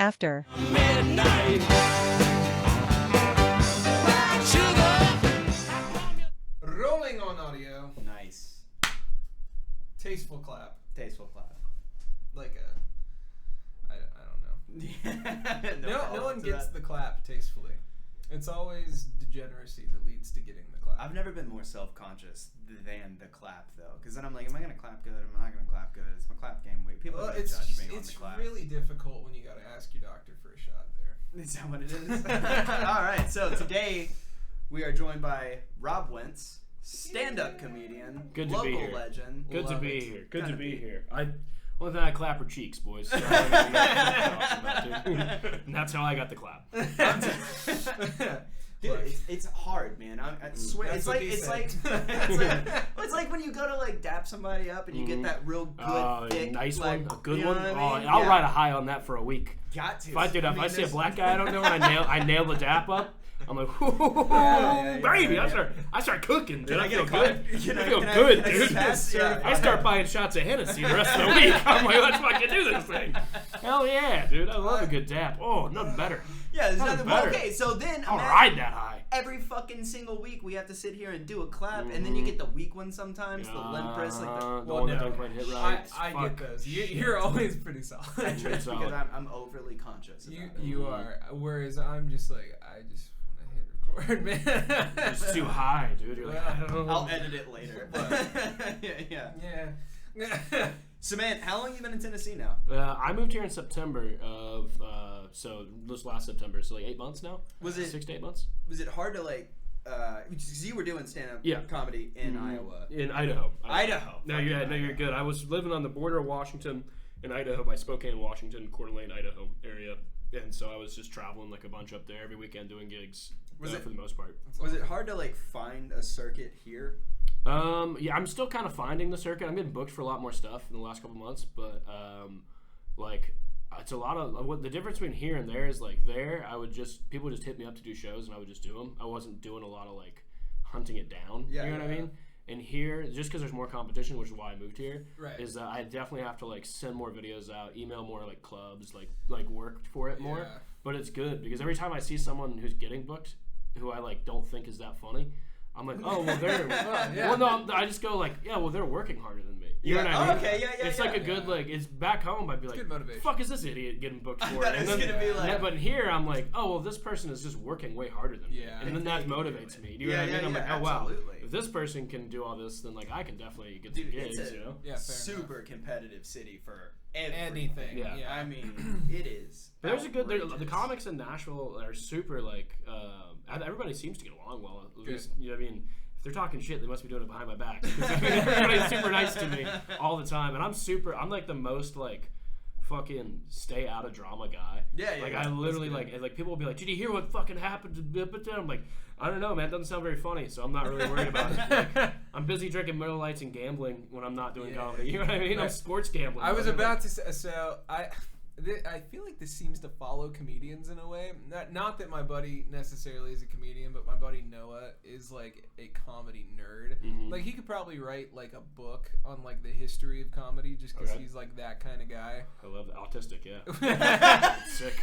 after. Midnight. Rolling on audio. Nice. Tasteful clap. Tasteful clap. Like I don't know. No one gets the clap tastefully. It's always degeneracy that leads to getting the clap. I've never been more self-conscious than the clap, though. Because then I'm like, am I going to clap good? Am I not going to clap good? It's my clap game week. People are going to judge me on the clap. It's really difficult when you got to ask your doctor for a shot there. Is that what it is? All right, so today we are joined by Rob Wentz, stand-up comedian, Good to local be here. legend. Good to Love be it. here. Good Gotta to be be. here. Only thing I clap are cheeks, boys. So and that's how I got the clap. Dude, it's hard, man. I swear, That's it's like when you go to like dap somebody up and you get that real good, thick, nice like, one, a good you know one. what Oh, I mean? I'll ride a high on that for a week. Got to. If I see a black guy I don't know and I nail the dap up, I'm like, baby, yeah. I start cooking, dude. I get feel a card? good. I feel Can good, I dude. pass? Yeah. I start buying shots of Hennessy the rest of the week. I'm like, let's fucking do this thing. Hell yeah, dude. I love a good dap. Oh, nothing better. Yeah, there's Nothing nothing better. Okay, so then I'll imagine ride that high. every fucking single week we have to sit here and do a clap, and then you get the weak one sometimes, the limp press, like the. The one that don't quite hit right. I get those. You're always pretty solid. I try It's because solid. I'm overly conscious. About it. You are. Whereas I'm just like, I just want to hit record, man. It's too high, dude. You're like, I don't know. I'll edit it later. But yeah. Yeah. So man, how long you been in Tennessee now? I moved here in September of, so this last September, so like 8 months now? Was it 6 to 8 months? Was it hard to like? Because you were doing stand-up comedy in Iowa. In Idaho. Idaho. No, you're good. I was living on the border of Washington and Idaho by Spokane, Washington, Coeur d'Alene, Idaho area. And so I was just traveling like a bunch up there every weekend doing gigs for the most part. Was it hard to like find a circuit here? Yeah, I'm still kind of finding the circuit. I'm getting booked for a lot more stuff in the last couple months, but like it's a lot of what the difference between here and there is like there people would just hit me up to do shows and I would just do them. I wasn't doing a lot of like hunting it down. You know what I mean? And here, just because there's more competition, which is why I moved here, is that I definitely have to like send more videos out, email more like clubs, like work for it more. But it's good because every time I see someone who's getting booked, who I like don't think is that funny, I'm like, oh well, they're well no, I just go like, yeah, well they're working harder than me. You know what I mean? Okay, It's like a good like it's back home. I'd be like, good motivation. fuck is this idiot getting booked for? I thought it was gonna be like, but here I'm like, oh well, this person is just working way harder than me, and then that motivates me. You know what I mean? I'm like, oh wow, if this person can do all this, then like I can definitely get some gigs. It's you know? Yeah, fair super enough. competitive city for Anything. Yeah. I mean, it is. But there's the comics in Nashville are super like everybody seems to get along well. At least, you know what I mean. If they're talking shit, they must be doing it behind my back. I mean, everybody's super nice to me all the time, and I'm like the most like fucking stay out of drama guy. Like I literally like people will be like, did you hear what fucking happened to I'm like, I don't know, man, it doesn't sound very funny, so I'm not really worried about it. Like, I'm busy drinking Miller Lights and gambling when I'm not doing comedy. You know what I mean? I'm sports gambling. I was about to say, so I feel like this seems to follow comedians in a way. Not that my buddy necessarily is a comedian, but my buddy Noah is like a comedy nerd. Mm-hmm. Like he could probably write like a book on like the history of comedy just because he's like that kind of guy. I love the autistic, yeah. It's sick.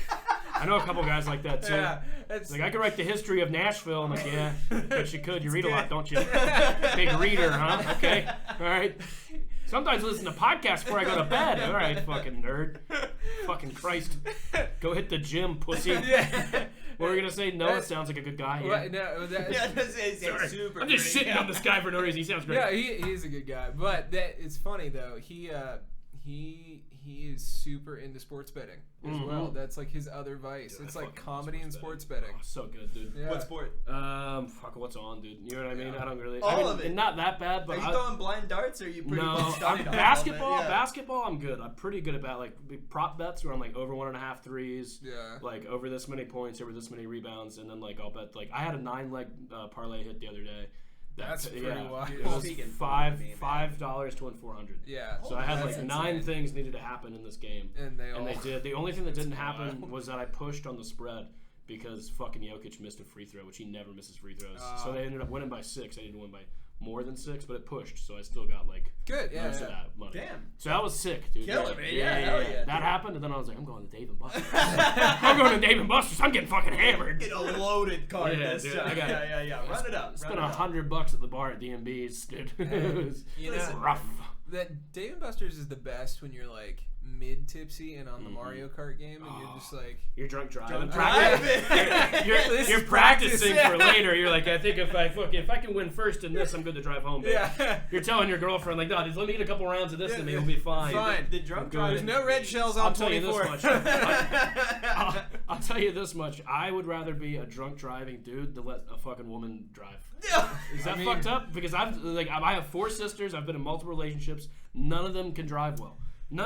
I know a couple guys like that too. Yeah, it's like I could write the history of Nashville. I'm like, yeah, but you could. You read a lot, don't you? Big reader, huh? Okay, all right. Sometimes I listen to podcasts before I go to bed. All right, fucking nerd. Fucking Christ. Go hit the gym, pussy. What were we going to say? Noah sounds like a good guy. Right, no, It's super. I'm just shitting on this guy for no reason. He sounds great. Yeah, he is a good guy. But it's funny, though. He is super into sports betting as well. That's like his other vice. Dude, it's I like fucking comedy love and sports sports betting. Oh, so good, dude. Yeah. What sport? Fuck, what's on, dude? You know what I mean? I don't really. All of it. Not that bad, but Are you throwing blind darts, or are you pretty no, well studied on basketball. Yeah. Basketball, I'm good. I'm pretty good about like prop bets where I'm like over 1.5 threes. Yeah. Like over this many points, over this many rebounds, and then like I'll bet like I had a 9-leg parlay hit the other day. That's pretty wild. It was $5 to win 400. Yeah. So I had like insane. 9 things needed to happen in this game, and they did. The only thing that didn't happen was that I pushed on the spread because fucking Jokic missed a free throw, which he never misses free throws. So they ended up winning by 6. I needed to win by more than 6, but it pushed, so I still got like Good, yeah. most of that money. Damn. So that was sick, dude. Killing me, yeah, hell yeah, That dude. happened, and then I was like, I'm going to Dave and Buster's. I'm going to Dave and Buster's. I'm getting fucking hammered. Get a loaded card Yeah, this dude, time. I got- Yeah. Run it up. Spent run it up. $100 at the bar at DMB's, dude. It was You know, rough. that Dave & Buster's is the best when you're like mid tipsy and on the Mario Kart game, and you're just like, You're drunk driving. This You're is practicing practice. for later. You're like, I think if I can win first in this, I'm good to drive home. Babe. Yeah. You're telling your girlfriend like, no, just let me get a couple rounds of this and we'll be fine. Fine. The drunk Good. There's driving. no red shells I'll on tell you this 24. much. I'll tell you this much. I would rather be a drunk driving dude than let a fucking woman drive. Is that fucked up? Because I have 4 sisters. I've been in multiple relationships. None of them can drive well. I'm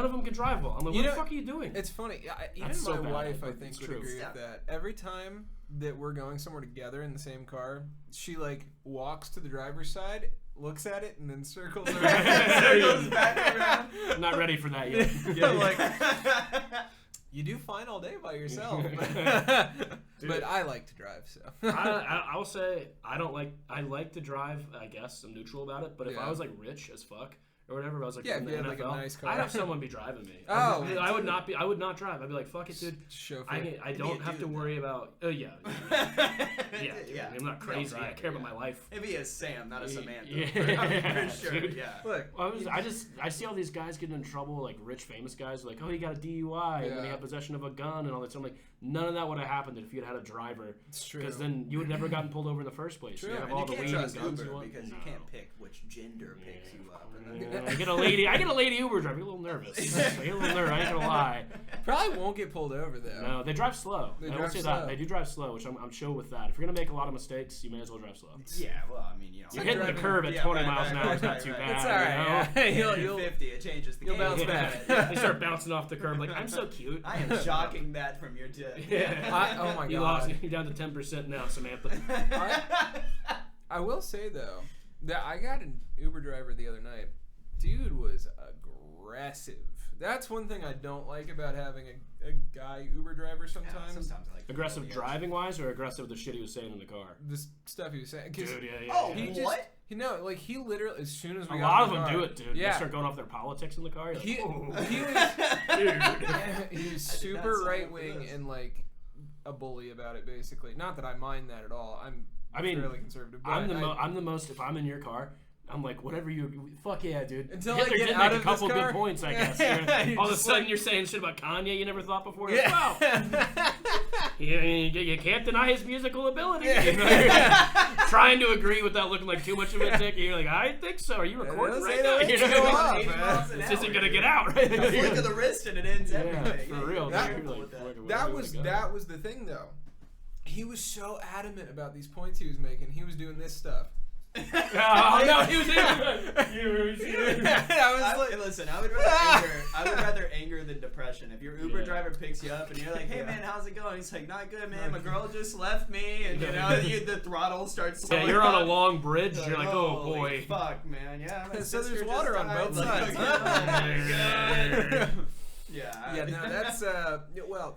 like, what the fuck are you doing? It's funny. Even That's so my bad, wife, I but think, it's would true. agree with that. Every time that we're going somewhere together in the same car, she like walks to the driver's side, looks at it, and then circles around. Circles back around. I'm not ready for that yet. Like, you do fine all day by yourself. But I like to drive, so. I will say I like to drive. I guess I'm neutral about it. But if Yeah. I was like rich as fuck or whatever, if I was like Yeah, in if the you had, NFL, like, a nice car. I'd have someone be driving me. Oh. I would not drive. I'd be like, fuck it, dude. Chauffeur. I don't have to worry about. Yeah. Yeah. I'm not crazy. I care about my life. Maybe a Sam, not a Samantha. Yeah, For sure. dude. Yeah. Look, I see all these guys getting in trouble, like rich famous guys, like, oh, he got a DUI and then he Yeah. had possession of a gun and all that stuff. I'm like, none of that would have happened if you had a driver. it's true. Because then you would never gotten pulled over in the first place. True. You have And all you the can't weed and trust guns you Uber want. because you can't pick which gender picks you up. And then I get a lady Uber driver. I get a little nervous. I get a little nervous. I ain't gonna lie. Probably won't get pulled over though. No, they drive slow. They I will drive say slow. that they do drive slow, which I'm chill with that. If you're gonna make a lot of mistakes, you may as well drive slow. Yeah, well, I mean, you know. You're hitting the driving- curb at yeah, 20 right, miles right, an hour. right, It's not right, too right. bad. It's alright. You know? Yeah. You'll 50, it changes the you'll game. bounce back. They start bouncing off the curb like, I'm so cute. I am shocking that from your tip. Yeah. Oh my You God. lost. You're down to 10% now, Samantha. I will say though that I got an Uber driver the other night. Dude was aggressive. That's one thing I don't like about having a guy Uber driver sometimes. Sometimes I like to Aggressive go the driving wise, or aggressive with the shit he was saying in the car? The stuff he was saying. 'Cause Dude, yeah. Oh, he yeah. just, what? You know, like he literally, as soon as we A got lot in of the them car, do it, dude. Yeah. They start going off their politics in the car. You're like, He, "Oh." he was he was super sign right up for wing this. and like a bully about it, basically. Not that I mind that at all. I mean, fairly conservative. But I'm the most. If I'm in your car, I'm like, whatever you. Fuck yeah, dude. Until Hitler I get did out make of a couple this car. good points, I guess. Yeah, You're- you're all of a just sudden, like- you're saying shit about Kanye you never thought before. Yeah. Wow. You can't deny his musical ability. Yeah. You know, you're trying to agree without looking like too much of a dick. And you're like, I think so. Are you recording Don't right say now? that. You It's know? go off, 80 man. miles an This hour, isn't gonna dude. get out, A right? flick of the wrist and it ends Yeah, everything. for real. That- Dude, you're like, with that. fuck, that where was do we go? that was the thing though. He was so adamant about these points he was making. He was doing this stuff. Oh no, he was in. I was like, Listen, I would rather anger than depression. If your Uber Yeah. driver picks you up and you're like, "Hey Yeah. man, how's it going?" He's like, "Not good, man. My girl just left me," and you know, the throttle starts. Yeah, slowing you're on a up. long bridge. You're like, oh Holy boy. fuck, man. Yeah. my So there's sister water just on died. both Like, sides. oh my God. Yeah. yeah, no, that's well,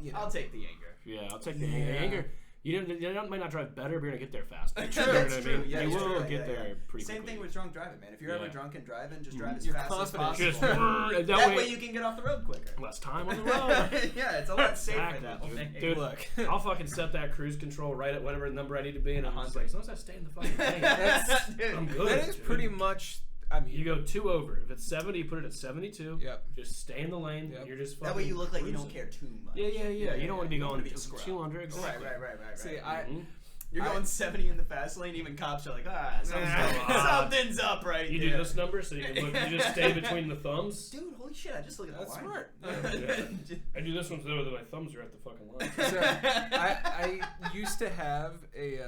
you know. I'll take the anger. Yeah, I'll take the Yeah. anger. You might not drive better, but you're gonna get there faster. True, You know that's what I true. mean? Yeah, you it's will true. get there pretty Same quickly. thing with drunk driving, man. If you're ever Yeah. drunk and driving, just drive as You're fast as confident. possible. Just that way you can get off the road quicker. less time on the road. Yeah, it's a lot safer Exactly, that dude. way. Dude, Look. I'll fucking set that cruise control right at whatever number I need to be, and I'm just 100. like, as long as I stay in the fucking thing, That's- Dude, I'm good. That is dude. pretty much. I mean, You go 2 over. If it's 70, you put it at 72. Yep. Just stay in the lane. Yep. You're just fucking that way you look like you cruising. don't care too much. Yeah. You don't want to be You don't going wanna be a scrub. 200 exactly. Right. See, Mhm. You're going 70 in the fast lane, even cops are like, something's up right You there. do this number so you can look. You just stay between the thumbs. Dude, holy shit, I just look at That's the line. smart. I do this one so that my thumbs are at the fucking line. So I used to have a.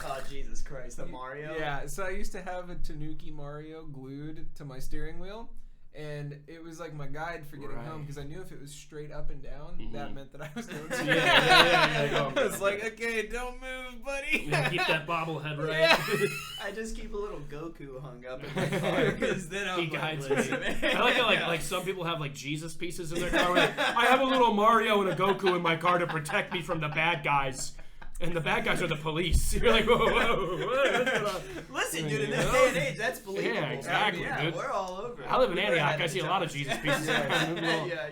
Oh, Jesus Christ, the Mario? Yeah, so I used to have a Tanuki Mario glued to my steering wheel, and it was like my guide for getting Right. home because I knew if it was straight up and down, that meant that I was doing something. Yeah. I was like, okay, don't move, buddy. Yeah, keep that bobblehead right. Yeah. I just keep a little Goku hung up in my car because then I'm He like, guides listen, me. man. I like how like some people have like Jesus pieces in their car. Like, I have a little Mario and a Goku in my car to protect me from the bad guys. And the bad guys are the police. You're like, whoa, what's going on? Listen, dude, in this day and age, that's believable. Yeah, exactly, dude. dude. We're all over. I live in We Antioch. had I see a lot of Jesus pieces.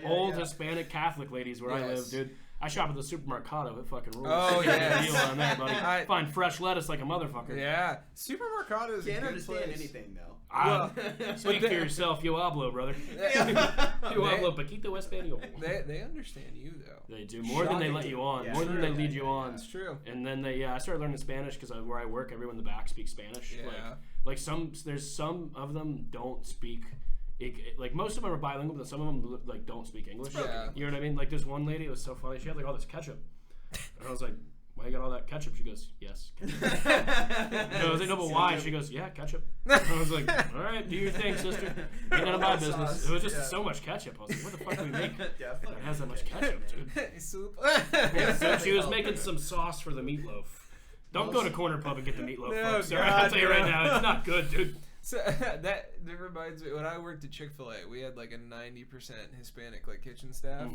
Old Hispanic Catholic ladies where I live, dude. I shop at the Supermercado. It fucking rules. Oh, yeah. Deal on there, buddy. Find fresh lettuce like a motherfucker. Yeah. Supermercado is a Can't good understand place. anything, though. Speak for yourself. Yo hablo, brother. Yo hablo poquito español. They understand you, though. They do. More than they let you on. Yeah, More than they lead you on. That's true. And then I started learning Spanish because where I work, everyone in the back speaks Spanish. Yeah. Like there's some of them don't speak. Like most of them are bilingual, but some of them like don't speak English. Yeah. You know what I mean? Like this one lady, it was so funny. She had like all this ketchup, and I was like, "Why you got all that ketchup?" She goes, "Yes." I was like, "No, but why?" She goes, "Yeah, ketchup." I was like, "All right, do your thing, sister. Ain't none of my business." It was just so much ketchup. I was like, "What the fuck do we make that has that much ketchup, dude?" Soup. So she was making some sauce for the meatloaf. Don't go to Corner Pub and get the meatloaf, No, folks. All right, I'll tell you right now, it's not good, dude. So that reminds me, when I worked at Chick-fil-A, we had like a 90% Hispanic like kitchen staff,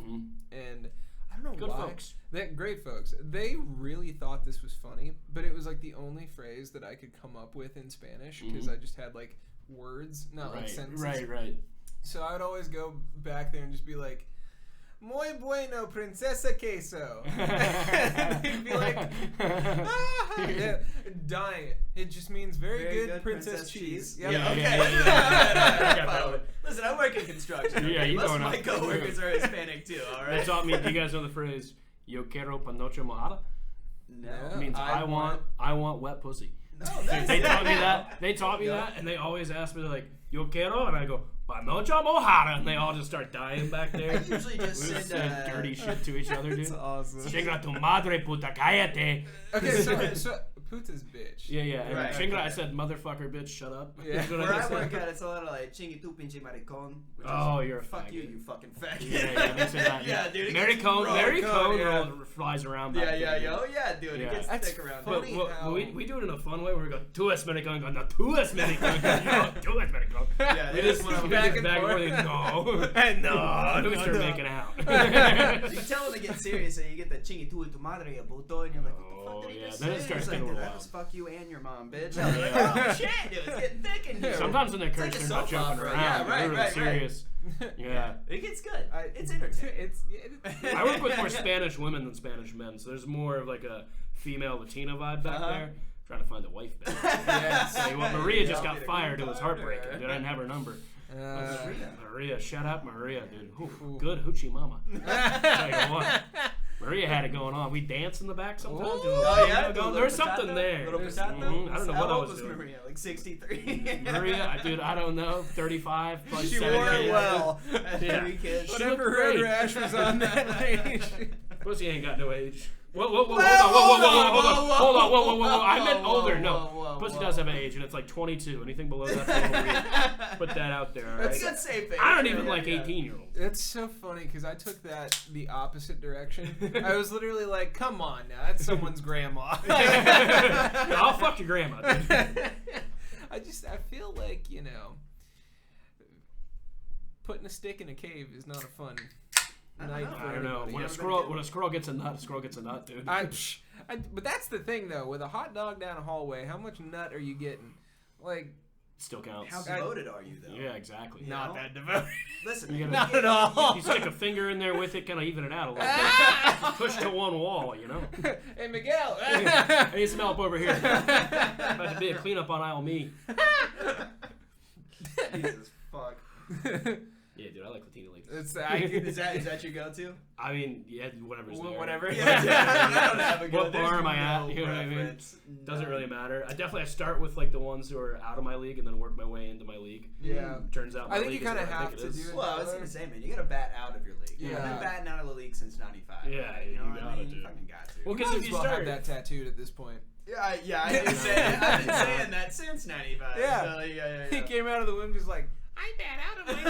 and I don't know Good why. folks. Great folks. They really thought this was funny, but it was like the only phrase that I could come up with in Spanish because I just had like words, not like sentences. Right. So I would always go back there and just be like, "Muy bueno, princesa queso." They'd be like, yeah, dying. It just means very good princess cheese. Yep. Yeah, Okay. yeah. Listen, I work in construction. Yeah, Okay? you Most going of my on. coworkers are Hispanic too. All right. They taught me. Do you guys know the phrase "Yo quiero panocha mojada"? No. It means I want wet pussy. No, They taught me that. They taught me that, and they always ask me like "Yo quiero," and I go "Panocha mojada," and they all just start dying back there. I usually just We just send said dirty shit to each other, dude. It's awesome. Chinga tu madre, puta, cállate. Okay, so puta's bitch. Yeah. And Right, chinga, okay. I said motherfucker, bitch, shut up. Yeah. That's what Where I said. work at, it's a lot of like chingy tu pinche maricon. Which Oh, is, you're a fuck faggot. you fucking faggot. Yeah, they say that. Yeah, dude. it Mary gets Cone, raw. Mary Cone yeah. flies around back there. Yeah, oh yeah, dude. Yeah. It gets That's thick around. funny. But how- we do it in a fun way where we go, "Tu es Americano," go, "No, tu es Americano." No, tu es Americano. Yeah, We it is just one of we them. just back and forth. No. No, We start making out. You tell them to get serious, and you get the chingy tu madre, you puto, and you're like, what the fuck did he yeah, just then it say? starts He's like, getting dude, wild. I just fuck you and your mom, bitch. I was like, oh shit, dude, it's getting thick in here. Sometimes when they're It's cursing, like a they're not soap jumping opera. around. Yeah, They're right, really right, serious. Yeah. It gets good. It's entertaining. I work with more Spanish women than Spanish men, so there's more of like a female Latina vibe back there. Trying to find a wife back. Yes. Say, well, Maria just Yeah. got fired. It was heartbreaking. Dude, I didn't have her number. Maria. Maria, shut up, Maria, dude. Ooh, good hoochie mama. Tell you what. Maria had it going on. We danced in the back sometimes. Oh yeah, There's something there. Little There's- potato. I don't know How what I old was doing. Maria? Like 63. Maria, dude, I don't know, 35, plus She 7 wore it kids. well. Yeah. 3 kids. She Whatever looked road great. rash was on that lady. Pussy ain't got no age. Whoa, hold on. I meant older. No, pussy does have an age, and it's like 22. Anything below that's a little weird. Put that out there, all right? That's a good safe age. I don't even Yeah, like yeah. 18-year-olds. It's so funny because I took that the opposite direction. I was literally like, "Come on now, that's someone's grandma." I'll fuck your grandma, dude. I feel like, putting a stick in a cave is not a fun night for I don't know. anybody. When a squirrel gets a nut, dude. But that's the thing though. With a hot dog down a hallway, how much nut are you getting? Like, Still counts. How devoted are you, though? Yeah, exactly. You not know? that devoted. Listen, You Not at all. You stick a finger in there with it, kind of even it out a little bit. Just push to one wall, you know. Hey, Miguel. I need some help over here. About to be a cleanup on aisle me. Jesus fuck. Yeah, dude, I like Latina leagues. Is Is that your go-to? I mean, yeah, whatever's there. whatever. I don't have a What there's bar am I at? no You know what I mean? preference. Doesn't No. really matter. I start with like the ones who are out of my league and then work my way into my league. Yeah. Turns out my I think league you is kinda what I have think to it is. do it. Well, I was gonna say, man, you gotta bat out of your league. Yeah. I've been batting out of the league since '95. Yeah, right? you know what I gotta, mean? dude. You fucking got to. Well, You because might if as you well start, have that tattooed at this point. I've been saying that since '95. Yeah. So, yeah. He came out of the womb just like, I bat out of my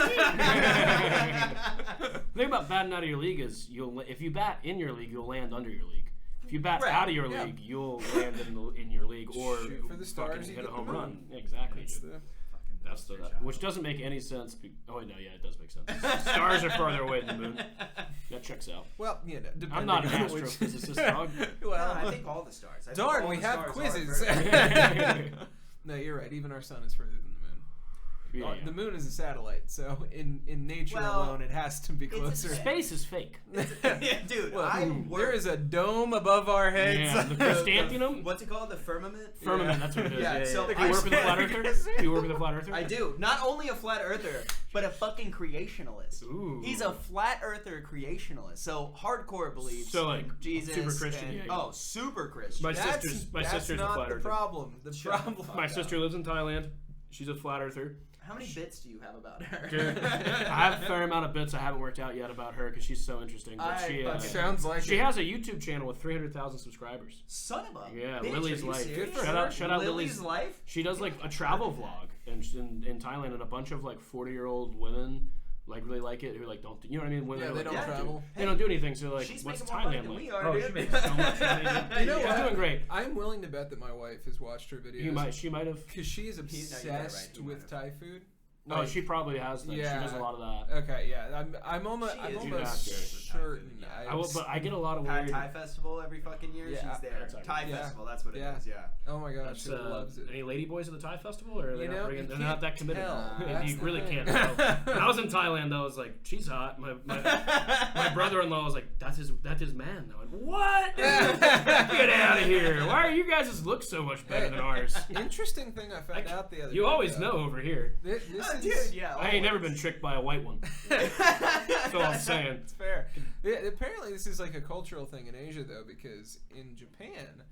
league. the thing about batting out of your league is if you bat in your league, you'll land under your league. If you bat Right, out of your yeah. league, you'll land in your league or Shoot for the stars, fucking you hit a get home the run. moon. Exactly. That's dude. the- That's which doesn't make any sense. Oh wait, no, yeah, it does make sense. Stars are farther away than the moon. You got checks out. Well, you know, I'm not an depending on which- astrophysicist, dog. Well, No, I think all the stars. I think darn, all we the have stars are quizzes. vertical. No, you're right. Even our sun is further than the moon. Yeah. The moon is a satellite, so in nature Well, alone, it has to be it's a closer. Space is fake. Yeah, dude, Well, I there work. is a dome above our heads. Yeah, the chrysanthemum. What's it called? The firmament? Firmament, that's what it is. Yeah, Yeah, so Do you work with a flat earther? Do you work with a flat earther? I do. Not only a flat earther, but a fucking creationalist. Ooh. He's a flat earther creationalist. So hardcore believes So, like, in Jesus. super Christian, and- yeah. Oh, super Christian. My That's sister's a not flat the earther. problem. The Shut the problem. fuck My up. sister lives in Thailand. She's a flat earther. How many bits do you have about her? Dude, I have a fair amount of bits I haven't worked out yet about her because she's so interesting. But I she fucking- Sounds like she it. has a YouTube channel with 300,000 subscribers. Son of a Yeah, bitch, Lily's are you life. serious? Good for Shout her. out, shout out Lily's life? She does like a travel vlog in Thailand, and a bunch of like 40-year-old women like really like it. Who like don't you know what I mean? Women Yeah, who, they like, don't Yeah, travel. They don't do anything. So like, She's what's making more money Thailand than like? we are, Oh, dude. she makes so much money. You know She's what? doing great. I'm willing to bet that my wife has watched her videos. She might have. Because she is you're right, obsessed you might with have. Thai food. Oh, Like, she probably has. Then. yeah. She does a lot of that. Okay, yeah. I'm almost She I'm is almost obsessed certain. with Thai food, I will, but I get a lot of Thai, weird. Thai festival every fucking year. Yeah, She's there. that's right. Thai Yeah. festival. That's what it is. Yeah. Yeah. Oh my gosh, That's, she loves it. Any lady boys at the Thai festival, or are they You not know, bringing? you They're not that can't committed. tell. You That's the really thing. can't tell. When I was in Thailand, though, I was like, she's hot. My brother-in-law was like, that's his man. I went, what? Get out of here! Why are you guys look so much better than ours? Interesting thing I found out the other day. You always though. know over here. This is, Dude, yeah. I ain't never been tricked by a white one. That's all I'm saying. It's fair. Yeah, apparently, this is like a cultural thing in Asia, though, because in Japan,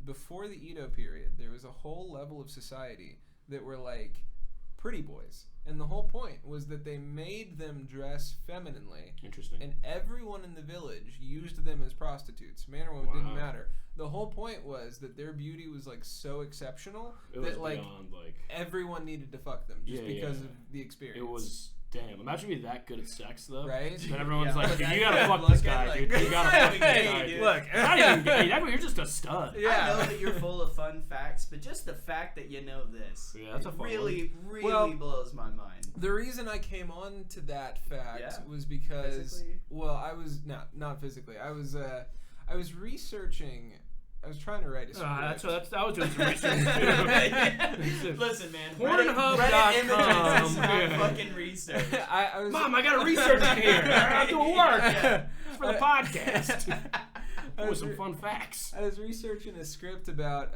before the Edo period, there was a whole level of society that were like pretty boys. And the whole point was that they made them dress femininely. Interesting. And everyone in the village used them as prostitutes. Man or woman, didn't Wow. matter. The whole point was that their beauty was like so exceptional It was that like beyond like. everyone needed to fuck them just Yeah, because yeah. of the experience. It was damn. Imagine being that good at sex though. Right? But everyone's Yeah. like, dude, you That gotta good fuck this looking, guy, like, dude. You gotta fuck this Hey, guy, dude. look. Not even gay. You're just a stud. Yeah. I know that you're full of fun facts, but just the fact that you know this, Yeah, that's a fun really Well, blows my mind. The reason I came on to that fact Yeah. was because, Physically? well, I was not physically. I was researching. I was trying to write a script. I was doing some research too. Listen, man. Pornhub.com. Reddit images is not Yeah. fucking research. I was, Mom, I got a research in here. I'm doing work. Yeah. It's for the podcast. I With was some re- fun facts. I was researching a script about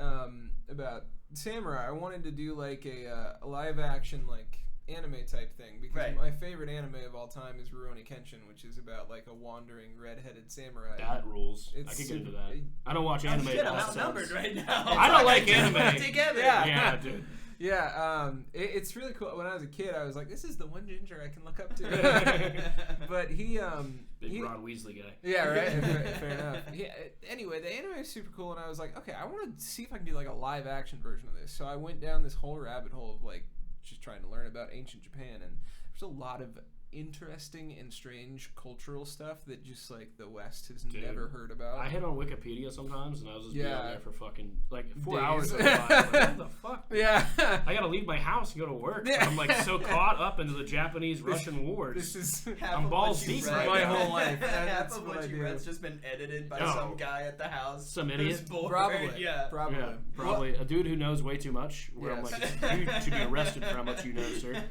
samurai. I wanted to do like a live action like anime type thing because Right. my favorite anime of all time is Rurouni Kenshin, which is about like a wandering redheaded samurai. That rules. It's I could get into super- that. I don't watch anime. Shit, I'm all the outnumbered time. right now. I don't like Just put anime. it together. Yeah. Yeah, dude. Yeah, it's really cool. When I was a kid, I was like, "This is the one ginger I can look up to." But Big Ron Weasley guy. yeah, right. Fair enough. Anyway, the anime is super cool, and I was like, "Okay, I want to see if I can do like a live action version of this." So I went down this whole rabbit hole of like just trying to learn about ancient Japan, and there's a lot of interesting and strange cultural stuff that just like the West has Dude, never heard about. I hit on Wikipedia sometimes, and I was just being Yeah. on there for fucking like 4 Days. hours. Of like, what the fuck? Yeah. I gotta leave my house and go to work. Yeah. I'm like so caught up into the Japanese-Russian wars. This is Half I'm of balls what you deep read- my whole life. Half That's of what what I you do. read's just been edited by Oh. some guy at the house. Some who's idiot. bored. probably. Yeah. Probably. Yeah, probably a dude who knows way too much. Where I'm Yes. like, you should be arrested for how much you know, sir.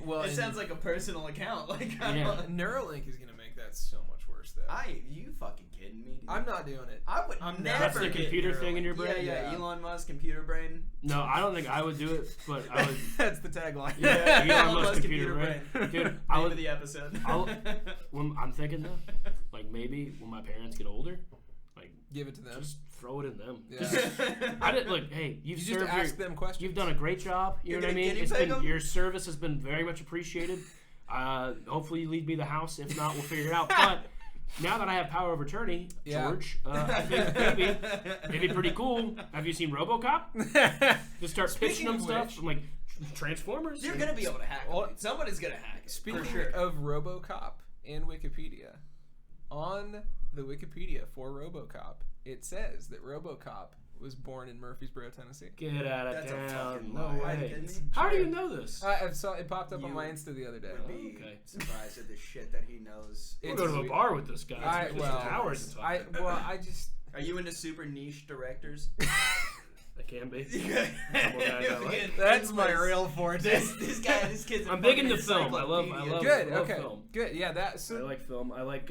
Well, It and sounds like a personal account. Like, Yeah. Neuralink is gonna make that so much worse, though. you fucking kidding me? Dude? I'm not doing it. I would I'm never. That's the get computer thing in your Neuralink. brain? Yeah, Yeah. Elon Musk, computer brain. No, I don't think I would do it, but I would. That's the tagline. Yeah, Elon Musk Musk computer brain. Dude, I Name would. of the episode. When I'm thinking though, like maybe when my parents get older, like Give it to them. just throw it in them. Yeah. 'Cause I didn't like. Hey, You you've just served ask your. them questions. You've done a great job. You You're know what I gonna mean? guinea It's pig been 'em? your service has been very much appreciated. Hopefully you leave me the house. If not, we'll figure it out. But now that I have power of attorney, Yeah. George, I think maybe pretty cool. Have you seen RoboCop? Just start pitching Speaking them of stuff. which- I'm like Transformers. You're gonna be able to hack Well, it. Somebody's gonna hack it. Speaking for sure. of RoboCop and Wikipedia, on the Wikipedia for RoboCop, it says that RoboCop was born in Murfreesboro, Tennessee. Get out of That's a town. fucking No lie. way. It's How do you know this? I saw it popped up on my Insta the other day. Would be surprised at the shit that he knows. We'll go to a bar with this guy. Hours to talk. I just. Are you into super niche directors? I can be. That's my real forte. This kid's. I'm big into film. I love Good. film. Good. Yeah, that. I like film. I like.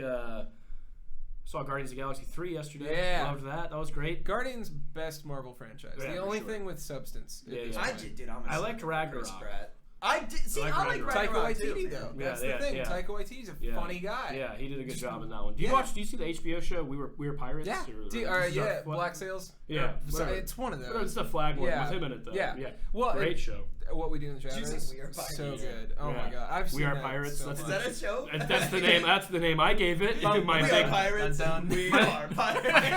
Saw Guardians of the Galaxy 3 yesterday. Yeah. Loved that. That was great. Guardians best Marvel franchise. Yeah, the only thing with substance. I liked Ragnarok. I like Taika Ragnarok too. Waititi though. Yeah, That's the thing. yeah. Taika Waititi's a funny guy. Yeah, he did a good job in that one. Do you see the HBO show We Were Pirates? Yeah. Black Sails. Yeah. It's one of those. It's the flag one with him in it though. Yeah. Well, great show. What We Do in the Shadows. We Are Pirates. So good. Oh my god. I've seen We Are Pirates. So is that a show? That's the name. That's the name I gave it. We Are Pirates. We Are Pirates.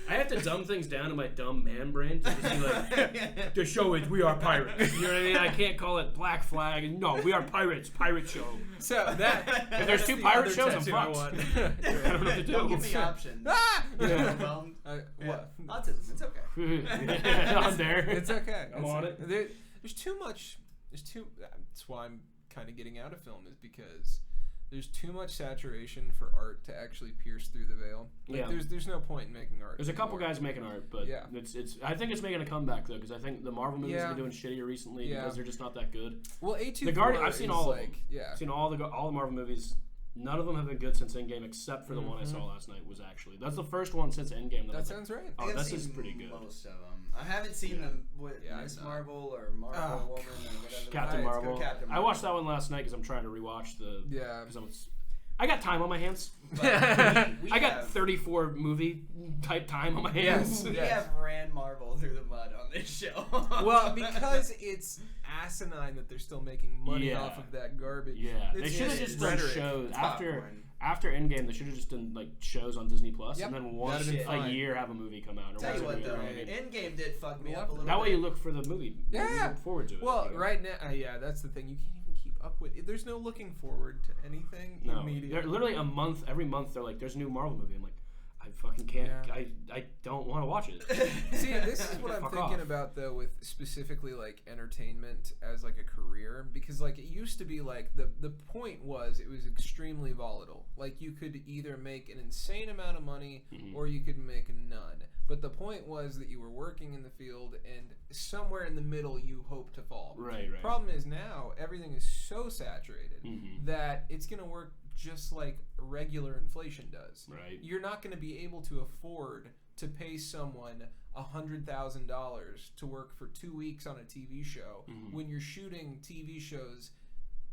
I have to dumb things down in my dumb man brain to just be like, the show is We Are Pirates. You know what I mean? I can't call it Black Flag. No, We Are Pirates. Pirate show. So that if there's two pirate shows, I'm fucked. I don't know what to do. Don't give me options. Autism. It's okay. I'm there. It's okay. I'm on it. There's too much. That's why I'm kind of getting out of film, is because there's too much saturation for art to actually pierce through the veil. There's no point in making art. There's a couple guys making art, but it's. I think it's making a comeback though, because I think the Marvel movies have been doing shittier recently because they're just not that good. Well, A24. The Guardian. I've seen all of them. Yeah. I've seen all the Marvel movies. None of them have been good since Endgame, except for the one I saw last night. That's the first one since Endgame. That sounds right. Oh, this is pretty good. Most of them. I haven't seen them with Miss Marvel or Marvel Woman or whatever. Captain Marvel. I watched that one last night because I'm trying to rewatch the. Yeah. Because I got time on my hands. I got 34 movie type time on my hands. We have ran Marvel through the mud on this show. Well, because it's asinine that they're still making money off of that garbage. Yeah, they should have just done shows after Endgame. They should have just done like shows on Disney Plus, and then once a year have a movie come out. Tell you what though, Endgame did fuck me up a little. That way you look for the movie. Yeah, you look forward to it. Well, right now, that's the thing. You can't even keep up with it. There's no looking forward to anything immediately. They're literally every month they're like, there's a new Marvel movie. I'm like, I fucking can't. Yeah. I don't want to watch it. See, this is what I'm thinking about though, with specifically like entertainment as like a career, because like it used to be like the point was it was extremely volatile. Like you could either make an insane amount of money or you could make none. But the point was that you were working in the field, and somewhere in the middle you hope to fall. Right. Problem is now everything is so saturated that it's going to work just like regular inflation does. Right. You're not going to be able to afford to pay someone $100,000 to work for 2 weeks on a TV show when you're shooting TV shows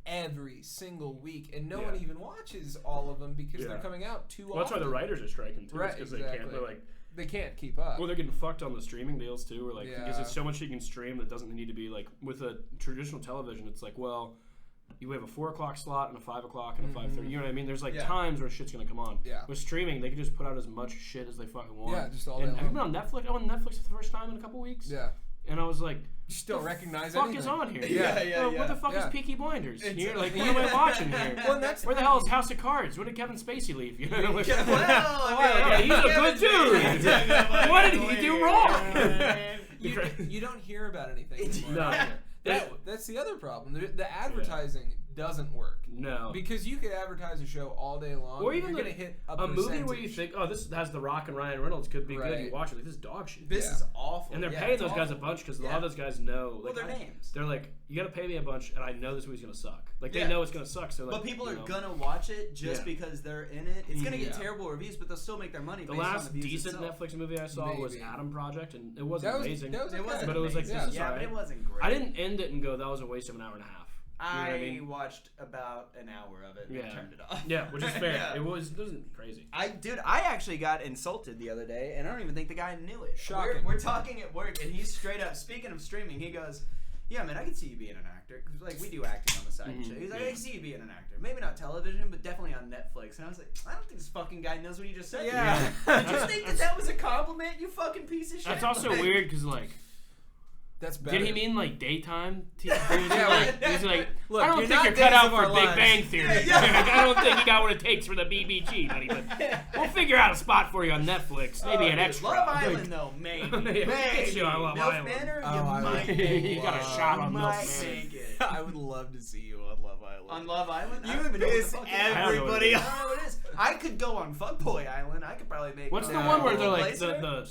every single week, and no one even watches all of them because they're coming out too often. That's why the writers are striking too. Right, because exactly. They can't keep up. Well, they're getting fucked on the streaming deals too, or because there's so much you can stream that doesn't need to be like with a traditional television. It's like, well, you have a 4 o'clock slot and a 5 o'clock and a 5:30. You know what I mean? There's like times where shit's gonna come on. Yeah. With streaming, they can just put out as much shit as they fucking want. Yeah, just all day long. Have you been on Netflix? I'm on Netflix for the first time in a couple weeks. Yeah. And I was like, you still recognize what anything? is on here? Yeah. What the fuck is Peaky Blinders? Here? Like, what am I watching here? Where the hell is House of Cards? When did Kevin Spacey leave? You know? He's a good dude. What did he do wrong? You don't hear about anything anymore. No. That's the other problem. The advertising doesn't work. No. Because you could advertise a show all day long, or even you're going to hit a movie where you think, oh, this has The Rock and Ryan Reynolds, could be good. You watch it, like, this is dog shit. This is awful. And they're paying those guys a bunch because a lot of those guys know. Like, their names. They're like, you got to pay me a bunch, and I know this movie's going to suck. Like, they know it's going to suck. So, like, but people are going to watch it just because they're in it. It's going to get terrible reviews, but they'll still make their money. The last decent Netflix movie I saw was Adam Project, and it wasn't amazing. But it was like, this is but it wasn't great. I didn't end it and go, that was a waste of an hour and a half. I watched about an hour of it and turned it off. Yeah, which is fair. It wasn't crazy. I actually got insulted the other day, and I don't even think the guy knew it. Shocking. We're talking at work, and he's straight up, speaking of streaming, he goes, yeah, man, I can see you being an actor. Cause, like, we do acting on the side and shit. He's like, I can see you being an actor. Maybe not television, but definitely on Netflix. And I was like, I don't think this fucking guy knows what he just said. Yeah. Did you think that was a compliment, you fucking piece of shit? That's also weird, because, like, That's better. Did he mean like daytime? He's like, Look, I don't you're think not you're cut Days out of for Our Big Lives. Bang Theory. I don't think you got what it takes for the BBG, buddy. But we'll figure out a spot for you on Netflix. Maybe an extra. Love Island, though, maybe. Yeah, get you on Love Milf Island. Banner, Oh, you I might would make You it. got a shot on You Milf might Banner. make it. I would love to see you on Love Island. On Love Island? You I don't even know what the piss fuck it is. everybody I don't know what it is. I could go on Fuckboy Island. I could probably make What's it the on one where they're Golden like Glacier.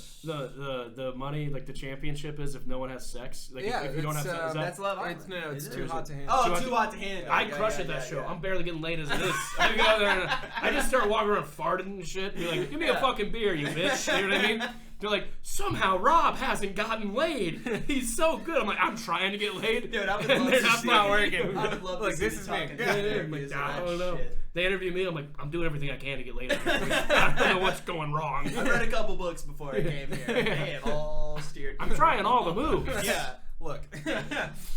the money, like the championship is if no one has sex? Like Yeah, if you don't have it's, sex, is That's Love Island. It's Is too it? hot to handle. Oh, Too too hot to handle. I Yeah, crush yeah, at that yeah, show. yeah. I'm barely getting laid as it is. I go there and I just start walking around farting and shit. And be like, give me a fucking beer, you bitch. You know what I mean? They're like, somehow Rob hasn't gotten laid. He's so good. I'm like, I'm trying to get laid. Dude, I would and love they're to not see not it. working. I would love Look, to see this you is me. talking Yeah, to I'm like, interviews I and don't that know. shit. They interview me. I'm like, I'm doing everything I can to get laid. I don't know what's going wrong. I read a couple books before I came here. They have all steered. I'm trying all the moves. Yeah. Look, You know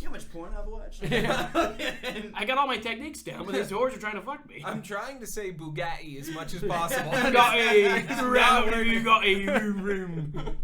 how much porn I've watched? I got all my techniques down, but these whores are trying to fuck me. I'm trying to say Bugatti as much as possible. You got you got a room.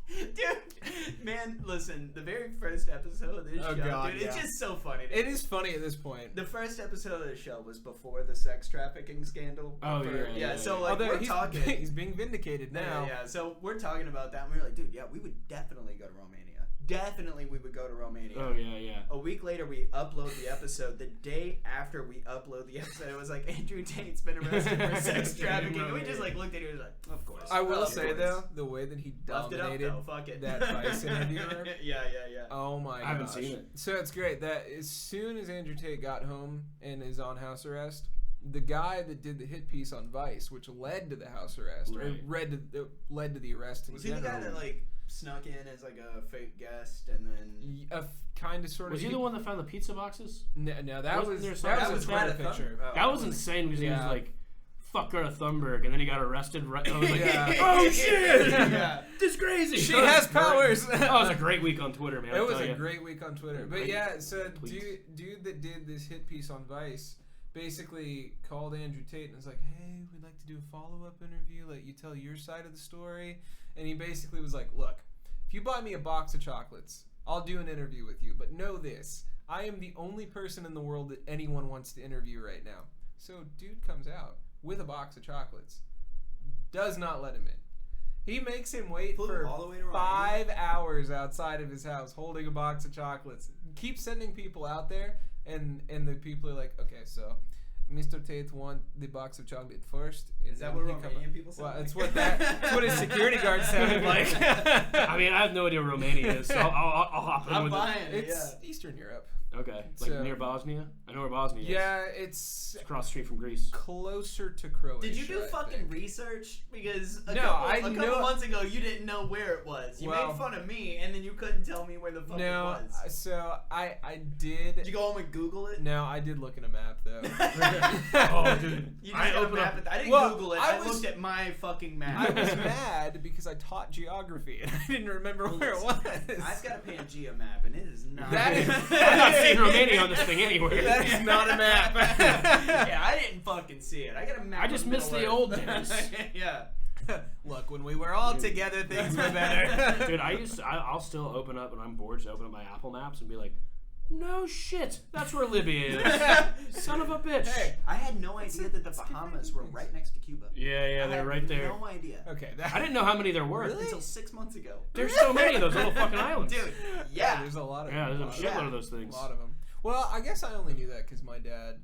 Dude, man, listen, the very first episode of this Oh, show, God, dude, it's yeah. just so funny. It is funny at this point. The first episode of the show was before the sex trafficking scandal. Oh, yeah. So, like, Although we're he's, talking. he's being vindicated now. Yeah, so we're talking about that, and we were like, dude, yeah, we would definitely go to Romania. Definitely we would go to Romania. Oh yeah. A week later, we upload the episode. The day after we upload the episode, it was like, Andrew Tate's been arrested for sex trafficking. And we just, like, looked at it and was like, of course. I will Of say, course. though, the way that he Left it up, dominated though. Fuck it. that Vice interviewer. Yeah. Oh my gosh. I haven't seen it. So it's great that as soon as Andrew Tate got home and is on house arrest, the guy that did the hit piece on Vice, which led to the house arrest, Right. or led to the arrest in Was he the general. guy that, like, snuck in as, like, a fake guest and then... Kind of, sort of. Was he the one that found the pizza boxes? No, that Wasn't there was something- that was a Twitter Greta picture. Thunberg. That was insane because he was Yeah. like, "Fuck Greta Thunberg," and then he got arrested. Right, I was like, Yeah. "Oh shit! Yeah. This is crazy." She That was has great. powers. That was a great week on Twitter, man. It I'll was tell a ya. great week on Twitter. But Great yeah, so tweets. dude that did this hit piece on Vice basically called Andrew Tate and was like, hey, we'd like to do a follow-up interview, let you tell your side of the story. And he basically was like, look, if you buy me a box of chocolates, I'll do an interview with you. But know this, I am the only person in the world that anyone wants to interview right now. So dude comes out with a box of chocolates, does not let him in. He makes him wait Flew for all the way to Romania? 5 hours outside of his house holding a box of chocolates. Keep sending people out there, and the people are like, okay, so Mr. Tate want the box of chocolate first. Is that what Romanian people sound Well, like? that's what his security guard sounded like. I mean, I have no idea where Romania is, so I'll hop in I'm with buying it, It's yeah. Eastern Europe. it. Okay, like So- near Bosnia. I know where Bosnia is. Yeah, it's It's across the street from Greece. closer to Croatia. Did you do I fucking think. research? Because a No, couple know- months ago you didn't know where it was. You Well- made fun of me, and then you couldn't tell me where the fuck it No, was. so I did. Did you go home and Google it? No, I did look at a map though. Oh, dude. You just I got a opened map. up. I didn't Well, Google it. I I was- looked at my fucking I map. was mad because I taught geography and I didn't remember where it was. I've got a Pangea map, and it is not. That is- I'm not seeing Romania on this thing anywhere. That is not a map. Yeah, I didn't fucking see it. I got a map. I just of miss the Middle old Earth. days. Yeah. Look, when we were all together, things were better. Dude, I'll still open up when I'm bored. Just open up my Apple Maps and be like, "No shit, that's where Libya is." Son of a bitch. Hey, I had no idea that the it's different Bahamas were things. right next to Cuba. Yeah, I they're had right there. No idea. okay. I didn't know how many there were. Really? Until 6 months ago. There's so many of those little fucking islands. Dude, yeah. There's a lot of Yeah, there's a lot of- shitload Yeah. of those things. A lot of them. Well, I guess I only knew that because my dad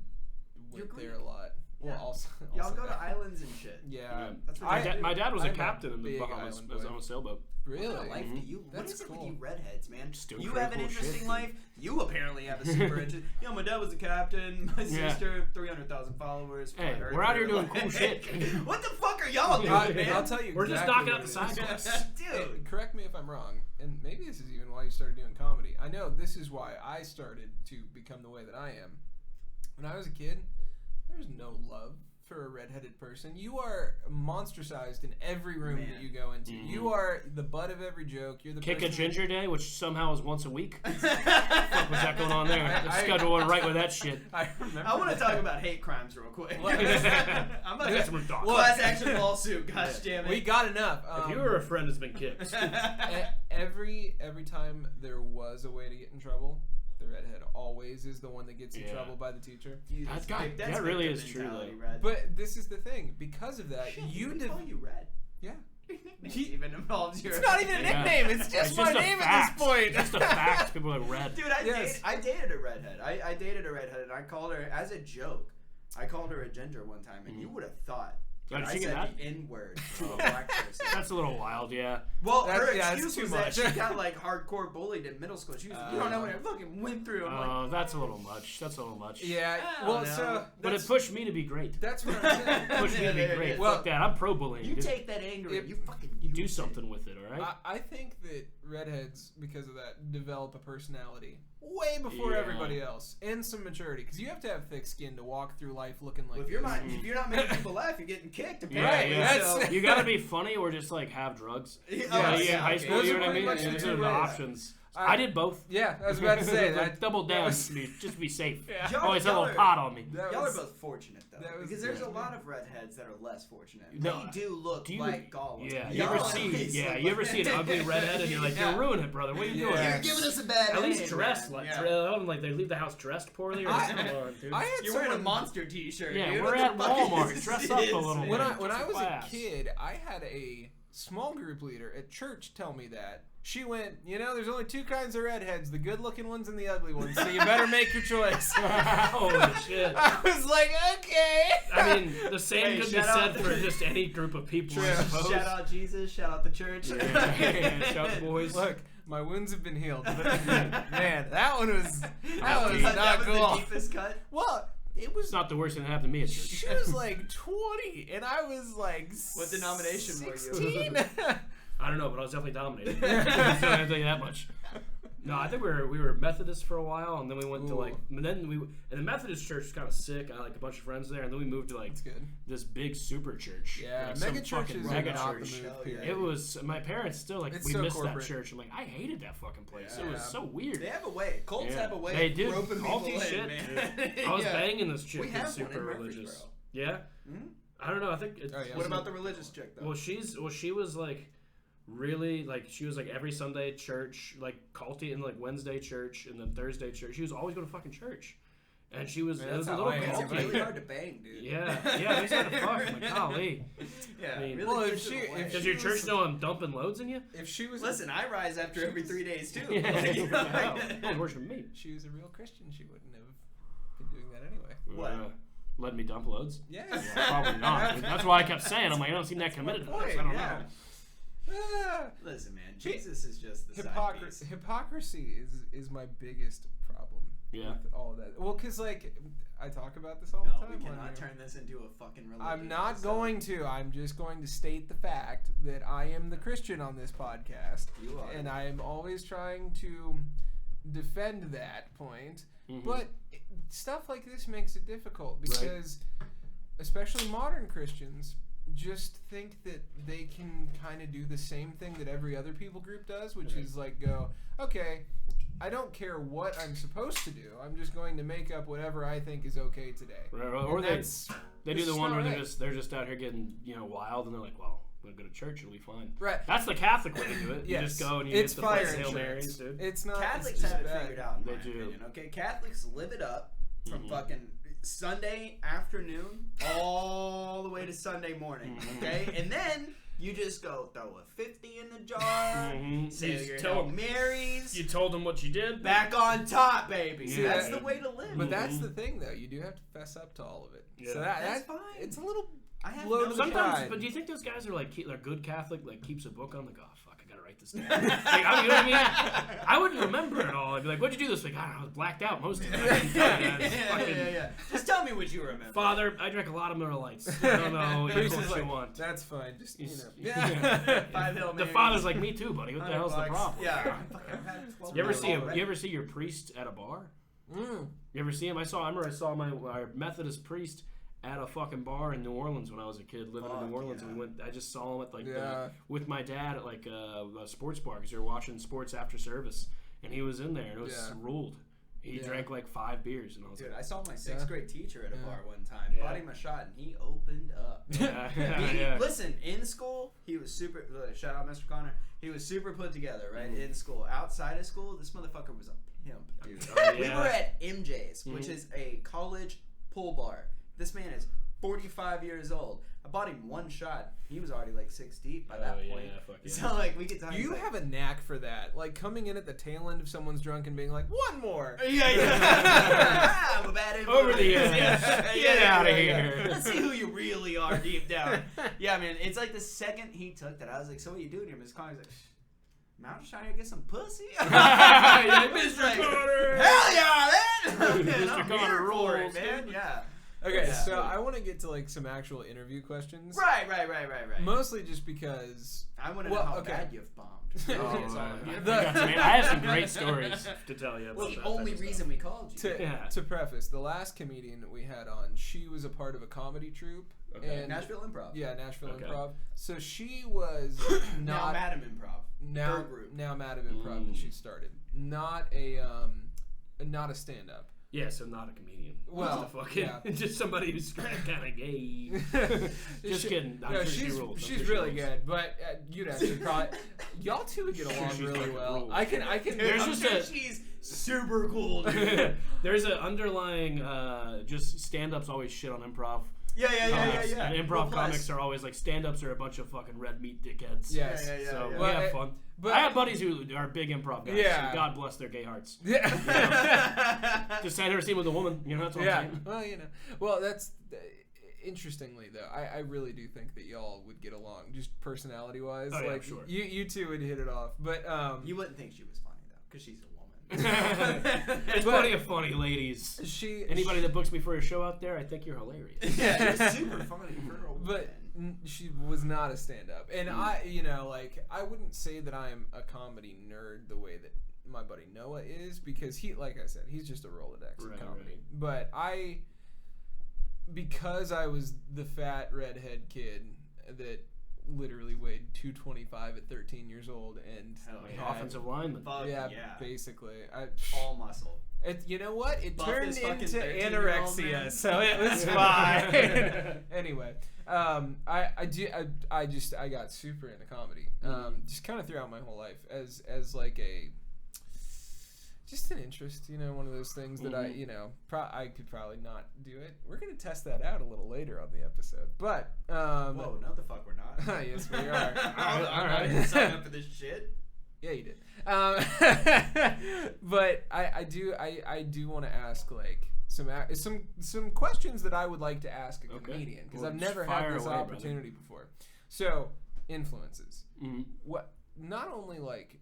You're went there Greek. a lot. Well, Yeah. also Y'all go to that. islands and shit. Yeah. Yeah. That's what My dad was a I'm a captain in the big Bahamas. island I was boy. on a sailboat. Really? What kind of life do Mhm. you? What That's is it cool. with you redheads, man? Just doing You pretty have an cool interesting shit. life. You apparently have a super interesting. You know, my dad was a captain. My Yeah. sister, 300,000 followers. Hey, flat we're out here earther. doing cool shit. What the fuck are y'all doing, man? I'll tell you. We're just exactly knocking out what the it is. side quests. Dude. Correct me if I'm wrong, and maybe this is even why you started doing comedy. I know this is why I started to become the way that I am. When I was a kid, there was no love for a redheaded person. You are monster-sized in every room Man. that you go into. You are the butt of every joke. You're the Kick a person Ginger Day, which somehow is once a week. What was that going on there? The schedule went right with that shit. I remember. I want to talk about hate crimes real quick. I'm I got some dogs. class action lawsuit. Gosh damn it. We got enough. If you were a friend that's been kicked. Every time there was a way to get in trouble, the redhead always is the one that gets in trouble by the teacher. That's that really is true, though. Red. But this is the thing. Because of that, Shit, you they call you Red. Yeah. Even involves your. It's not even a nickname. It's just my name at this point. It's just a fact. People are like red. Dude, Yes. I dated a redhead. I dated a redhead, and I called her as a joke. I called her a ginger one time, and you would have thought that I she said get the N-word to a black person. That's a little wild, yeah. Well, That's- her yeah, excuse that's too was much. that she got like hardcore bullied in middle school. She was, you don't know what I fucking went through. I'm Oh, like, that's a little much. That's a little much. Yeah. I Well, don't know. so But it pushed me to be great. that's what I'm saying. Pushed me to There be it great. is. Well, Fuck that. I'm pro bullying. you take that anger and you fucking You do use it. something with it, all right? I think that redheads, because of that, develop a personality way before Yeah. everybody else, and some maturity. Because you have to have thick skin to walk through life looking like Well, if you're not making people laugh, you're getting kicked. Yeah, Apparently. yeah. That's- So, You gotta be funny or just like have drugs. Yes. Like, in high okay. school, Those you are know what I pretty mean? much the Those two are the ways. options. I did both. Yeah, I was about to say Like, that. double down, was- just to be safe. Yeah. Always have a little pot on me. That y'all are was- both fortunate though, that was- because there's a yeah. lot of redheads that are less fortunate. No, They do look do you- like Gollum. Yeah, you Y'all ever see? always Yeah, look you ever like- see an ugly redhead and you're like, Yeah. you're ruining it, brother. What are you doing? Yeah. You're giving us a bad At least name, dressed man. like, Yeah. like they leave the house dressed poorly or I- something. Come on, dude. I had You're wearing a someone- monster T-shirt. Yeah, dude. we're What at the fuck is Walmart. this? Dress up a little man? bit. When I Just was class. a kid, I had a small group leader at church tell me that. She went, there's only two kinds of redheads, the good-looking ones and the ugly ones, so you better make your choice. Holy shit. I was like, okay. I mean, the same Hey, could be shout said out- for just any group of people, I True. suppose. Shout out Jesus. Shout out the church. Yeah, shout boys. Look, my wounds have been healed. But, man, that one was That was not was cool. the deepest cut. Well, it was It's not the worst thing that happened to me at church. She was like 20, and I was like, What denomination were you? 16. I don't know, but I was definitely dominated. I'll tell you that much. No, I think we were Methodist for a while, and then we went to Ooh. and the Methodist church was kind of sick. I had like a bunch of friends there, and then we moved to like That's good. this big super church. Yeah, like, some mega church fucking is mega not the church. move. Oh, Period. yeah. It was my parents still like It's we so missed corporate. that church. I'm like I hated that fucking place. It Yeah. was so weird. They have a way. Colts Yeah. have a way They of do. roping Culty people in, shit, man. dude. I was Yeah. banging this chick We who's have one super in religious. Murfreesboro. Yeah, Hmm? I don't know. I think. It's, Oh, yeah. What about the religious chick though? Well, she was like really like she was like every Sunday church, like culty, and like Wednesday church, and then Thursday church. She was always going to fucking church, and she was Man, it was that's a how little I am. It's culty. really hard to bang, dude. Yeah, they said to fuck. I'm like, golly. Yeah. I mean- really Well, if gets in she- the way. if Does she your was- church know I'm dumping loads in you? If she was Listen, I rise after every 3 days too. Yeah, Like, you know, wow. like- Don't worship me. if she was a real Christian, she wouldn't have been doing that anyway. What? Let me dump loads? Yes. Yeah, probably not. That's why I kept saying, I'm like, I don't seem that committed to this. I don't know. Listen, man, Jesus is just the side piece. Hypocrisy is my biggest problem. Yeah. With all of that. Well, because like I talk about this all No, the time. we on cannot here. turn this into a fucking religion. I'm not episode. going to. I'm just going to state the fact that I am the Christian on this podcast. You are. And I am always trying to defend that point. Mhm. But stuff like this makes it difficult because, especially modern Christians, just think that they can kind of do the same thing that every other people group does, which Right. is like go, okay, I don't care what I'm supposed to do. I'm just going to make up whatever I think is okay today. Right, And or they that's- do it's the one not where right. they're just out here getting wild, and they're like, well, we'll go to church, it'll be fine. Right. That's the Catholic way to do it. You Yes. just go and you It's get the fire first Hail insurance. Marys, dude. It's not. Catholics it's just have it bad. figured out, in They my do. opinion. Okay, Catholics live it up from Mhm. fucking Sunday afternoon all the way to Sunday morning. Mhm. Okay, and then you just go throw a 50 in the jar, Mhm. say You just your tell Hail them- Marys, You told them what you did. back on top, baby. See, That's that- the way to live. But that's Mhm. the thing, though. You do have to fess up to all of it. Yeah. So That's that fine. It's a little. I have Load no of Sometimes, pride. but do you think those guys are like they're good Catholic, like keeps a book on the oh fuck, I gotta write this down. Like, you know what I mean? I wouldn't remember it all. I'd be like, what'd you do this week? I don't know, I was blacked out most of the time. yeah. Just tell me what you remember. Father, I drank a lot of Miller Lights. I don't know But what he's you just like, want. that's fine. Just you know. Yeah. 5 Hail The Marys. father's like, me too, buddy. What the hell's the $100. problem? Yeah. I've had 12 You ever Hail see already. you ever see your priest at a bar? Mm. You ever see him? I remember I saw my our Methodist priest at a fucking bar in New Orleans when I was a kid living in New Orleans, and I just saw him at like with my dad at like a sports bar because they were watching sports after service, and he was in there and it was ruled. He drank like 5 beers, and I was Dude, like, I saw my 6th grade teacher at a bar one time. Bought him a shot, and he opened up. Listen, in school, he was super. Shout out, Mr. Connor. He was super put together, right? In school, outside of school, this motherfucker was a pimp, dude. We were at MJ's, which is a college pool bar. This man is 45 years old. I bought him 1 shot. He was already like 6 deep by that point. So like we could talk. You have a knack for that, like coming in at the tail end of someone's drunk and being like, 1 more. I'm a bad influence. over the edge. Get out of here. Let's see who you really are deep down. Yeah, man. It's like the second he took that, I was like, so what are you doing here, Miss Connor's like, man, I'm just trying to get some pussy. Mr. Connor. Hell yeah, man. Mr. Connor rolls, man. Yeah. Okay, so I want to get to like some actual interview questions. Right. Mostly just because I want to know how bad you've bombed. I have some great stories to tell you. Well, the only reason we called you. To preface, the last comedian that we had on, she was a part of a comedy troupe. Okay. And Nashville Improv. Yeah, Nashville Improv. So she was Now not Madam Improv. Now Madam Improv that she started. Not a stand-up. Yeah, so not a comedian. Well, just somebody who's kind of gay. Just kidding. I'm sure she rules. She's really good, but you'd actually probably y'all two would get along really well. Rules. I can. She's super cool, dude. There's an underlying just stand-ups always shit on improv. Yeah. And improv comics are always like stand-ups are a bunch of fucking red meat dickheads. Yes. So we have fun. But I have buddies who are big improv guys. Yeah. So God bless their gay hearts. Yeah. Just I never seen with a woman. You know, that's what I'm saying. Well, Well, that's interestingly though. I really do think that y'all would get along, just personality-wise. Oh, yeah, like sure. You two would hit it off. But you wouldn't think she was funny though, because she's a woman. There's plenty of funny ladies. Anybody that books me for a show out there, I think you're hilarious. Yeah, she's super funny for a woman. But she was not a stand-up, and I wouldn't say that I'm a comedy nerd the way that my buddy Noah is, because he, like I said, he's just a Rolodex in comedy. Right. But because I was the fat redhead kid that literally weighed 225 at 13 years old and offensive lineman. Yeah, basically. All muscle. You know what? It Buff turned into anorexia, so it was fine. Anyway, I got super into comedy. Just kind of throughout my whole life as like just an interest, one of those things that I could probably not do it. We're gonna test that out a little later on the episode, but whoa, no, the fuck we're not. Yes, we are. I didn't sign up for this shit. Yeah, you did. But I do want to ask like some questions that I would like to ask a comedian, because I've never had this opportunity before. So influences. What? Not only like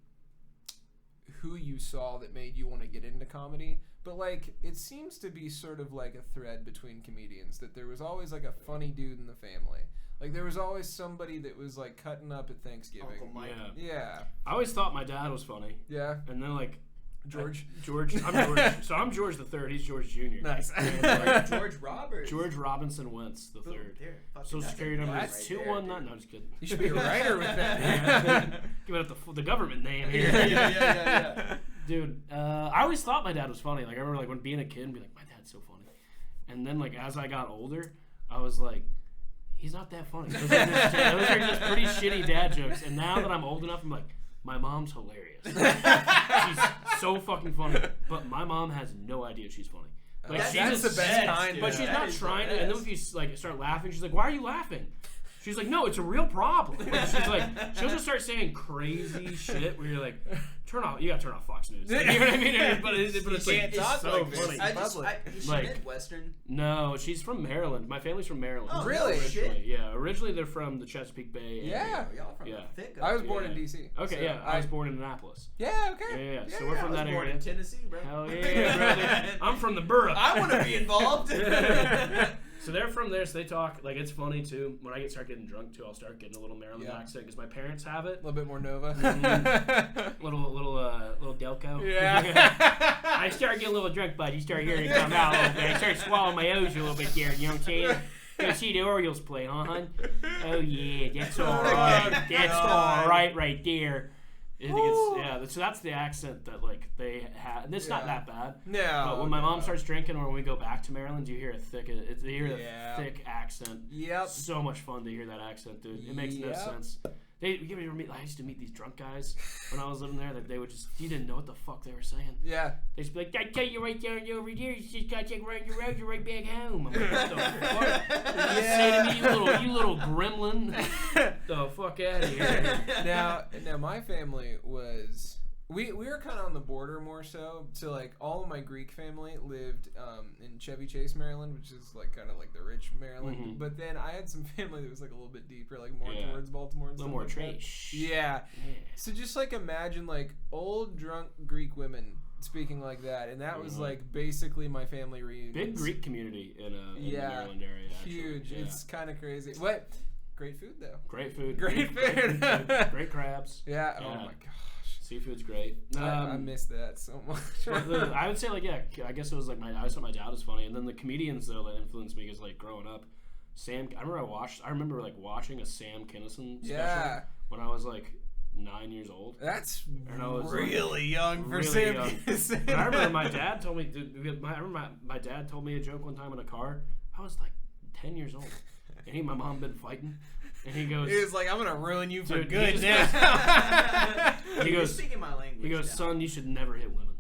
who you saw that made you want to get into comedy, but like it seems to be sort of like a thread between comedians that there was always like a funny dude in the family. Like there was always somebody that was like cutting up at Thanksgiving. Uncle Mike. Yeah. I always thought my dad was funny. Yeah. And then like George. I'm George. So I'm George the Third. He's George Jr. Nice. George Roberts. George Robinson Wentz the Third. Social Security number is 219. No, just kidding. You should be a writer with that. Give it the government name here. Yeah. Dude, I always thought my dad was funny. Like I remember like when being a kid and be like, my dad's so funny. And then like as I got older, I was like, he's not that funny. Those are just pretty shitty dad jokes. And now that I'm old enough, I'm like, my mom's hilarious. She's so fucking funny. But my mom has no idea she's funny. Like that's the best kind. But she's not trying to. And then if you like start laughing, she's like, why are you laughing? She's like, no, it's a real problem. Like, she'll just start saying crazy shit where you're like, you gotta turn off Fox News. Like, you know what I mean? But it's like, it's so funny. Is she Midwestern? No, she's from Maryland. My family's from Maryland. Oh, really? Originally, yeah. Originally, they're from the Chesapeake Bay area. Yeah. Y'all from the thick of I was born in D.C. Okay, so yeah. I was born in Annapolis. Yeah, okay. Yeah. So we're from that area. Born in Tennessee, bro. Hell yeah, brother. I'm from the borough. I want to be involved. So they're from there, so they talk, like, it's funny, too. When I start getting drunk, too, I'll start getting a little Maryland accent, because my parents have it. A little bit more Nova. Little little Delco. Yeah. I started getting a little drunk, bud. You start hearing it come out a little bit. I started swallowing my O's a little bit there. You know what I'm saying? Go see the Orioles play, huh, hon? Oh yeah, that's all right. That's all right there. So that's the accent that like they have, and it's not that bad. No. But when my mom starts drinking, or when we go back to Maryland, you hear a thick accent. Yep. So much fun to hear that accent, dude. It makes no sense. I used to meet these drunk guys when I was living there that they would just, you didn't know what the fuck they were saying. Yeah. They'd just be like, I tell you right there and over there, you just gotta take right your road, you're right back home. I'm like, what the fuck? You say to me, you little gremlin. The fuck out of here. Now my family was, we were kind of on the border more so. So like all of my Greek family lived in Chevy Chase, Maryland, which is like kind of like the rich Maryland. Mm-hmm. But then I had some family that was like a little bit deeper, like more towards Baltimore and a little stuff more like trash. Yeah. So just like imagine like old drunk Greek women speaking like that, and that was like basically my family reunion. Big Greek community in the Maryland area. Actually. Huge. Yeah. It's kind of crazy. What? Great food though. Great food. Great food. Great crabs. Yeah. Oh my god. Seafood's great. I miss that so much. I would say like I guess it was like I always thought my dad was funny, and then the comedians though that influenced me is like growing up. I remember like watching a Sam Kinison special when I was like 9 years old. That's really young for really Sam young. Kinison. I remember my dad told me. My dad told me a joke one time in a car. I was like 10 years old, and he and my mom been fighting. And he goes, I'm gonna ruin you for dude, good now. He goes, speaking my language. He goes, now. son, you should never hit women.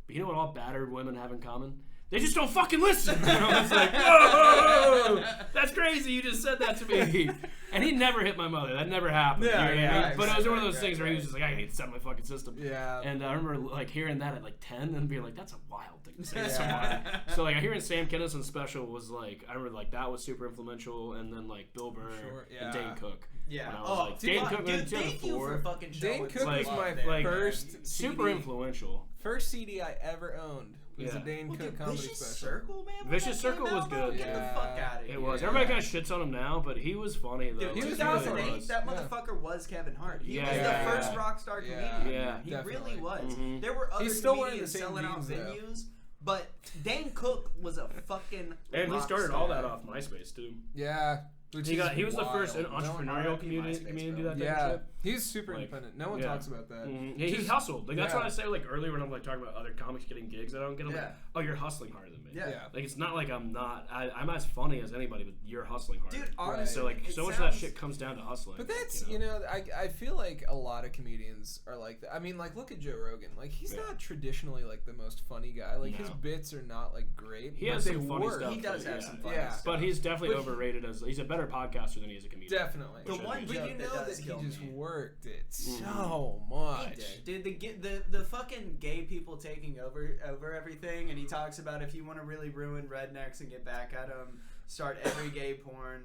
But you know what all battered women have in common? They just don't fucking listen. And I was like, whoa, that's crazy. You just said that to me. And he never hit my mother. That never happened. Yeah, you know what I mean? right, but it was one of those things where he was just like, I need to set my fucking system. Yeah. And I remember like hearing that at like 10 and being like, that's a wild thing to say to someone. So like hearing Sam Kinnison's special was like, I remember like that was super influential. And then like Bill Burr and Dane Cook. Yeah. When I was like, Dane Cook was in thank you for fucking Dane Cook like, was my like, first super CD. influential. First CD I ever owned was a Dane Cook comedy Vicious special. Circle, man. Vicious Circle was good. Get the fuck out of here. It was. Everybody kind of shits on him now, but he was funny though. Dude, He was 2008, really that motherfucker was Kevin Hart. He was Yeah. the first rock star comedian. Yeah, he definitely. really was. Mhm. There were other He's still wearing comedians the same selling out jeans, though. venues, but Dane Cook was a fucking And he rock started star. all that off MySpace too. Yeah. Which He is was the first wild. entrepreneurial comedian to do that type of Yeah. shit. He's super Like, independent. No one yeah. talks about that. Mhm. He hustled. Like that's yeah. what I say like earlier when I'm like talking about other comics getting gigs that I don't get. I'm like, oh, you're hustling harder than me. Yeah. Like it's not like I'm not. I'm as funny as anybody, but you're hustling harder. Dude, honestly, So like it so much of that sounds- shit comes down to hustling. But that's, I feel like a lot of comedians are like that. I mean, like, look at Joe Rogan. Like, he's not traditionally, like, the most funny guy. Like, his bits are not, like, great. He but has they some funny work. stuff. He does have some funny Yeah. stuff. But he's definitely But overrated as he's a better podcaster than he is a comedian. Definitely. The one But joke you that know does that kill he just me. worked it so much. Dude, the fucking gay people taking over everything, and he talks about if you want to really ruin rednecks and get back at them, start every gay porn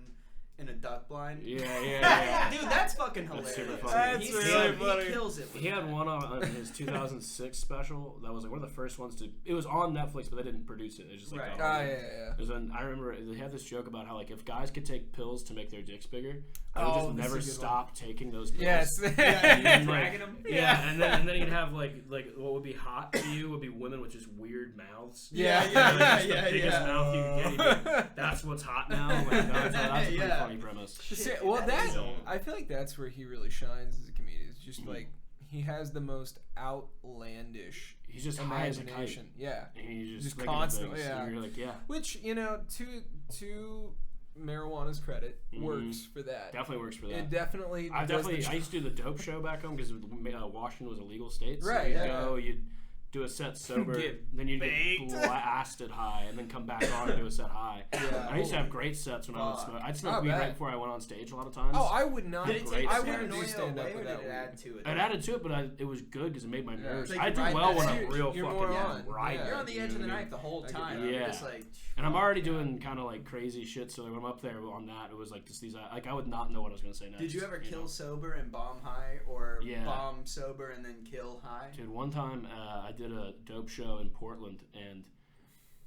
in a duck blind. Yeah. Dude, that's fucking hilarious. super funny. That's really funny. He kills it. With He had that. one on his 2006 special that was like one of the first ones to. It was on Netflix, but they didn't produce it. It was just like Right. Yeah. It was when, I remember they had this joke about how like if guys could take pills to make their dicks bigger, I would just that's never a good stop taking those pills. Yes. And, like, Dragging 'em? Yeah, and then you'd have like what would be hot to you would be women with just weird mouths. Yeah. Like, just the biggest mouth you can get. You'd be like, that's what's hot now. Like, that's a pretty Yeah. funny premise. Well, that is- I feel like that's where he really shines as a comedian. It's just like he has the most outlandish He's just high as a kite. imagination. Yeah. And he's Just thinking of constantly, things, yeah. And you're like, yeah. Which, to marijuana's credit, works for that. Definitely works for that. It definitely I does the used to do the dope show back home because Washington was a legal state. So Right, you'd yeah. go, you'd do a set sober, Get then you'd baked. get blasted high, and then come back on and do a set high. Yeah. I used to have great sets when I would smoke. I'd smoke I weed bet. right before I went on stage a lot of times. Oh, I would not. Did it Great take I set. wouldn't do paranoia stand up away, or without did it add weed. to it? It added to it, but it was good because it made my nerves. It's like I you do ride well that when shit. I'm real You're fucking more on. right. Yeah. You're on the edge of the knife the whole I get time. that. Yeah. Just like, And I'm already doing kind of like crazy shit, so when I'm up there on that, it was like just these, like I would not know what I was gonna say next. did you ever kill know? sober and bomb high, or Yeah. bomb sober and then kill high? Dude, one time I did a dope show in Portland, and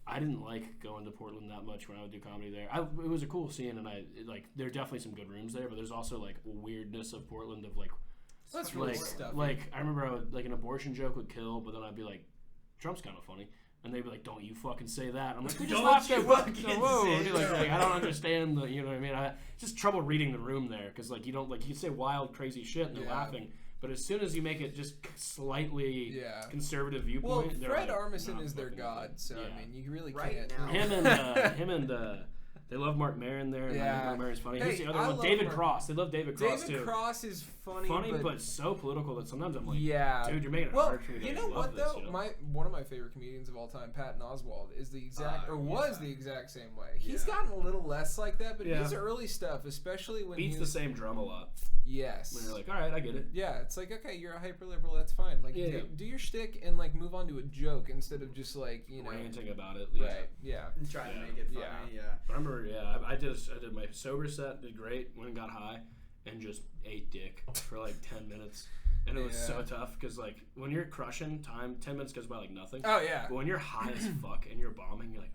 I didn't like going to Portland that much when I would do comedy there. It was a cool scene, and there are definitely some good rooms there, but there's also like weirdness of Portland of like That's really like, stuffy. like I remember I would, like an abortion joke would kill, but then I'd be like, Trump's kind of funny. And they'd be like, "Don't you fucking say that!" I'm like, "We just Don't laughed you at fucking whoa!" say Dude, like, that. I don't understand the, you know what I mean? It's just trouble reading the room there because like you don't like you say wild, crazy shit and they're laughing, but as soon as you make it just slightly conservative Well, viewpoint, Fred like, Armisen "Nah, is their fucking god, so yeah. I mean, you really Right can't. now. him and they love Mark Maron there. And I think Mark Maron's funny. Hey, Who's the other I one? love David Mark- Cross. They love David Cross David too. Cross is funny, but so political that sometimes I'm like, yeah, dude, you're making it well, hard for me to you know love what this, though? you know? One of my favorite comedians of all time, Patton Oswalt, is the exact was the exact same way. He's Yeah. gotten a little less like that, but Yeah. his early stuff, especially when beats he the same drum a lot. Yes. When you're like, all right, I get it. Yeah, it's like, okay, you're a hyper liberal, that's fine. Like, do your shtick and like move on to a joke instead of just like Ranting about it. Right. Yeah. And try to make it funny. Yeah. I remember, I did my sober set, did great, went and got high, and just ate dick for like 10 minutes. And it was so tough because like when you're crushing time, 10 minutes goes by like nothing. Oh yeah. But when you're high as fuck and you're bombing, you're like,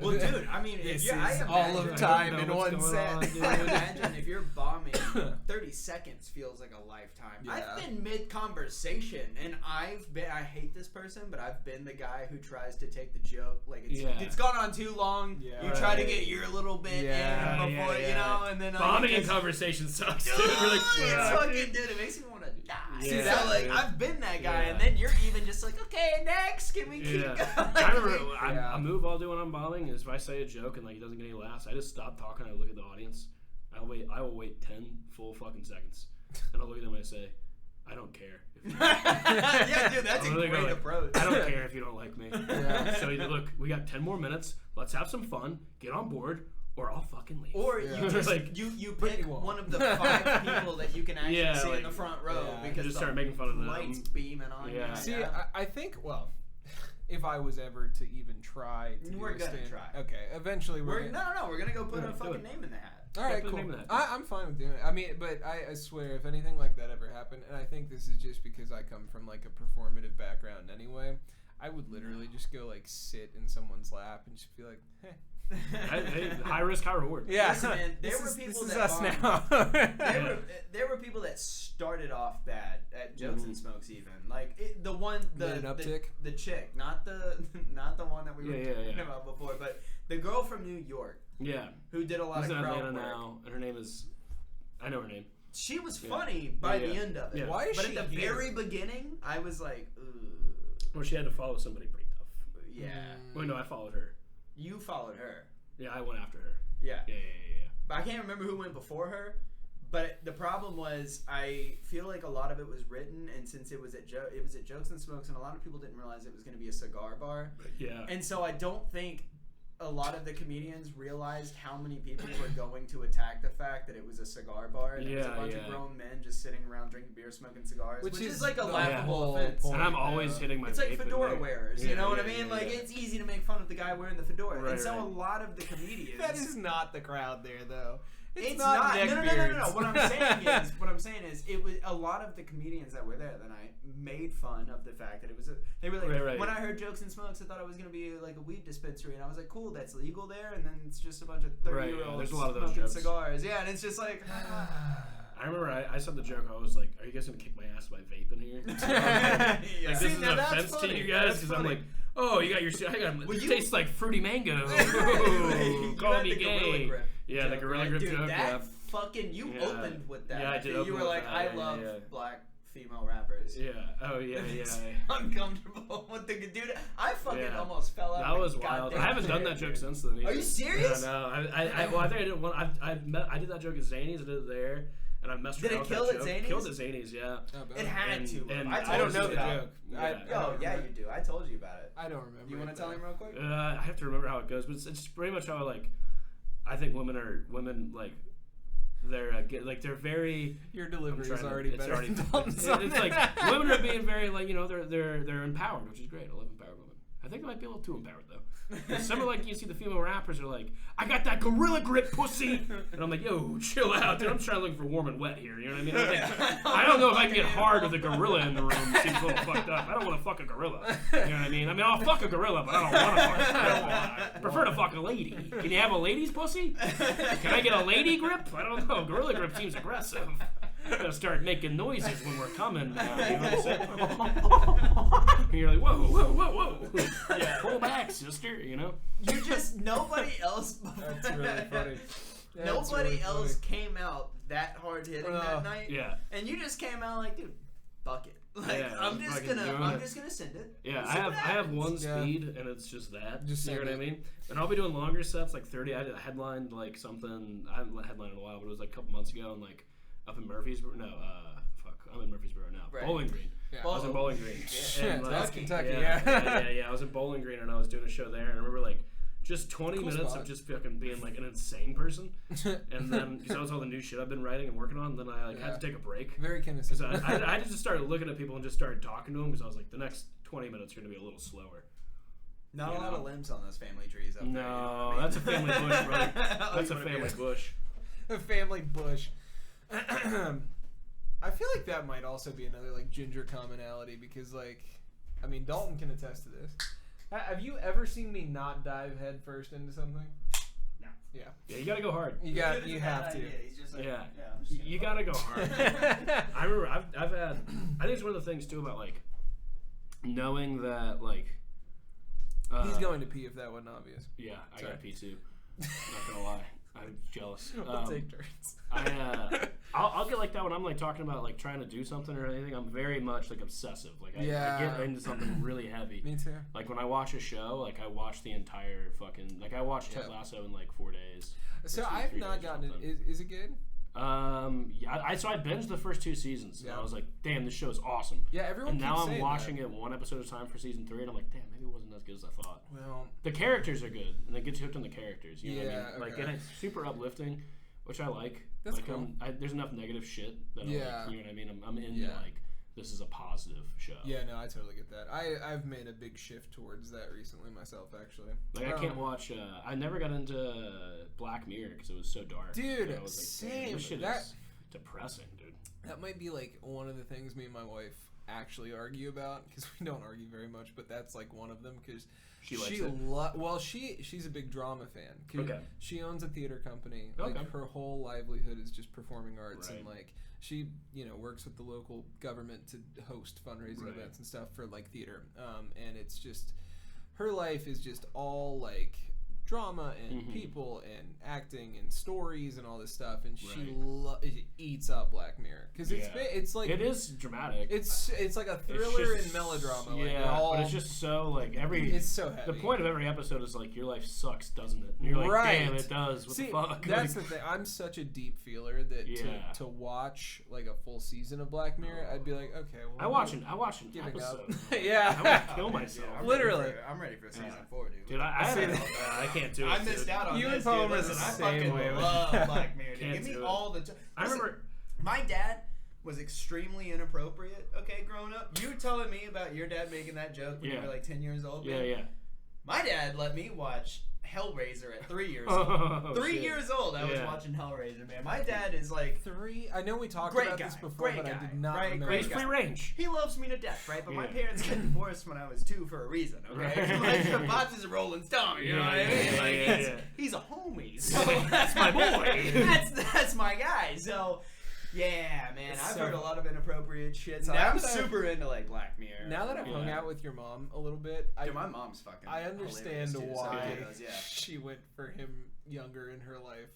Well, dude, I mean, This if I is imagine, all of time in one set. I imagine if you're bombing, 30 seconds feels like a lifetime. Yeah. I've been mid-conversation, and I hate this person, but I've been the guy who tries to take the joke. Like, it's gone on too long. Yeah. You try to get your little bit in before, you know, and then... bombing in conversation sucks, dude. Dude, You're like, it's fuck. fucking, dude, it makes me want to die. Yeah. So, like, I've been that guy, Yeah. and then you're even just like, okay, next, can we keep going? I remember a move I'll do when I'm bombing is if I say a joke and like it doesn't get any laughs, I just stop talking. I look at the audience. I will wait 10 full fucking seconds, and I'll look at them and I say, I don't care. Yeah, dude, that's a I'll really great go like, approach. I don't care if you don't like me. Yeah. So look, we got 10 more minutes. Let's have some fun. Get on board, or I'll fucking leave. Or you just Like, you pick one of the 5 people that you can actually see in the front row because just the start making fun of them. lights beaming on you. See, I think, well, if I was ever to even try to We're do a gonna stand- try. Okay, eventually We're gonna... we're gonna go put a do fucking it. name in the hat. All right, put a cool. name in that. I'm fine with doing it. I mean, but I swear, if anything like that ever happened, and I think this is just because I come from like a performative background anyway, I would literally just go like sit in someone's lap and just be like, hey. Hey, high risk, high reward. Yeah, Listen, man, there this were is, people this is that us bombed. now. There were people that started off bad at Jokes and Smokes, even like the Made an uptick? the chick, not the one that we were Yeah. talking about before, but the girl from New York Yeah. who did a lot She's of in crowd Atlanta work. now, and her name is, I know her name. She was funny by the end of it. Yeah. Why is But she at the here? very beginning, I was like, ugh. Well, she had to follow somebody pretty tough. Yeah. Wait, no, I followed her. You followed her. Yeah, I went after her. Yeah. Yeah. But I can't remember who went before her. But the problem was, I feel like a lot of it was written, and since it was at Jokes and Smokes, and a lot of people didn't realize it was going to be a cigar bar. Yeah. And so I don't think a lot of the comedians realized how many people were going to attack the fact that it was a cigar bar, and it was a bunch of grown men just sitting around drinking beer, smoking cigars, which is like a laughable offense. And I'm always hitting my It's like vape fedora in there. wearers, you know what I mean? Like, yeah. it's easy to make fun of the guy wearing the fedora. Right, and so right. a lot of the comedians... That is not the crowd there, though. It's not. No. neckbeards. What I'm saying is, it was a lot of the comedians that were there that night made fun of the fact that it was. They were like, Right. when I heard Jokes and Smokes, I thought it was gonna be like a weed dispensary, and I was like, cool, that's legal there, and then it's just a bunch of 30-year-olds There's a lot of those smoking jokes. cigars. Yeah, and it's just like. I remember I said the joke. I was like, "Are you guys gonna kick my ass by vape in here?" Yeah. Like, See, this is now an that's offense to funny. you guys That's because I'm funny. like, "Oh, you got your it tastes like fruity mango." You Call had me the Gorilla gay. Grip Yeah, the joke, Gorilla right? Grip Dude, joke. that fucking you Yeah. opened with that. Yeah, I did You open were with like, that, I yeah, love yeah. black female rappers. Yeah. Oh yeah. It's Yeah. uncomfortable with the dude. I fucking Yeah. almost fell out. That was of wild. goddamn I haven't done chair, that joke dude. since then. Either. Are you serious? No. I think I did one. I did that joke at Zany's. I did it there, and I messed Did around it with kill that at joke. Zany's? Killed at Zany's. Yeah. It had to. And I don't know you the about joke. Yeah. Oh yeah, you do. I told you about it. I don't remember. You want to it, tell though. him real quick? I have to remember how it goes, but it's pretty much how I think women like they're they're very. Your delivery is I'm trying to- already it's better already- than Dalton's on It's like that. women are being very they're empowered, which is great. I love empowered women. I think they might be a little too empowered though. Some are like you see the female rappers are like, I got that gorilla grip pussy, and I'm like, yo, chill out, dude. I'm trying to look for warm and wet here. You know what I mean? I don't know if I can get hard with a gorilla in the room. It seems a little fucked up. I don't want to fuck a gorilla. You know what I mean? I'll fuck a gorilla, but I don't want to fuck a gorilla. I prefer to fuck a lady. Can you have a lady's pussy? Can I get a lady grip? I don't know. Gorilla grip seems aggressive. Gotta start making noises when we're coming now. You know what I'm saying? And you're like, whoa. Yeah. Pull back, sister. You know. You just nobody else. That's really funny. Nobody else came out that hard hitting that night. Yeah. And you just came out like, dude, fuck it. Like Yeah, I'm just gonna send it. Yeah, See I what have happens. one speed, and it's just that. Just you know send what I it. mean? And I'll be doing longer sets, like 30. I headlined like something. I haven't headlined in a while, but it was like a couple months ago, and like up in Murfreesboro. No, I'm in Murfreesboro now. Right. Bowling Green. Yeah. I was in Bowling Green. Shit, And, that's Kentucky. Yeah, Yeah. yeah. I was in Bowling Green, and I was doing a show there, and I remember like just 20 Cool minutes spot. of just fucking being like an insane person, and then because that was all the new shit I've been writing and working on, then I like had to take a break. Very Because Kinnison. I just started looking at people and just started talking to them because I was like, the next 20 minutes are going to be a little slower. Not You a lot know? of limbs on those family trees up there. You know No, what I mean? that's a family bush, brother. Oh, That's you a wanna be family a- bush. A family bush. I feel like that might also be another like ginger commonality because like, I mean Dalton can attest to this. Have you ever seen me not dive head first into something? No. Yeah. Yeah, you got to go hard. You have to. He's just like, Yeah. I'm just You got to go hard. I remember I've had, I think it's one of the things too about like knowing that like. He's going to pee if that wasn't obvious. Yeah, I Sorry. got to pee too. Not gonna lie, I'm jealous. We'll take turns. I'll get like that when I'm like talking about like trying to do something or anything. I'm very much like obsessive. Like I get into something really heavy. Me too. Like when I watch a show, like I watch the entire fucking like I watched Ted Lasso in like 4 days. So or I've 3 not days or gotten it. something. Is it good? Yeah, so I binged the first 2 seasons, and Yeah. I was like, damn, this show is awesome. Yeah, everyone. And now keeps I'm saying watching that. it one episode at a time for season 3, and I'm like, damn, maybe it wasn't as good as I thought. Well, The characters are good, and it gets you hooked on the characters. You know what I mean? Yeah, Like, okay. and it's super uplifting, which I like. That's like, cool. There's enough negative shit that I Yeah. like. You know what I mean? I'm into Yeah. like this is a positive show. yeah, no, I totally get that. I've made a big shift towards that recently myself, actually. Like I can't watch. I never got into Black Mirror because it was so dark. Dude, And I was like, damn, same. this shit That- is depressing, dude. That might be like one of the things me and my wife actually argue about because we don't argue very much, but that's like one of them because She likes it? she's a big drama fan. 'Cause Okay. She owns a theater company. Okay. Like her whole livelihood is just performing arts and Right. like she works with the local government to host fundraising Right. events and stuff for like theater. And it's just her life is just all like drama and Mhm. people and acting and stories and all this stuff, and she Right. eats up Black Mirror because Yeah. it's like It is dramatic. it's like a It's thriller just- and melodrama. Yeah, like, all, but it's just so like every. it's so heavy. The point of every episode is like your life sucks, doesn't it? And you're like, Right. damn, it does. What See, the fuck? that's Like, the thing. I'm such a deep feeler that Yeah. to watch like a full season of Black Mirror, I'd be like, okay, well, I watch an giving episode. up. Yeah. I want to kill myself. I'm Literally. ready for season Yeah. 4, dude. Dude, I can't do it. I missed dude. out on You this, and Palmer dude. are Listen, the I same fucking way with love it. Black Mirror. Dude. Can't Give me do it. all the. I remember. My dad was extremely inappropriate. Okay, growing up, you were telling me about your dad making that joke when you Yeah. were like 10 years old. Yeah, man. yeah. My dad let me watch Hellraiser at 3 years old. Oh, 3 shit. years old, I was Yeah. watching Hellraiser, man. My dad is like, 3. I know we talked Great about guy, this before, great but I guy, did not right, remember. He's great free guy. range. he loves me to death, right? But my Yeah. parents got divorced when I was 2 for a reason, okay? Right. Like, Pops is a Rolling Stone, you know Yeah, what I mean? yeah, Like, yeah. he's a homie, so That's my boy. that's my guy. So, yeah, man, I've So- heard a lot of inappropriate shit. So Now I'm that I've- super into like Black Mirror. Now that I've hung Yeah. out with your mom a little bit, Dude, my mom's fucking. I understand hilarious, too, so why it does, yeah. she went for him younger in her life.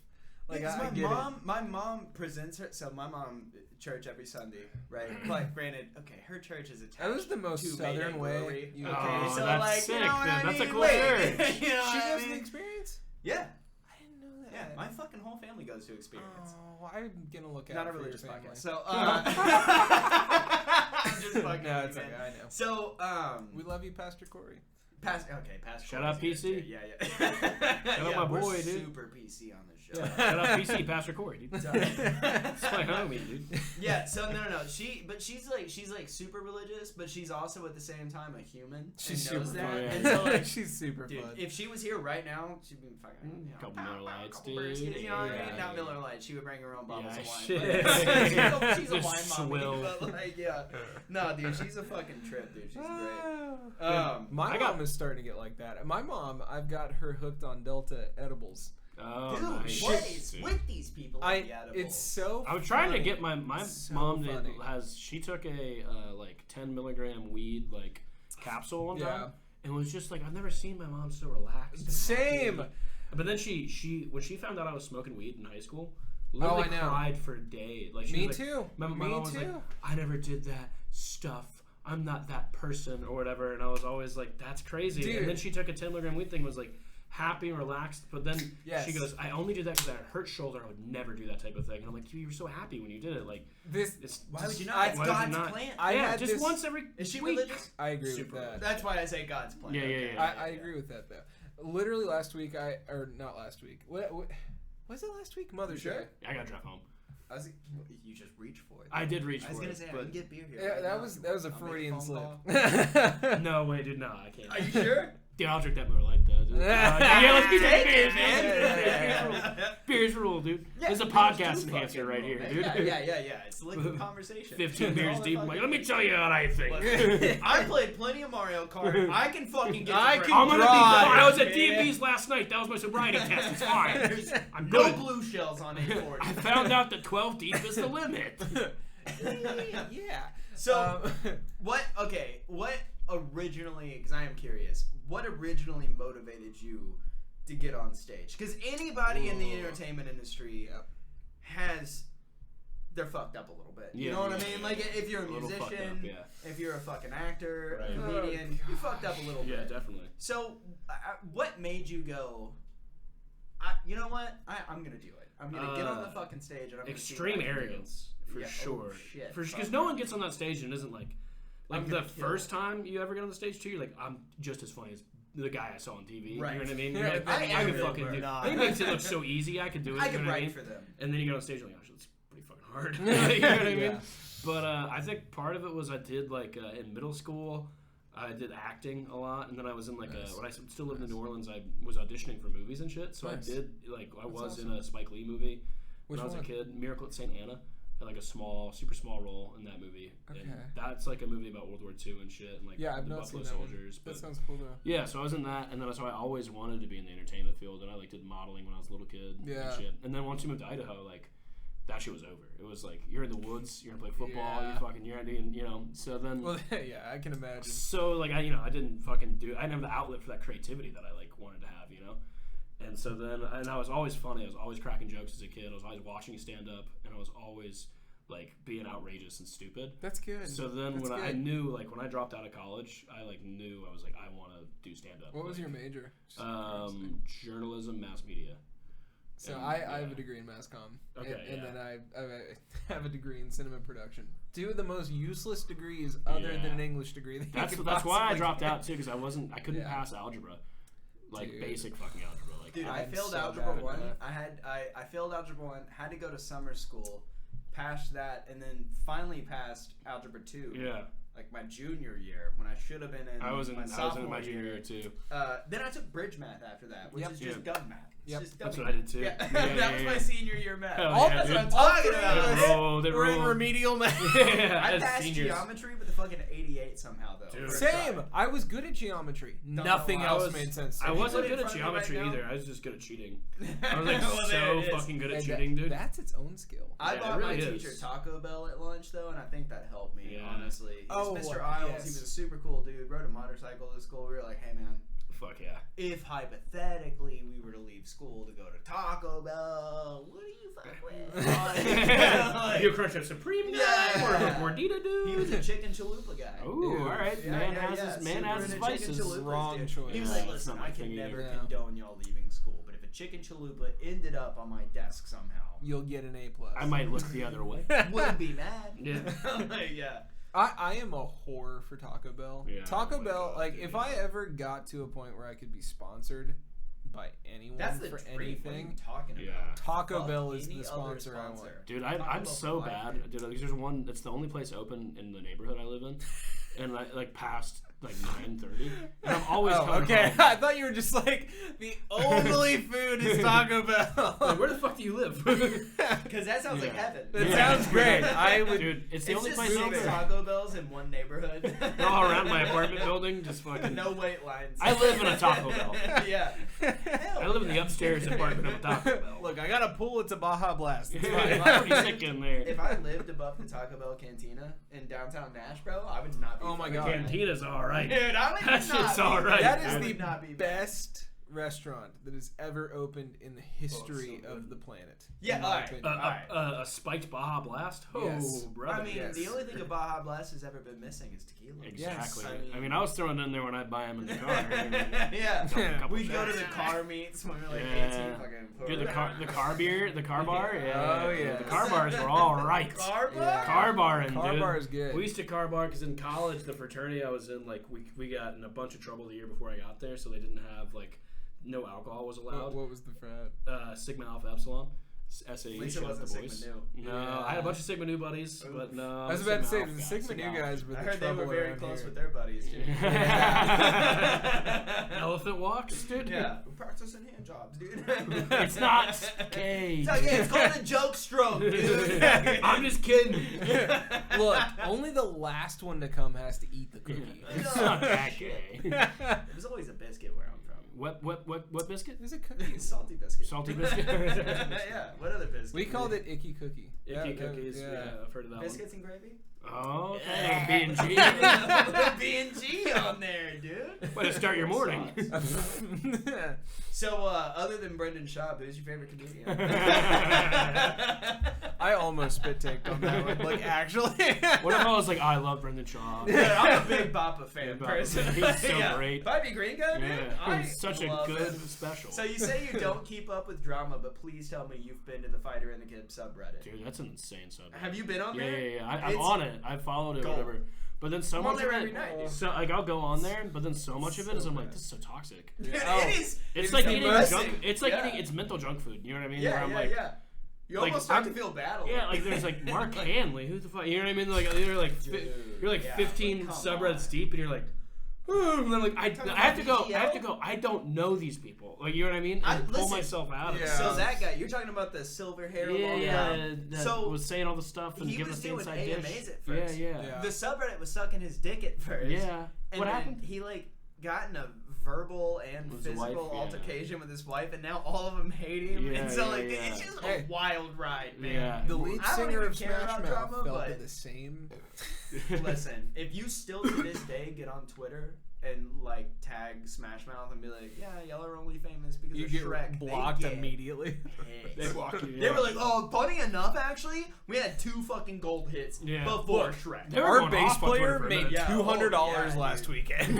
Like Because I get my mom presents her. So my mom church every Sunday, right? But granted, okay, her church is attached. That was the most to southern Mayday way Brewery. you Okay, Oh, so that's like, sick, you know what dude. I That's a mean? cool Wait, church. you know she what I knows mean? the experience. Yeah, I didn't know that. yeah. My fucking whole family goes to Experience. Oh, I'm gonna look out Not a for your religious family. podcast. So, I'm just fucking. No, with it's you, okay. man. I know. So, We love you, Pastor Corey. Pastor Shout out Corey's PC. good, too. Yeah. out my we're boy, dude. Super PC on this show. Shout out PC, Pastor Corey, dude. That's my homie, dude. Yeah, so no. She's like super religious, but she's also at the same time a human. She's and knows super that. fun. And so like, She's super dude, fun. if she was here right now, she'd be fucking. You know, Couple Miller Lights, couple dude. brewskis, you know what I mean? Yeah, Not yeah. Miller Lights. She would bring her own bottles Yeah, of wine. shit. But she's a Just wine mommy, swill. but like yeah, no, dude, she's a fucking trip, dude. She's great. My mom is starting to get like that. My mom, I've got her hooked on Delta edibles. Oh, Dude, nice. what is with these people? on the edibles? It's so. I was trying to funny. get my So mom funny. she took a like 10 milligram weed like capsule one time, and was just like, I've never seen my mom so relaxed. and Same. happy. But then she when she found out I was smoking weed in high school, literally I know. cried for days. Like she Me was like, too. My Me mom was too. like, I never did that stuff. I'm not that person or whatever. And I was always like, that's crazy. Dude. And then she took a 10 milligram weed thing, was like happy and relaxed. But then Yes. she goes, I only did that because I had a hurt shoulder. I would never do that type of thing. And I'm like, you were so happy when you did it. Like it's Why would you not? I- It's why would you God's not? plan. I yeah, had just this- once every Is she week. religious? I agree Super. with that. That's why I say God's plan. Yeah, Okay. yeah. I agree with that though. Literally last week, not last week. What was it last week? Mother's Sure. Day. I gotta drive home. You just reach for it. I did reach I was for gonna it, say I but can get beer here. Yeah, right that now. was a I'll make a Freudian phone slip. call. no way, dude. No, I can't. Are you sure? Dude, I'll drink that Miller Lite though. Dude. Yeah, let's be Take beers, it, man. man. Beers rule, dude. Yeah, There's a beers podcast do enhancer fucking right rule, here, man. dude. Yeah. It's liquid conversation. 15 beers All the deep. I'm like, fucking- let me tell you what I think. Listen, I played plenty of Mario Kart. I can fucking get. I to can I'm gonna be drive, fine. I was at man. D&B's last night. That was my sobriety test. It's fine. I'm No good. blue shells on 840. I found out that 12 deep is the limit. yeah. So, what originally, because I am curious, what originally motivated you to get on stage? Because anybody in the entertainment industry they're fucked up a little bit. You know what I mean? Like, if you're a little fucked musician, up, yeah. if you're a fucking actor, Right. a comedian, you fucked up a little bit. Yeah, definitely. So, what made you go, you know what? I'm going to do it. I'm going to get on the fucking stage and I'm going to Extreme arrogance, for Yeah, sure. oh, shit. Because no one gets on that stage and isn't like I'm the gonna kill first time you ever get on the stage too, you're like, I'm just as funny as the guy I saw on TV. Right. You know what I mean? Yeah, You're like, I I am could really fucking do not. it. He makes it look so easy. I could do it. I you can know what I write mean? for them. And then you get on stage and you're like, oh, it's pretty fucking hard. You know what I mean? Yeah. But I think part of it was I did like in middle school, I did acting a lot, and then I was in like when I still lived in New Orleans, I was auditioning for movies and shit. So Nice. I did like I was awesome. in a Spike Lee movie Which when I was one? a kid, Miracle at St. Anna. I had like a super small role in that movie. Okay. And that's like a movie about World War II and shit, and like Yeah, I've the not Buffalo seen that one. soldiers. That But sounds cool though. yeah, so I was in that, and then so I always wanted to be in the entertainment field, and I like did modeling when I was a little kid. Yeah. And shit. And then once we moved to Idaho, like that shit was over. It was like you're in the woods, you're gonna play football, Yeah. you're doing, you know. So then, Well, yeah, I can imagine. so like I didn't fucking do. I didn't have the outlet for that creativity that I like wanted to have, you know. And so then, and I was always funny. I was always cracking jokes as a kid. I was always watching stand up, and I was always like being outrageous and stupid. That's good. So then That's when I good. knew, like when I dropped out of college, I like knew I was like I want to do stand up. What was your major? Journalism, mass media. So and, I have a degree in mass comm. Okay, and yeah. then I have a degree in cinema production. Two of the most useless degrees other Yeah. than an English degree. That you That's could why I possibly dropped get. out too, because I couldn't Yeah. pass algebra, like Dude. basic fucking algebra. Like Dude, I I'm failed so algebra bad at 1. that. I failed algebra 1, had to go to summer school, passed that, and then finally passed algebra 2. yeah, Like my junior year, when I should have been in I was in sophomore my junior year too. Then I took bridge math after that, which Yep. is just Yeah. gov math. It's Yep. just That's dummy what I did math. too. Yeah. Yeah, that yeah, was yeah. my senior year math. Hell All yeah, that's dude. what I'm All talking three about. of us. It We're in rolled. remedial math. Yeah, I as passed seniors. geometry with a fucking 88 somehow, though. Dude. for a Same. try. I was good at geometry. know Nothing why. else made sense. To I me. wasn't put it good in at front of me right geometry now? either. I was just good at cheating. I was like Well, there so it is. fucking good at And cheating, dude. That's its own skill. I Yeah, bought it really my is. teacher Taco Bell at lunch though, and I think that helped me. Yeah. Honestly, Oh, Mr. Isles, yes. he was a super cool dude. Rode a motorcycle to school. We were like, hey man, Fuck yeah. if hypothetically we were to leave school to go to Taco Bell, what do you fuck with? Like, You crunch a Supreme guy Yeah. or a Gordita dude? he was a chicken chalupa guy. Ooh, all right. Yeah, man yeah, has yeah. his man Super has his into chicken vices. chalupas, Wrong dude. choice. He was Yeah, like, that's listen, not my I can thing never either. condone y'all leaving school, but if a chicken chalupa ended up on my desk somehow, You'll get an A+. I might look the other way. wouldn't be mad. Yeah. Like, yeah. I am a whore for Taco Bell. Yeah, Taco oh my Bell, God, like dude, if yeah. I ever got to a point where I could be sponsored by anyone That's the for dream. What are you anything, talking about? Yeah. Taco Fuck Bell is any the other sponsor I want. sponsor. Dude, Taco I'm Bell so for life, bad. dude. Dude, like, there's one. It's the only place open in the neighborhood I live in, and like past like 9:30, and I'm always Oh, coming okay. home. I thought you were just like the only food is Taco Bell. Like, where the fuck do you live? Because that sounds like heaven. That Yeah. sounds great. I would. Dude, it's the It's only just place out 6 there. Taco Bells in one neighborhood. They're all around my apartment building, just fucking. No wait lines. I live in a Taco Bell. Yeah. I live in the upstairs apartment of a Taco Bell. Look, I got a pool. It's a Baja Blast. It's I'm fine. already sick in there. If I lived above the Taco Bell Cantina in downtown Nashville, I would not be. Oh my fucking God. kidding. Cantina's all right. Dude, I would That not shit's be- all right. That dude. is I the would not be best restaurant that has ever opened in the history so of good. the planet. Yeah, in my alright. opinion. A spiked Baja Blast? Oh, Yes. brother. I mean, Yes. the only thing a Baja Blast has ever been missing is tequila. Exactly. Yes, I mean, I was throwing in there when I buy them in the car. Yeah. Couple We'd go to shots. the car meets when we were like Yeah. 18. Fucking Dude, the car beer, the car bar, yeah. Oh, yeah. The car bars were all right. Car bar? Yeah. Car barring, Car dude. bar is good. We used to car bar because in college, the fraternity I was in, like, we got in a bunch of trouble the year before I got there, so they didn't have, like, no alcohol was allowed. What was the frat? Sigma Alpha Epsilon. SAE, least it shout out wasn't the boys. Sigma Nu. No, Yeah. I had a bunch of Sigma Nu buddies, but no. I was about to say Alpha the guys, Sigma Nu Alpha. guys were I the heard they were trouble very around close here. with their buddies too. Elephant walks, dude. Yeah, we're practicing hand jobs, dude. It's not gay. It's okay, it's called a joke stroke, dude. I'm just kidding. Look, only the last one to come has to eat the cookie. It's not that gay. It was always a biscuit where I'm from. What biscuit? It's a cookie. Salty biscuit. Salty biscuit. Yeah. What other biscuit? We called it Icky Cookie. Icky Yeah, cookies. Yeah, I've heard of that biscuits and gravy. one. Oh, Yeah. B&G. B&G on there, dude. Way to start your morning. So, other than Brendan Schaub, who's your favorite comedian? I almost spit taked on that one. Like, actually. What if I was like, I love Brendan Shaw? Dude, I'm a big Bappa fan Yeah, Bappa person. fan. He's so great. Bobby Green guy, dude. Yeah, I he's such a love good him. special. So you say you don't keep up with drama, but please tell me you've been to the Fighter and the Kid subreddit. Dude, that's an insane subject. Have you been on Yeah, there? yeah, yeah. I'm It's on it. I followed it, gold. whatever. But then so I'm on much there of every it, night, dude. so like I'll go on there, but then so much of it is So I'm like, bad. this is so toxic. Dude, Oh. it is. It's It's like eating depressing. junk. It's like Yeah. eating. It's mental junk food. You know what I mean? Yeah, Where I'm yeah, like, yeah. You like, almost start to I'm- feel bad. a yeah, little like bit. there's like Mark Hanley. Who the fuck? You know what I mean? Like you're like Dude, you're like yeah, 15 come subreddits on. deep, and you're like, and then like I Talking have to go. about I have to DGL? go. I don't know these people. Like you know what I mean? I- And pull listen, myself out of it. Yeah. So that guy, you're talking about the silver hair, Yeah, long yeah, hair. that So, was saying all the stuff and he giving was us the doing inside AMAs dish. at first. Yeah, Yeah. The subreddit was sucking his dick at first. yeah. And What then happened? he like got in a verbal and With his wife, physical yeah. altercation with his wife, and now all of them hate him. Yeah, and so yeah, like yeah. it's just Hey. a wild ride, man. Yeah. The lead I don't singer even of care Smash about Mouth drama, felt but- the same. Listen, if you still to this day get on Twitter and like tag Smash Mouth and be like, yeah, y'all are only famous because You of get Shrek, blocked they get immediately. pissed. They block you. They were like, oh, funny enough, actually, we had 2 fucking gold hits Yeah. before Look, Shrek. They were Our going bass off on Twitter player for a made minute. Yeah, $200 oh, yeah, last dude. weekend.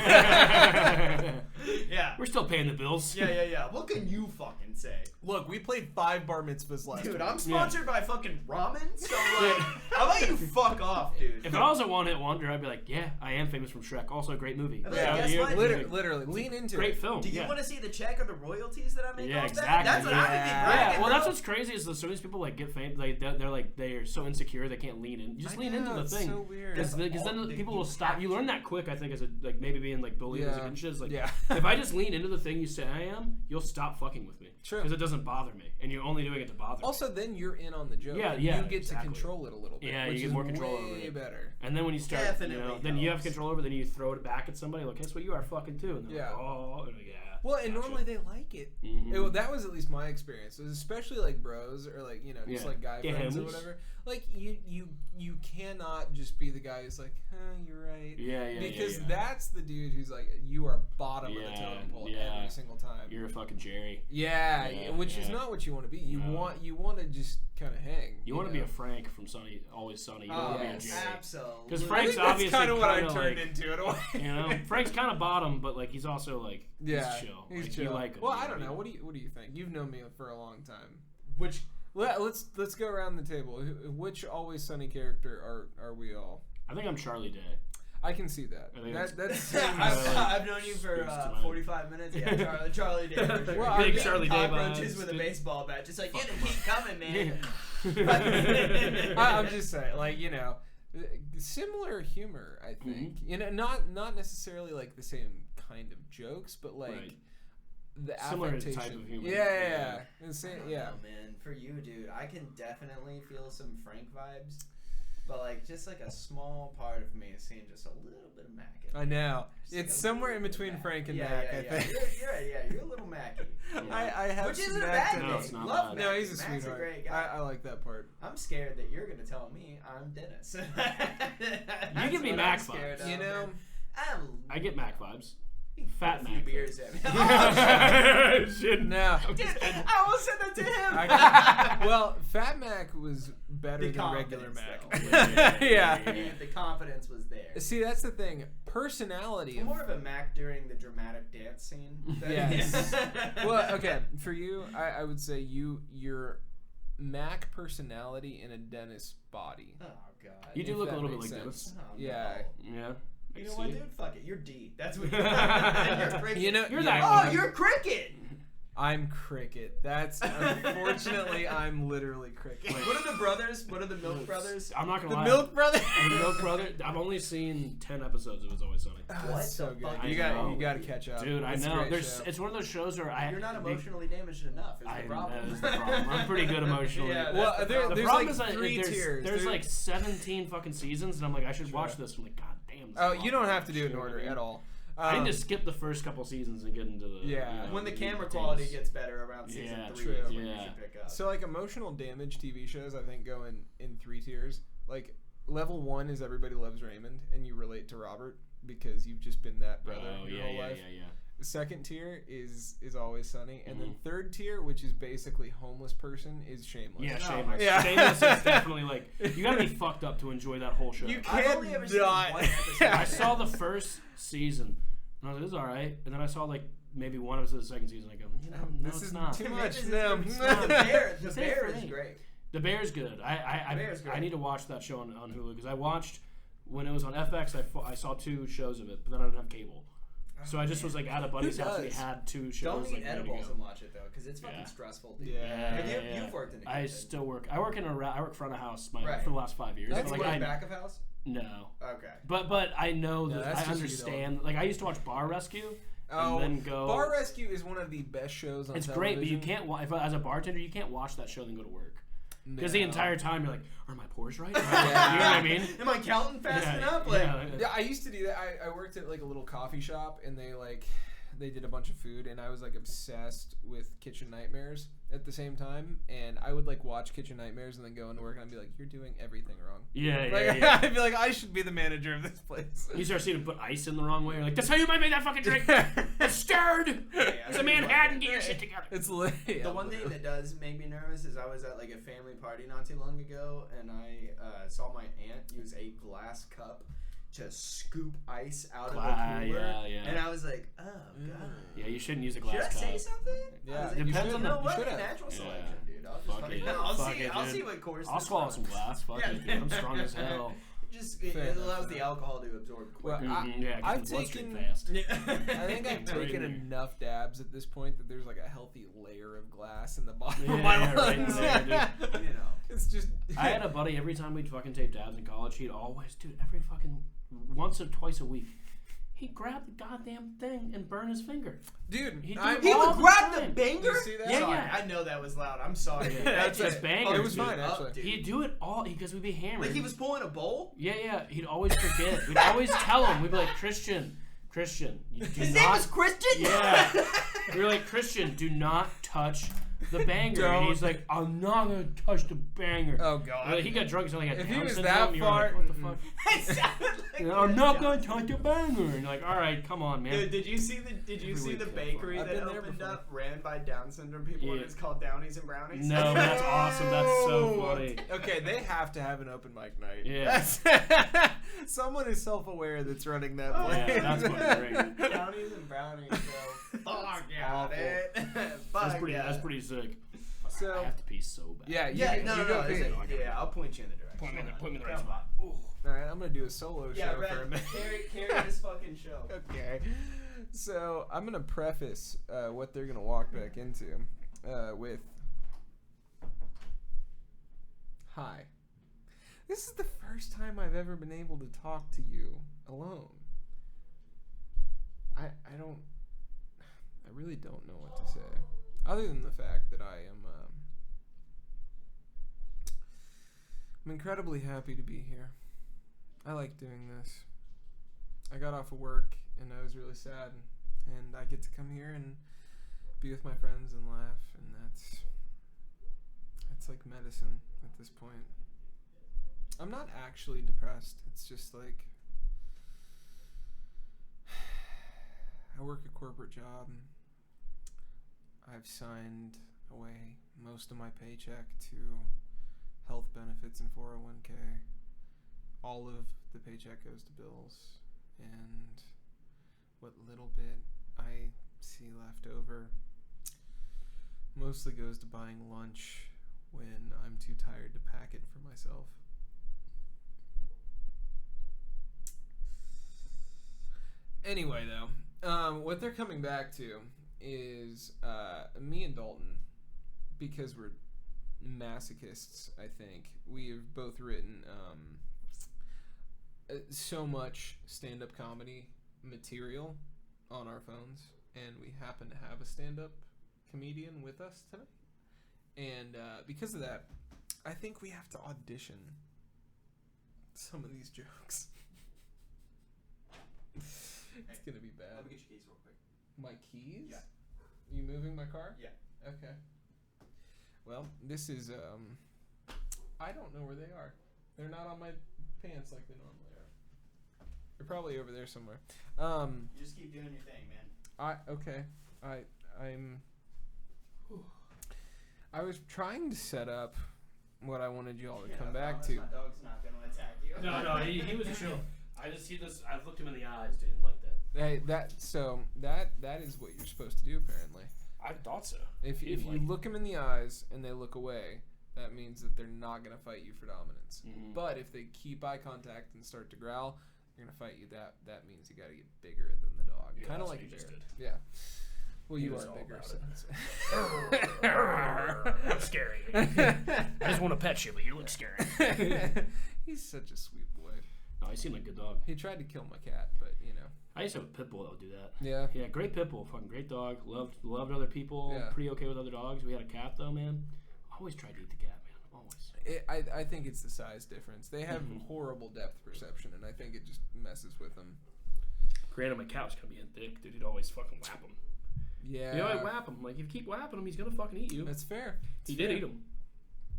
Yeah. We're still paying the bills. Yeah. What can you fucking say? Look, we played 5 bar mitzvahs last Dude, week. I'm sponsored by fucking ramen, so like, how about you fuck off, dude? If I was a one-hit wonder, I'd be like, yeah, I am famous from Shrek. Also a great movie. Yeah, guess you're- what? you're- Literally, lean into Great it. film. Do you yeah. want to see the check or the royalties that I make Yeah, off exactly. that? That's what I would be Yeah. bragging, Yeah, well, bro. that's what's crazy is that so many people like get famous. Like they're like they're so insecure they can't lean in. You just I lean know, into the it's thing. so weird. Because That's then all- people you will stop. have You to. learn that quick, I think, as a like maybe being like bullied as a Yeah. kid. Shit, is like Yeah. if I just lean into the thing you say I am, you'll stop fucking with me. True. Because it doesn't bother me, and you're only doing it to bother me. Also, then you're in on the joke. Yeah, and yeah, You get exactly. to control it a little bit. Yeah, you which get is more control over way it. better. And then when you start, Definitely then you have helps. control over it. Then you throw it back at somebody. Like, guess what? You are fucking too. And they're Yeah. like, oh, and like, yeah. Well, and Gotcha. normally they like it. Mhm. That was at least my experience. It was especially like bros or like just Yeah. like guy Yeah, friends or homies. whatever. Like you cannot just be the guy who's like, you're right. Yeah, yeah, Because yeah. that's the dude who's like, you are bottom of the Yeah, totem pole yeah. every single time. You're a fucking Jerry. Yeah, Yeah, which is yeah. not what you want to be. You No. want to just kind of hang. You want to be a Frank from Sunny, Always Sunny. You don't want to be a yes. Jerry. Absolutely. Because I Frank's think that's obviously kind of what I kinda turned like, into in a way. You know, Frank's kind of bottom, but like he's also like Yeah, he's chill. He's Like, chill. You like him, well, you I don't what know. mean? What do you think? You've known me for a long time. Which Let's go around the table. Which Always Sunny character are we all? I think I'm Charlie Day. I can see that. I think That's I've known you for Speaks to my- 45 minutes. Yeah, Charlie Day. For sure. Well, Big I'm- Charlie Day Cockroaches vibes. with a baseball bat, just like, yeah, they keep coming, man. I'm just saying, like Similar humor, I think. You know, not necessarily like the same kind of jokes, but like Right. the Similar affectation. type of humor. Yeah. I don't know, man. For you, dude, I can definitely feel some Frank vibes, but like just like a small part of me is seeing just a little bit of Mac. I know. Just It's like a somewhere in little bit between of Frank and yeah, Mac, yeah, I yeah. think. You're a little Macky. I have Which isn't a smacked bad him. No, thing. it's not Love bad. Mac. No, he's a Mac's sweetheart. a great guy. I like that part. I'm scared that you're gonna tell me I'm Dennis. You give me Mac scared vibes. of. You know, I get Mac vibes. Fat a few Mac. beers in. Shit. no. Dude, I almost said that to him. Well, Fat Mac was better The than regular confidence, Mac. though. Yeah. The confidence was there. See, that's the thing. Personality. More of a Mac during the dramatic dance scene. Yes. Well, okay. For you, I would say your Mac personality in a Dennis body. Oh god. You do If look a that little bit makes like sense. Dennis. Oh, Yeah. no. Yeah. You I know see what, it. dude? Fuck it. You're D. That's what you're cricket. You know, You're yeah, that Oh, you're cricket. I'm Cricket. That's unfortunately I'm literally Cricket. What are the brothers? What are the Milk Brothers? I'm not gonna The lie. Milk Brother. The Milk Brother. I've only seen 10 episodes of It's Always Sunny. Oh, What it's so the good. fuck? You I got know. to catch up. Dude, I It's a know. great There's show. it's one of those shows where I You're not emotionally damaged enough. Is the problem? That is the problem. I'm pretty good emotionally. Yeah, Well, that's the there- problem. The there's problem like is three there's, tiers. There's like 17 fucking seasons, and I'm like, I should watch this. I'm like, god damn. This Oh, is a you lot don't of have to do it in shit. order at all. I need to skip the first couple seasons and get into the Yeah. When the camera details. quality gets better around season Yeah, 3 true. is when you Yeah. should pick up. So like emotional damage TV shows, I think go in three tiers. Like level 1 is Everybody Loves Raymond, and you relate to Robert because you've just been that brother Oh your yeah, whole yeah, life. yeah, yeah. The second tier is Always Sunny, and then Mhm. third tier, which is basically homeless person, is Shameless. Yeah, Oh, Shameless. yeah. Shameless is definitely like you gotta be fucked up to enjoy that whole show. You I've only ever seen cannot. one episode. I saw the first season, and I was like, "This is all right," and then I saw like maybe one episode of the second season. I go, no, This it's is not. too Maybe much. this is No. gonna be smart. The bear Save is for me. great. The Bear's good. I Bear's great. I need to watch that show on Hulu because I watched when it was on FX. I saw 2 shows of it, but then I didn't have cable, so I just was like at a buddy's house. And we does? had 2 shows. Don't like, eat ready to edibles go. and watch it though, because it's fucking Yeah. stressful, dude. Yeah. Have Yeah. you've worked in the I kitchen. still work. I work I work front of house Right. for the last 5 years. That's but, Like like, in back of house. no. Okay. But I know No, that that's I just understand. Like I used to watch Bar Rescue. Oh, and then go. Bar Rescue is one of the best shows on It's television. great, but you can't. If as a bartender, you can't watch that show then go to work because the No. entire time you're like, "Are my pores right?" Yeah. You know what I mean? Am I counting fast Yeah, enough? Like, Yeah, I used to do that. I worked at like a little coffee shop, and they did a bunch of food, and I was like obsessed with Kitchen Nightmares at the same time, and I would like watch Kitchen Nightmares and then go into work, and I'd be like, "You're doing everything wrong." Yeah, Like, yeah. I'd be like, "I should be the manager of this place." You start seeing him put ice in the wrong way. You're like, "That's how you might make that fucking drink." It's stirred. It's a Manhattan. Get your shit together. It's lit. the one thing that does make me nervous is I was at like a family party not too long ago, and I saw my aunt use a glass cup to scoop ice out of the cooler, yeah. and I was like, "Oh god." Yeah, you shouldn't use a Should I glass cup. say something? Yeah, I was like, you depends should. on you the- know you what? should have. Natural Yeah. selection, dude. I'll just Fuck fucking. it. I'll Fuck see. it, I'll dude. see what course. I'll this swallow runs. some glass. Fuck Yeah, it, dude. I'm strong as hell. It Fair enough. allows the alcohol to absorb Well, quicker. Yeah, 'cause I've the bloodstream taken- fast. I think I've Right taken there. enough dabs at this point that there's like a healthy layer of glass in the bottom of Yeah, my right lungs. there, You know. It's just. I had a buddy, every time we'd fucking tape dabs in college, he'd always, dude, every fucking once or twice a week, he'd grab the goddamn thing and burn his finger. Dude, He I- did He all would the grab the time. banger. You see that? Yeah, Sorry, yeah. I know that was loud. I'm sorry. Yeah, that's it's a banger. It was dude. fine, actually. Dude. He'd do it all because we'd be hammered. Like he was pulling a bowl. Yeah. He'd always forget. We'd always tell him. We'd be like, Christian, you do His not. name was Christian. Yeah. We were like, Christian, do not touch the banger. Don't. And he's like, I'm not gonna touch the banger. Oh god. Like, he got drunk, so like If had he Down was syndrome, that you were like, far- what the fuck? It sounded like You know, I'm not gonna touch the banger. And you're like, all right, come on, man. Dude, did you see the bakery I've that been there opened before. up, ran by Down syndrome people, and Yeah. it's called Downies and Brownies? No, that's awesome. That's so No. funny. Okay, they have to have an open mic night. Yeah. That's- someone is self-aware that's running that Oh, place. Yeah, that's fucking great. Downies and Brownies, bro. Fuck yeah, Awful. dude. That's pretty sick. So- I have to pee so bad. Yeah, you, Yeah, you no, go it's pee. like- yeah, I'll point you in the direction. Point me in the right Come spot. on. All right, I'm gonna do a solo Yeah, show for a Red, minute. carry this fucking show. Okay, so I'm gonna preface what they're gonna walk back into with, "Hi, This is the first time I've ever been able to talk to you alone. I really don't know what to say. Other than the fact that I'm incredibly happy to be here. I like doing this. I got off of work and I was really sad, and I get to come here and be with my friends and laugh, and that's like medicine at this point. I'm not actually depressed. It's just like I work a corporate job. I've signed away most of my paycheck to health benefits and 401k. All of the paycheck goes to bills, and what little bit I see left over mostly goes to buying lunch when I'm too tired to pack it for myself. Anyway, though, what they're coming back to is me and Dalton, because we're masochists, I think. We have both written so much stand-up comedy material on our phones, and we happen to have a stand-up comedian with us tonight. And because of that, I think we have to audition some of these jokes. It's gonna be bad. Let me get your keys real quick. My keys? Yeah. You moving my car? Yeah. Okay. Well, this is I don't know where they are. They're not on my pants like they normally are. They're probably over there somewhere. You just keep doing your thing, man. I was trying to set up what I wanted you all to come I back promise to. My dog's not gonna attack you. No, he was chill. I looked him in the eyes, didn't like that. Hey, that is what you're supposed to do, apparently. I thought so. If you look them in the eyes and they look away, that means that they're not gonna fight you for dominance. Mm-hmm. But if they keep eye contact and start to growl, they're gonna fight you. That means you gotta get bigger than the dog. Yeah, Kind of that's like what a you bear. just did. Yeah. Well, He you was are all bigger. about So. That's scary. I just want to pet you, but you look scary. He's such a sweet boy. No, he seemed like a good dog. He tried to kill my cat, but you know. I used to have a pit bull that would do that. Yeah. Yeah, great pit bull, fucking great dog. Loved other people. Yeah. Pretty okay with other dogs. We had a cat though, man. Always tried to eat the cat, man. Always. I think it's the size difference. They have horrible depth perception, and I think it just messes with them. Granted, my cat was kind of being thick, dude. He'd always fucking whap him. Yeah. You know, I'd whap him. Like, if you keep whapping him, he's gonna fucking eat you. That's fair. He did eat him.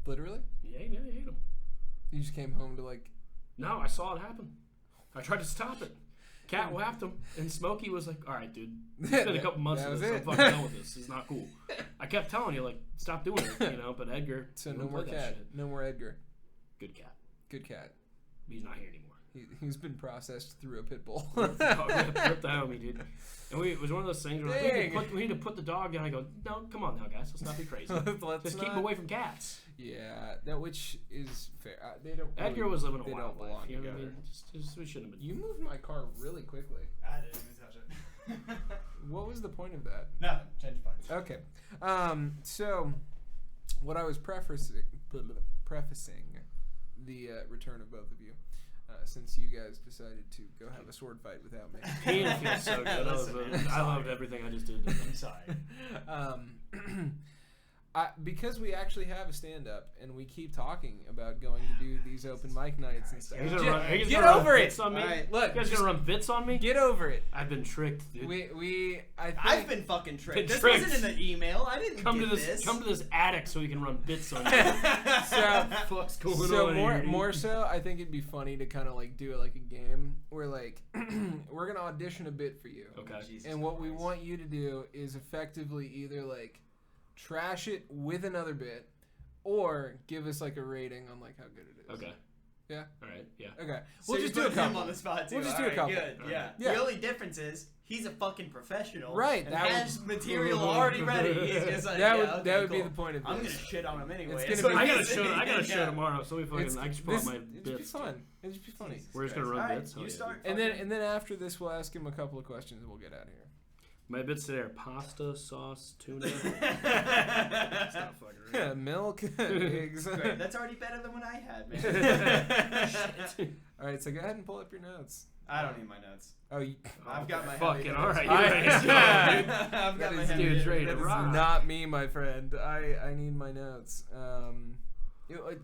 Literally? Yeah, he ate him. You just came home to like. No, I saw it happen. I tried to stop it. Cat whapped him, and Smokey was like, "All right, dude. It's been a couple months of this. I'm fucking done with this. This is not cool." I kept telling you, like, stop doing it, you know. But Edgar, So no more cat. No more Edgar. Good cat. Good cat. He's not here anymore. He's been processed through a pit bull. Ripped the homie, dude. And it was one of those things where like, we need to put the dog down. I go, no, come on now, guys. Let's not be crazy. Just keep him away from cats. Yeah, that which is fair. They don't. Edgar really, was living a they wild don't life. belong You know what I together. mean? Just we shouldn't have been. You moved my car really quickly. I didn't even touch it. What was the point of that? Nothing. Change funds. Okay. So what I was prefacing the return of both of you, since you guys decided to go have a sword fight without me. Pain feels so good. I loved everything I just did. I'm sorry. Because we actually have a stand-up, and we keep talking about going to do these open mic nights and stuff. Get over it! On me. Right, look, you guys gonna run bits on me? Get over it. I've been tricked, dude. I've been fucking tricked. This tricked. wasn't in the email. I didn't Come get to this. Come to this attic so we can run bits on you. Fuck's going on more so, I think it'd be funny to kind of like do it like a game where like we're gonna audition a bit for you. Okay. Jesus And what we Christ. want you to do is effectively either like trash it with another bit, or give us like a rating on like how good it is. Okay. Yeah. All right. Yeah. Okay. So We'll you just do a put him couple on the spot too. We'll just do a Alright, couple. Good. Yeah. Yeah. The only difference is he's a fucking professional. Right, And that has material already ready. He's just like, that yeah, would be cool. the point of this. I'm gonna shit on him anyway. It's That's gonna what be- I he's got a saying. show tomorrow, so we fucking. I just pull out my It'd bits. be fun. It'd just be funny. Jesus We're just gonna Christ. run Alright, bits. You Oh, yeah, start. And then after this, we'll ask him a couple of questions, and we'll get out of here. My bits today are pasta, sauce, tuna. It's not fucking right. Milk, eggs. Great. That's already better than what I had, man. Shit. All right, so go ahead and pull up your notes. I don't need my notes. Oh, I've got my fucking heavy all hitters. right. You're ready to go, dude. I've got That my is- heavy dude's hitters. ready to that is rock. not me, my friend. I need my notes.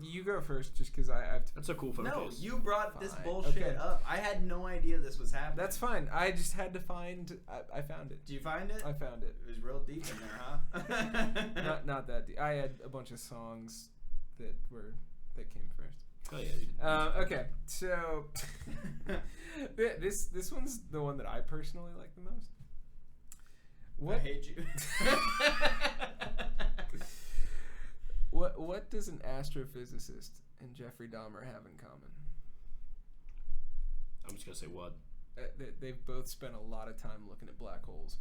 You go first, just because I have to. That's a cool photo. No, case. you brought this Fine. bullshit Okay. up. I had no idea this was happening. That's fine. I just had to find. I found it. Do you find it? I found it. It was real deep in there, huh? Not that deep. I had a bunch of songs that came first. Oh yeah. Okay, so this one's the one that I personally like the most. I hate you. What does an astrophysicist and Jeffrey Dahmer have in common? I'm just gonna say what. They've both spent a lot of time looking at black holes.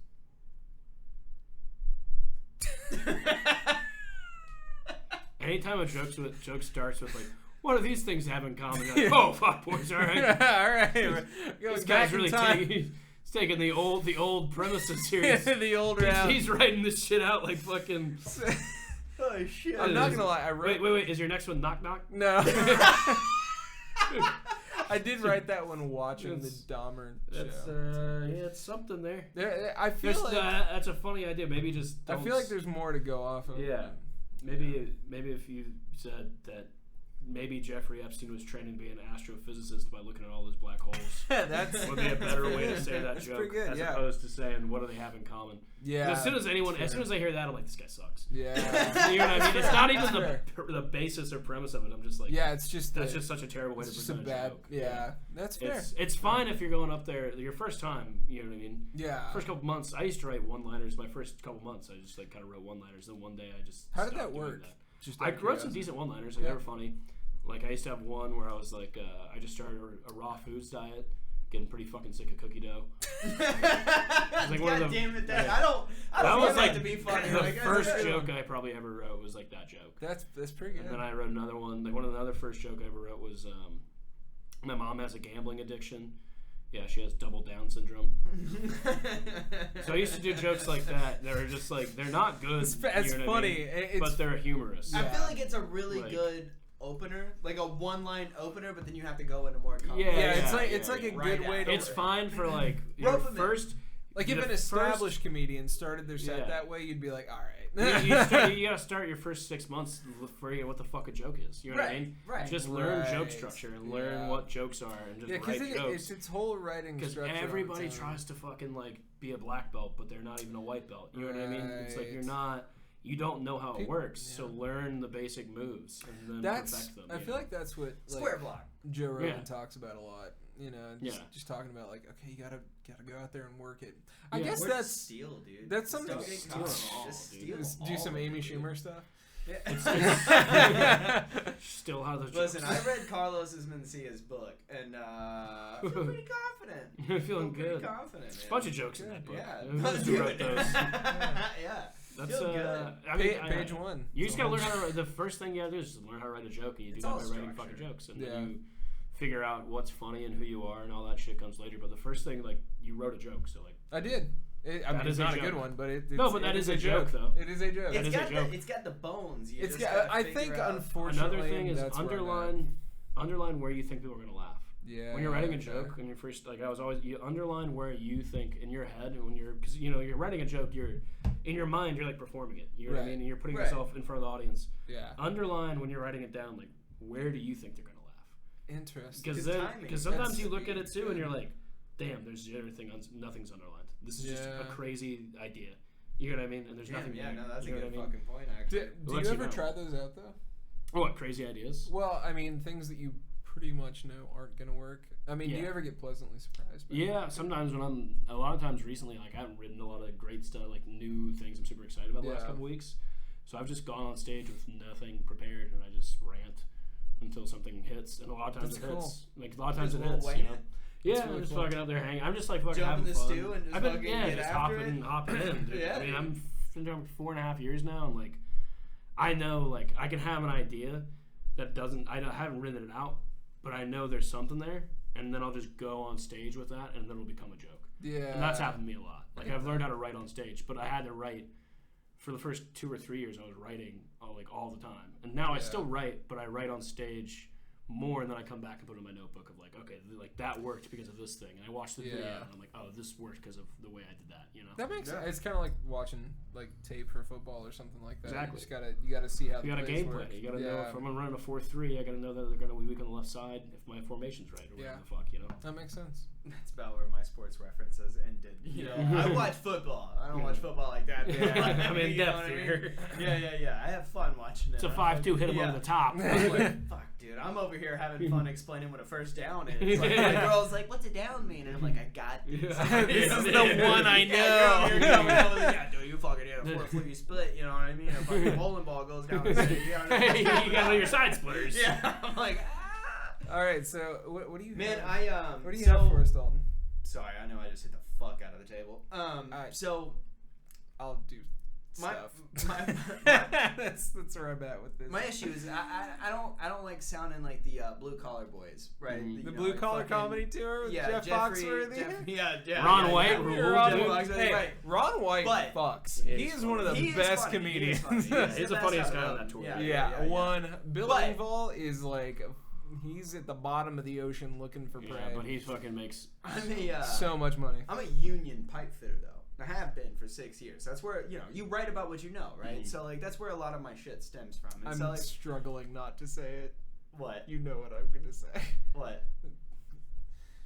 Anytime a joke starts with like, what do these things have in common? You're like, oh fuck, boys, all right. All right. This guy's really taking the old premises here. The old round. He's writing this shit out like fucking. Oh shit! I'm not gonna lie. I wrote. Wait. Is your next one knock knock? No. I did write that one watching the Dahmer That's show. yeah, it's something there. I feel like That's a funny idea. Maybe just. I feel like there's more to go off of. Yeah. Maybe if you said that maybe Jeffrey Epstein was training to be an astrophysicist by looking at all those black holes. That's would be a better way to say that that's joke pretty good, as yeah. opposed to saying what do they have in common. Yeah. As soon as I hear that, I'm like, this guy sucks. Yeah. You know what I mean? It's not even That's the basis or premise of it. I'm just like, yeah, it's just that's just such a terrible way to it's just a present bad. joke. Yeah, that's fair. It's fine if you're going up there your first time. You know what I mean? Yeah. First couple months, I used to write one-liners. My first couple months, I just like kind of wrote one-liners. Then one day, I just How did stopped that doing work? that. Just I out of wrote some curiosity. decent one-liners. Like, Yeah. they were funny. Like I used to have one where I was like, I just started a raw foods diet, getting pretty fucking sick of cookie dough. God one of the- damn it! yeah. I don't That want was that like to be funny. the Like, first that's- joke I probably ever wrote was like that joke. That's pretty good. And then I wrote another one. Like one of the other first joke I ever wrote was, my mom has a gambling addiction. Yeah, she has double Down syndrome. So I used to do jokes like that. That are just like they're not good. It's you know what I funny. mean? It's But they're humorous. I Yeah. feel like it's a really Like- good opener, like a one-line opener, but then you have to go into more context. Yeah, it's like a Right good way at to. it. It's fine for like your Rope 'em in. first. Like if the an established comedian started their set Yeah. that way, you'd be like, all right. You gotta start your first 6 months figuring out what the fuck a joke is. You know what I mean? Right. Just learn joke Right. structure and learn Yeah. what jokes are and just Yeah, write because jokes. it's its whole writing Because structure. on everybody its own. tries to fucking like be a black belt, but they're not even a white belt. You know what I mean? It's like you don't know how it People- works. yeah. So learn the basic moves and then That's. perfect them. I you feel know? like that's what Square block. Joe Rogan Yeah. talks about a lot. You know, just talking about like, okay, you gotta go out there and work it. I Yeah. guess Or that's steal, dude. that's Just something- don't get Steal caught. it all, Just dude. steal just all do some of Amy it, dude. Schumer stuff. Yeah. Still how those Listen, jokes. I read Carlos Mencia's book, and I feel pretty confident. You're feeling Feel pretty good. confident, man. Bunch of jokes in that book. Yeah. Who wrote those? Yeah. That's Feel good. I mean, Page one. You just gotta learn how to write. The first thing you gotta do is just learn how to write a joke, and you It's do that all by writing structure. fucking jokes, and Yeah. then you figure out what's funny and who you are, and all that shit comes later. But the first thing, like, you wrote a joke, so like, I did. I That mean, is it's a not a joke. good one, but it. No, but that is a joke, though. It is a joke. That is a joke. It's got the bones. You It's just got. gotta I figure think out. unfortunately another thing is that's where I'm at. underline where you think people are gonna laugh. Yeah. When you're writing a okay. joke, when you're first, like, I was always, you underline where you think in your head, and when you're, because you know you're writing a joke, you're in your mind, you're like performing it. You know what I Right. mean? And you're putting Right. yourself in front of the audience. Yeah. Underline when you're writing it down, like, where do you think they're gonna laugh? Interesting. Because timing. sometimes That's- you look at it too, and you're like, damn, there's everything, nothing's underlined. This is just a Yeah. crazy idea. You know what I mean? And there's Damn, nothing. yeah, there. no, that's You a know good what I mean? fucking point, actually. Do Lets you you ever know. try those out though? What crazy ideas? Well, I mean, things that you pretty much know aren't gonna work. I mean, do you Yeah. ever get pleasantly surprised? by Yeah, sometimes when a lot of times recently, like I haven't written a lot of great stuff, like new things I'm super excited about the last Yeah. couple weeks. So I've just gone on stage with nothing prepared, and I just rant until something hits. And a lot of times That's it cool. hits. Like a lot of times Just it Lil hits. Wayne You know? it? Yeah, That's I'm really just cool. fucking out there hanging. I'm just like fucking Jump in having the fun. stew and just I've been, fucking yeah, get just after hopping in. Dude. Yeah, I mean, dude. I'm been doing it for 4.5 years now, and like, I know like I can have an idea that doesn't. I haven't written it out, but I know there's something there, and then I'll just go on stage with that, and then it'll become a joke. Yeah. And that's happened to me a lot. Like, I've learned how to write on stage, but I had to write for the first 2 or 3 years. I was writing all the time, and now I still write, but I write on stage more, and then I come back and put it in my notebook of like, okay, like that worked because of this thing, and I watch the video and I'm like, oh, this worked because of the way I did that, you know. That makes sense. It's kind of like watching like tape for football or something like that. Exactly. You gotta see how you got a game plan. You got to know if I'm running a 4-3, I got to know that they're going to be weak on the left side if my formation's right or whatever the fuck, you know. That makes sense. That's about where my sports references ended. You know, I watch football. I don't watch football like that. I'm in depth here. Yeah. I have fun watching it. It's a 5-2, hit him over the top. I'm like, fuck, dude. I'm over here having fun explaining what a first down is. Like, my girl's like, "What's a down mean?" And I'm like, "I got this. This is the one I know." Yeah, you're coming over there. Yeah, dude, you fucking hit a 4-footy split. You know what I mean? A fucking bowling ball goes down the street. You got to know your side splitters. Yeah, I'm like, All right, so what do you? Man, have? What do you have for us, Dalton? Sorry, I know I just hit the fuck out of the table. So I'll do stuff. That's where I'm at with this. My issue is I don't like sounding like the blue collar boys, right? The blue collar comedy tour with Jeff Foxworthy. Ron White. Ron White fucks. He is one of the best comedians. He's the funniest guy on that tour. Bill Engvall is like. He's at the bottom of the ocean looking for prey. But he fucking makes so much money. I'm a union pipe fitter, though. I have been for 6 years. That's where, you write about what you know, right? So, like, that's where a lot of my shit stems from. And I'm so, like, struggling not to say it. What? You know what I'm going to say. What?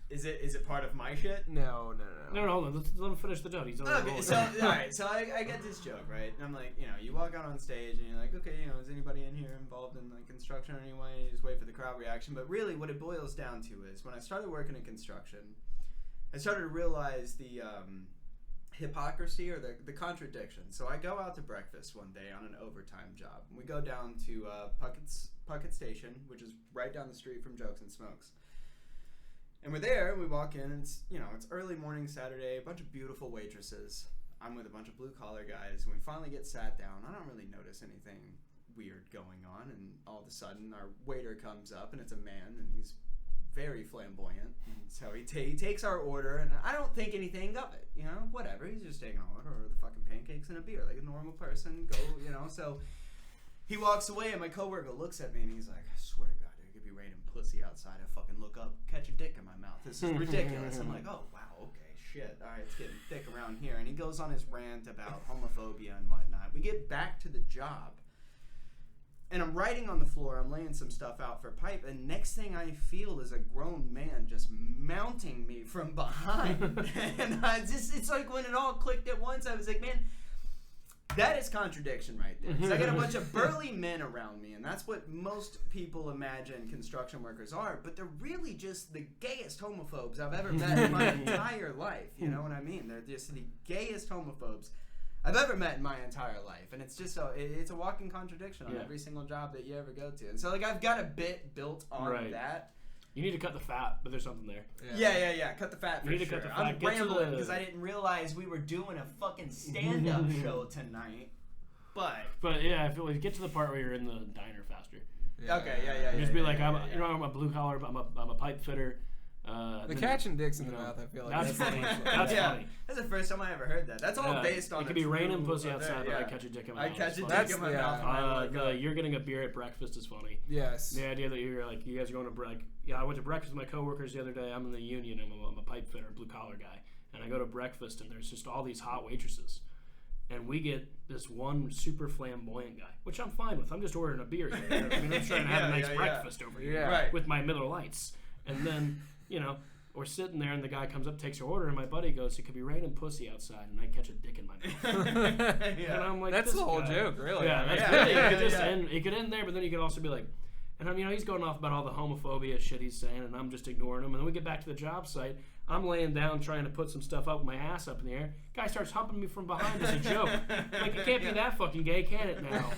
Is it part of my shit? No. Hold on. Let him finish the joke. He's on the roll. So, all right. So I get this joke, right? And I'm like, you walk out on stage and you're like, okay, is anybody in here involved in like construction in any way? You just wait for the crowd reaction. But really, what it boils down to is when I started working in construction, I started to realize the hypocrisy or the contradiction. So I go out to breakfast one day on an overtime job. We go down to Puckett Station, which is right down the street from Jokes and Smokes. And we're there, and we walk in, and it's early morning Saturday, a bunch of beautiful waitresses. I'm with a bunch of blue-collar guys, and we finally get sat down. I don't really notice anything weird going on, and all of a sudden, our waiter comes up, and it's a man, and he's very flamboyant. And so he takes our order, and I don't think anything of it, whatever. He's just taking our order, or the fucking pancakes and a beer, like a normal person, so he walks away, and my coworker looks at me, and he's like, I swear to God, there could be raining pussy outside. I fucking look up, catch a dick in my mouth. This is ridiculous. I'm like, oh, wow, okay, shit. All right, it's getting thick around here. And he goes on his rant about homophobia and whatnot. We get back to the job, and I'm writing on the floor. I'm laying some stuff out for pipe, and next thing I feel is a grown man just mounting me from behind. And it's like when it all clicked at once, I was like, man, that is contradiction right there. 'Cause I got a bunch of burly men around me, and that's what most people imagine construction workers are, but they're really just the gayest homophobes I've ever met in my entire life. You know what I mean? They're just the gayest homophobes I've ever met in my entire life, and it's just it's a walking contradiction on every single job that you ever go to. And so, like, I've got a bit built on that. You need to cut the fat, but there's something there. Yeah. Cut the fat for you need sure. To cut the fat. I'm rambling because I didn't realize we were doing a fucking stand-up show tonight. But yeah, I feel like get to the part where you're in the diner faster. Just be like, I'm a blue collar, but I'm a pipe fitter. The catching dicks in the mouth, I feel like that's funny. That's funny. That's the first time I ever heard that. That's all based on. It could be raining pussy outside, but I catch a dick in my mouth. I catch a dick in my mouth. You're getting a beer at breakfast is funny. Yes. The idea that you're like, you guys are going to break. Yeah, I went to breakfast with my coworkers the other day. I'm in the union. I'm a pipe fitter, blue collar guy, and I go to breakfast, and there's just all these hot waitresses. And we get this one super flamboyant guy, which I'm fine with. I'm just ordering a beer here. I mean, I'm trying to have a nice breakfast over here with my Miller Lights. And then, we're sitting there, and the guy comes up, takes your order, and my buddy goes, it could be raining pussy outside, and I catch a dick in my mouth. And I'm like, that's the whole joke, really. Yeah, that's really, it could end there, but then you could also be like, and he's going off about all the homophobia shit he's saying, and I'm just ignoring him. And then we get back to the job site. I'm laying down trying to put some stuff up with my ass up in the air. Guy starts humping me from behind as a joke. Like, it can't be that fucking gay, can it now?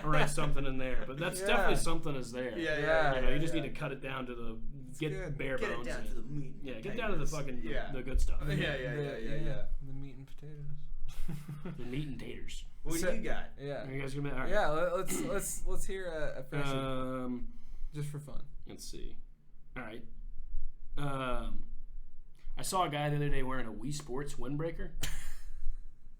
Or write something in there. But that's definitely something is there. You just need to cut it down to the bare bones. Get it down to the meat. Yeah, get down to the fucking the good stuff. Yeah. The meat and potatoes. The meat and taters. What do you got? Yeah. Are you guys gonna be all right? Yeah. Let's hear a friendship. Just for fun. Let's see. All right. I saw a guy the other day wearing a Wii Sports windbreaker.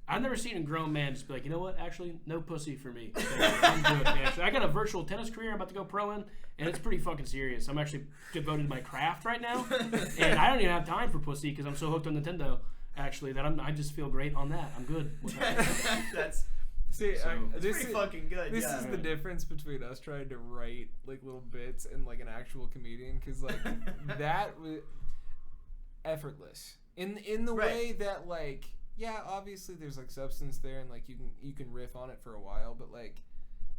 I've never seen a grown man just be like, you know what? Actually, no pussy for me. I'm good. Actually, I got a virtual tennis career I'm about to go pro in, and it's pretty fucking serious. I'm actually devoted to my craft right now, and I don't even have time for pussy because I'm so hooked on Nintendo. Actually, that I just feel great on that. I'm good. With that. That's See, this pretty is fucking good. This yeah. is the difference between us trying to write like little bits and like an actual comedian, because like that was effortless in the way that like, yeah, obviously there's like substance there and like you can riff on it for a while, but like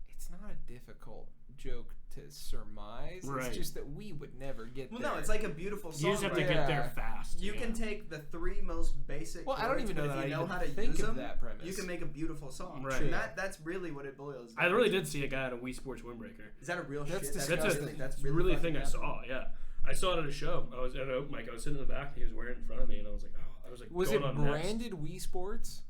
it's not a difficult joke to surmise. Right. It's just that we would never get there. No, it's like a beautiful song. You just have to right? get there fast. You can take the 3 most basic Well, I don't chords, even know but that if you I know even how to think use of them, that premise. you can make a beautiful song. Right. And that's really what it boils down I really to. did see a guy at a Wii Sports windbreaker. Is that a real That's shit? disgusting. That's really a fucking thing I happening? saw. Yeah, I saw it at a show. I was at an open mic. I was sitting in the back. And he was wearing it in front of me, and I was like, Was going it on next. branded Wii Sports?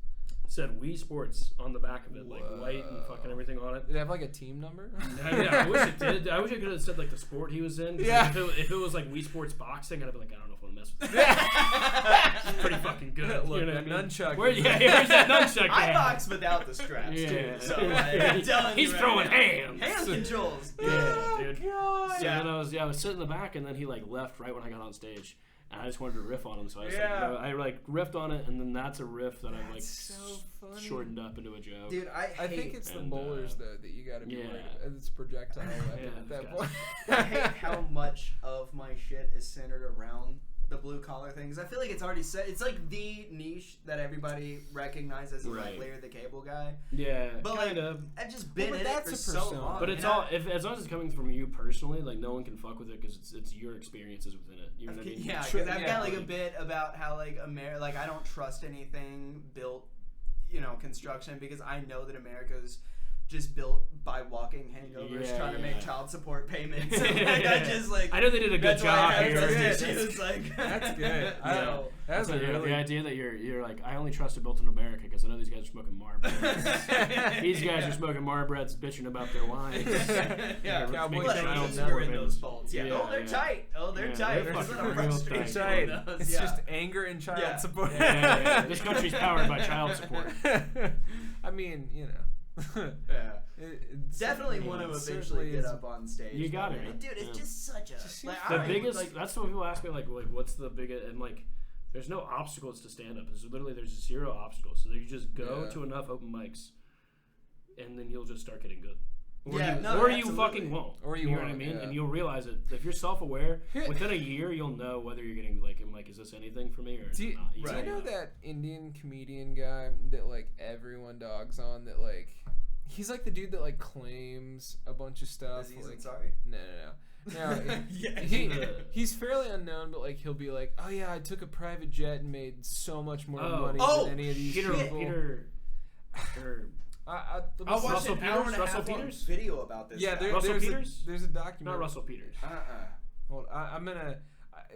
It said Wii Sports on the back of it, like white and fucking everything on it. Did it have like a team number? Yeah, I wish it did. I wish it could have said like the sport he was in. Yeah. If it was like Wii Sports boxing, I'd be like, I don't know if I want to mess with that. It's pretty fucking good. Look, you know that what I mean? nunchuck. Where's that nunchuck? I guy? box without the straps Yeah. too. So I'm telling He's you right throwing now. hands. Hand controls. Yeah, dude. God. So Yeah. then I was sitting in the back, and then he like left right when I got on stage. And I just wanted to riff on him, so I just I riffed on it, and then that's a riff that I've like So funny. shortened up into a joke. Dude, I think it's the and, bowlers though that you got to be yeah. worried about. It's projectile weapon Yeah, at that it's point. I hate how much of my shit is centered around the blue collar things. I feel like it's already set. It's like the niche that everybody recognizes as Right. like Larry the Cable Guy. Yeah, But kind like, of. I've just been Well, but in it that's for a so persona. long. But it's and all as long as it's coming from you personally, like no one can fuck with it because it's your experiences within it. You know what I mean? Yeah, True, because I've yeah, got like a like- bit about how like like I don't trust anything built, construction, because I know that America's just built by walking hangovers, Yeah, trying to yeah. make child support payments. And, like, I just like I know they did a good that's why I job have here. trust Yeah, issues. Like That's good. Yeah. That's a really the idea that you're like, I only trust it built in America because I know these guys are smoking Marlboros. These guys are smoking Marlboros, bitching about their wives. Yeah, Cowboy Look, child he's network screwing those weapons. bolts. Yeah. Yeah, Oh, they're yeah. tight. Oh, they're Yeah, tight. they're There's fucking a real frustration It's tight. with those. It's Yeah. just anger and child Yeah. support. Yeah. This country's powered by child support. I mean, Yeah. it's Definitely certainly- want to it eventually certainly get is- up on stage. You got it, though. man. Dude, it's Yeah. just such a Just like, The I don't biggest, like, that's what people ask me, like what's the biggest, and like, there's no obstacles to stand up. There's zero obstacles. So you just go Yeah. to enough open mics, and then you'll just start getting good. Or Yeah, you, no, or you absolutely. fucking won't. Or you know what I won't, mean? yeah. And you'll realize it. If you're self-aware, Here- within a year, you'll know whether you're getting like, I'm like, is this anything for me or is Do it you, not? do you Right. know that Indian comedian guy that like everyone dogs on? That like he's like the dude that like claims a bunch of stuff. Aziz Like, Ansari. no. Yeah. He's fairly unknown, but like he'll be like, oh yeah, I took a private jet and made so much more money Oh, than any of these Peter, people. or I I watched Russell an hour and a Peters? half Russell long Peters? video about this. yeah, guy. Russell there's Peters? there's a documentary. not Russell Peters. Hold on, I'm gonna.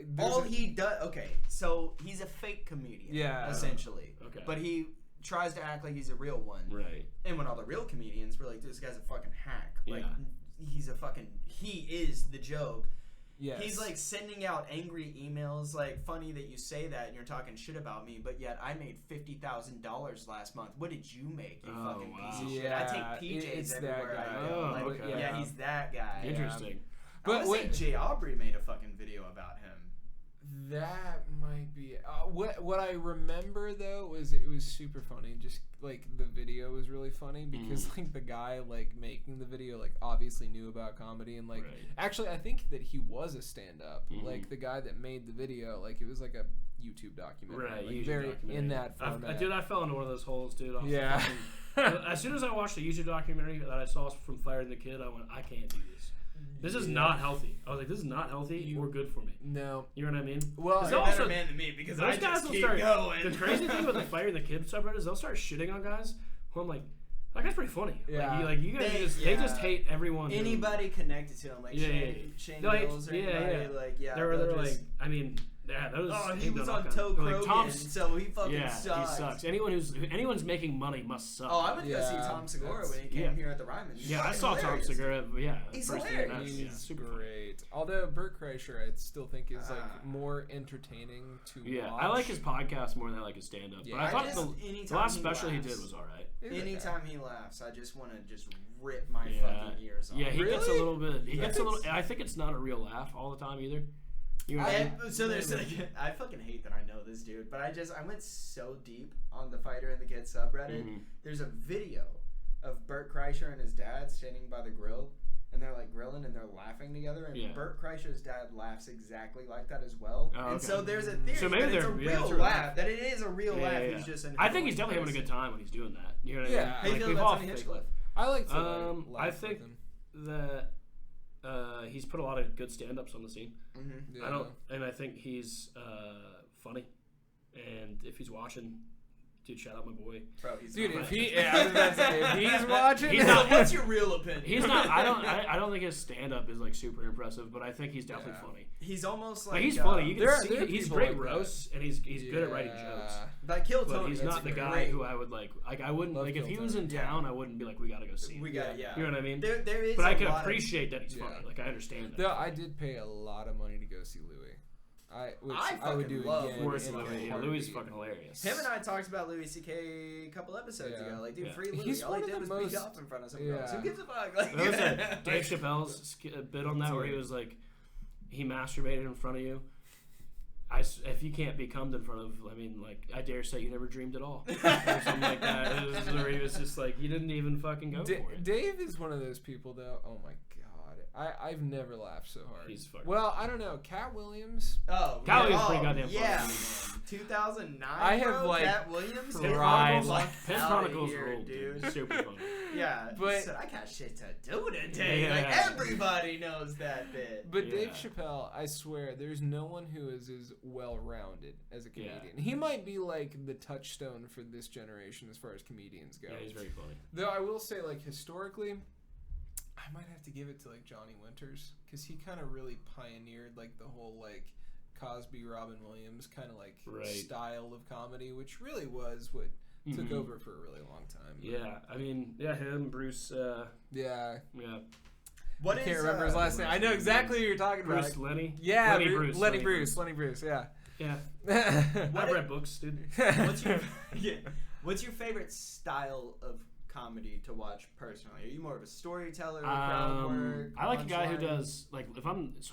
there's All a- he does, okay, so he's a fake comedian, Yeah. essentially. Okay. But he tries to act like he's a real one. Right. And when all the real comedians were like, this guy's a fucking hack. Like, Yeah. he is the joke. Yes. He's like sending out angry emails, like, funny that you say that and you're talking shit about me, but yet I made $50,000 last month. What did you make, you Oh, fucking wow. piece of shit? Yeah, I take PJs it's that everywhere guy. I go. Oh, Like, okay. yeah, he's that guy. Interesting. But I But want to say Jay Aubrey made a fucking video about him. That might be what I remember though was it was super funny. Just like the video was really funny because like the guy like making the video like obviously knew about comedy and like Right. actually I think that he was a stand-up. Like the guy that made the video, like it was like a YouTube documentary, Right, like YouTube very documentary. in that format. Dude, I fell into one of those holes, dude. I was Yeah. fucking- as soon as I watched the YouTube documentary that I saw from Fire and the Kid, I went, I can't do this. This is not healthy. I was like, this is not healthy or good for me. No. You know what I mean? Well, Because You're a also- better man than me because Those I guys just will keep start. going. The crazy thing with the Fire and the Kid subreddit is they'll start shitting on guys who I'm like, that guy's pretty funny. Yeah. Like you guys they just hate everyone. who- Anybody connected to him, like Yeah, Shane Like, Mills or yeah, anybody, yeah. like, yeah. They're they'll like, just- I mean, Yeah, that was. he was on done Toe all Krogan, Tom's, so he fucking yeah, sucks. he sucks. Anyone's making money must suck. Oh, I went to go see Tom Segura when he came here at the Ryman. He's I fucking saw hilarious. Tom Segura. Yeah, He's first hilarious. thing, He's super great. Although Bert Kreischer, I still think is like more entertaining to Yeah, watch. I like his podcast more than I like his stand-up. Yeah. but I thought the anytime last he special he laughs- did was all right. Anytime he laughs, I just want to just rip my Yeah. fucking ears off. Yeah, he gets a Really? little bit. He gets a little. Yes. I think it's not a real laugh all the time either. You know what I mean? So there's like, I fucking hate that I know this dude, but I went so deep on the Fighter and the Kid subreddit. Mhm. There's a video of Bert Kreischer and his dad standing by the grill, and they're like grilling and they're laughing together, and Yeah. Bert Kreischer's dad laughs exactly like that as well. Oh, And okay. so there's a theory So maybe that it's a they're- yeah, real it's a real laugh, laugh. that it is a real Yeah, laugh. yeah, He's just an I think he's definitely having a person. good time when he's doing that. You know what Yeah. I mean? How you feel we've about all Tony faked Hinchcliffe? I like to I laugh think with him. that he's put a lot of good stand-ups on the scene. Mm-hmm. Yeah. I think he's funny. And if he's watching, dude, shout out my boy. Bro, he's Dude, not if funny. he, I was about to say, if he's watching, He's not- What's your real opinion? He's not. I don't think his stand-up is like super impressive, but I think he's definitely Yeah. funny. He's almost like Like he's funny. You can there are- see there are he's people great like that. roasts, and he's good at writing Yeah. jokes. like Kill But Tony. he's that's not the guy great. who I would like. Like I wouldn't Love like if he Kill was in Tony. town. I wouldn't be like, we gotta go see him. We got yeah. You know what I mean? There is. But I a can lot appreciate that he's Yeah. funny. Like I understand that. Though I did pay a lot of money to go see Louis. Which I I would fucking do love again. Of course, in a Louis. Yeah, heartbeat. Louis is fucking hilarious. Him and I talked about Louis C.K. a couple episodes Yeah. ago. Like, dude, Yeah. free Louis. He's All one he of did the was most- beat up in front of some Yeah. girls. Who gives a fuck? Like, What was that? Dave Chappelle's bit on that where he was like, he masturbated in front of you. If you can't be cummed in front of, I mean, like, I dare say you never dreamed at all. Or something like that. It was where he was just like, you didn't even fucking go for it. Dave is one of those people, though. Oh my god, I've never laughed so hard. He's fucking. Well, I don't know. Cat Williams. Oh, Cal yeah. was pretty goddamn funny. Yeah, man. 2009. I have, bro, like, Cat Williams. cried, Get Chronicles, like, Pit outta Chronicles here, ruled, dude. Super funny. Yeah, But- he said, I got shit to do today. Yeah. Like, everybody knows that bit. But Yeah. Dave Chappelle, I swear, there's no one who is as well-rounded as a Yeah. comedian. He might be like the touchstone for this generation as far as comedians go. Yeah, he's very funny. Though I will say, like, historically, I might have to give it to, like, Johnny Winters, because he kind of really pioneered, like, the whole, like, Cosby, Robin Williams kind of, like, Right. style of comedy, which really was what took Mhm. over for a really long time. Yeah, I mean, yeah, him, Bruce, Yeah. yeah. What I is, can't remember his last name. I know exactly who you're talking Bruce about. Lenny. Yeah, Lenny Bruce. Lenny Bruce, yeah. Yeah. What I've it- read books, dude. What's your What's your favorite style of comedy to watch personally? Are you more of a storyteller, crowd work? I like a guy who punchline? does like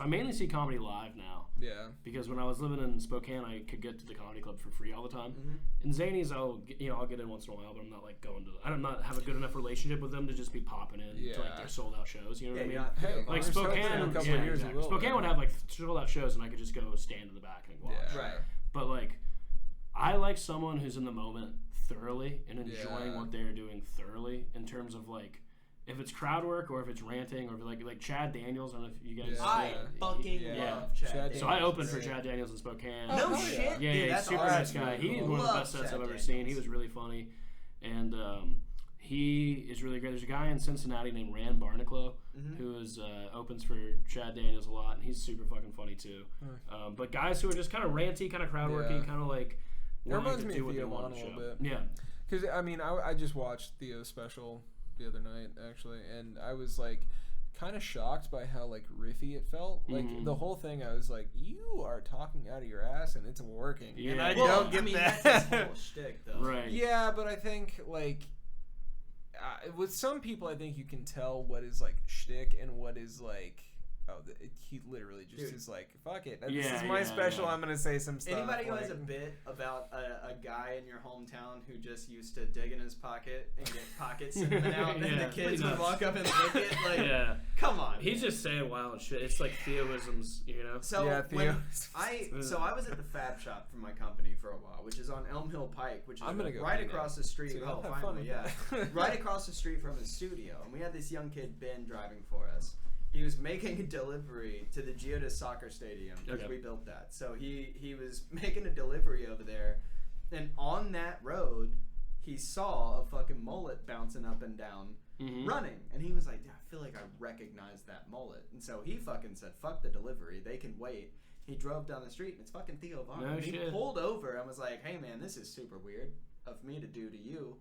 I mainly see comedy live now Yeah. because when I was living in Spokane, I could get to the comedy club for free all the time. Mhm. And Zanies, I'll get in once in a while, but I'm not like going to. I do not have a good enough relationship with them to just be popping in to like Yeah. their sold out shows. You know what I mean? not- Hey, Like there's hopefully Spokane, in a couple yeah, of years exactly. it will. Spokane would have like sold out shows, and I could just go stand in the back and watch. Yeah. Right. But like, I like someone who's in the moment thoroughly and enjoying Yeah. what they're doing thoroughly in terms of like, if it's crowd work or if it's ranting or if like Chad Daniels. I don't know if you guys. Yeah. I fucking Yeah. love Chad. Chad So I Daniels opened is for great. Chad Daniels in Spokane. Oh, No hell shit. yeah. Yeah, Dude, he's that's super awesome. nice guy. He's Cool. one of the Love best sets Chad I've ever Daniels. seen. He was really funny, and he is really great. There's a guy in Cincinnati named Rand Barnacle Mhm. who is opens for Chad Daniels a lot, and he's super fucking funny too. But guys who are just kind of ranty, kind of crowd worky, Yeah. kind of like It wanting reminds to me do of what they Theo want Von to a show. little bit. Yeah, Because, I mean, I just watched Theo's special the other night, actually, and I was, like, kind of shocked by how, like, riffy it felt. Like, Mhm. the whole thing, I was like, you are talking out of your ass, and it's working. And Yeah. I Well, don't get I mean, that. that's his whole shtick, though. right. Yeah, but I think, like, with some people, I think you can tell what is, like, shtick and what is, like, he literally just Dude. is like, fuck it. This Yeah, is my yeah, special. yeah. I'm going to say some stuff. Anybody who like, has a bit about a guy in your hometown who just used to dig in his pocket and get pocket cinnamon out, and Yeah, the kids pretty would nuts. walk up and lick it, like, Yeah, come on. he's just saying wild shit. It's like Theoisms, you know. So Yeah, when Theo. I was at the Fab Shop for my company for a while, which is on Elm Hill Pike, which is I'm gonna go right pee now. across the street. So Oh, have fun finally, with yeah, that. right across the street from his studio, and we had this young kid Ben driving for us. He was making a delivery to the Geodis Soccer Stadium because Okay. we built that. So he was making a delivery over there, and on that road, he saw a fucking mullet bouncing up and down, Mhm. running, and he was like, "Dude, I feel like I recognize that mullet." And so he fucking said, "Fuck the delivery, they can wait." he drove down the street, and it's fucking Theo Von. No He shit. pulled over and was like, hey, man, this is super weird of me to do to you.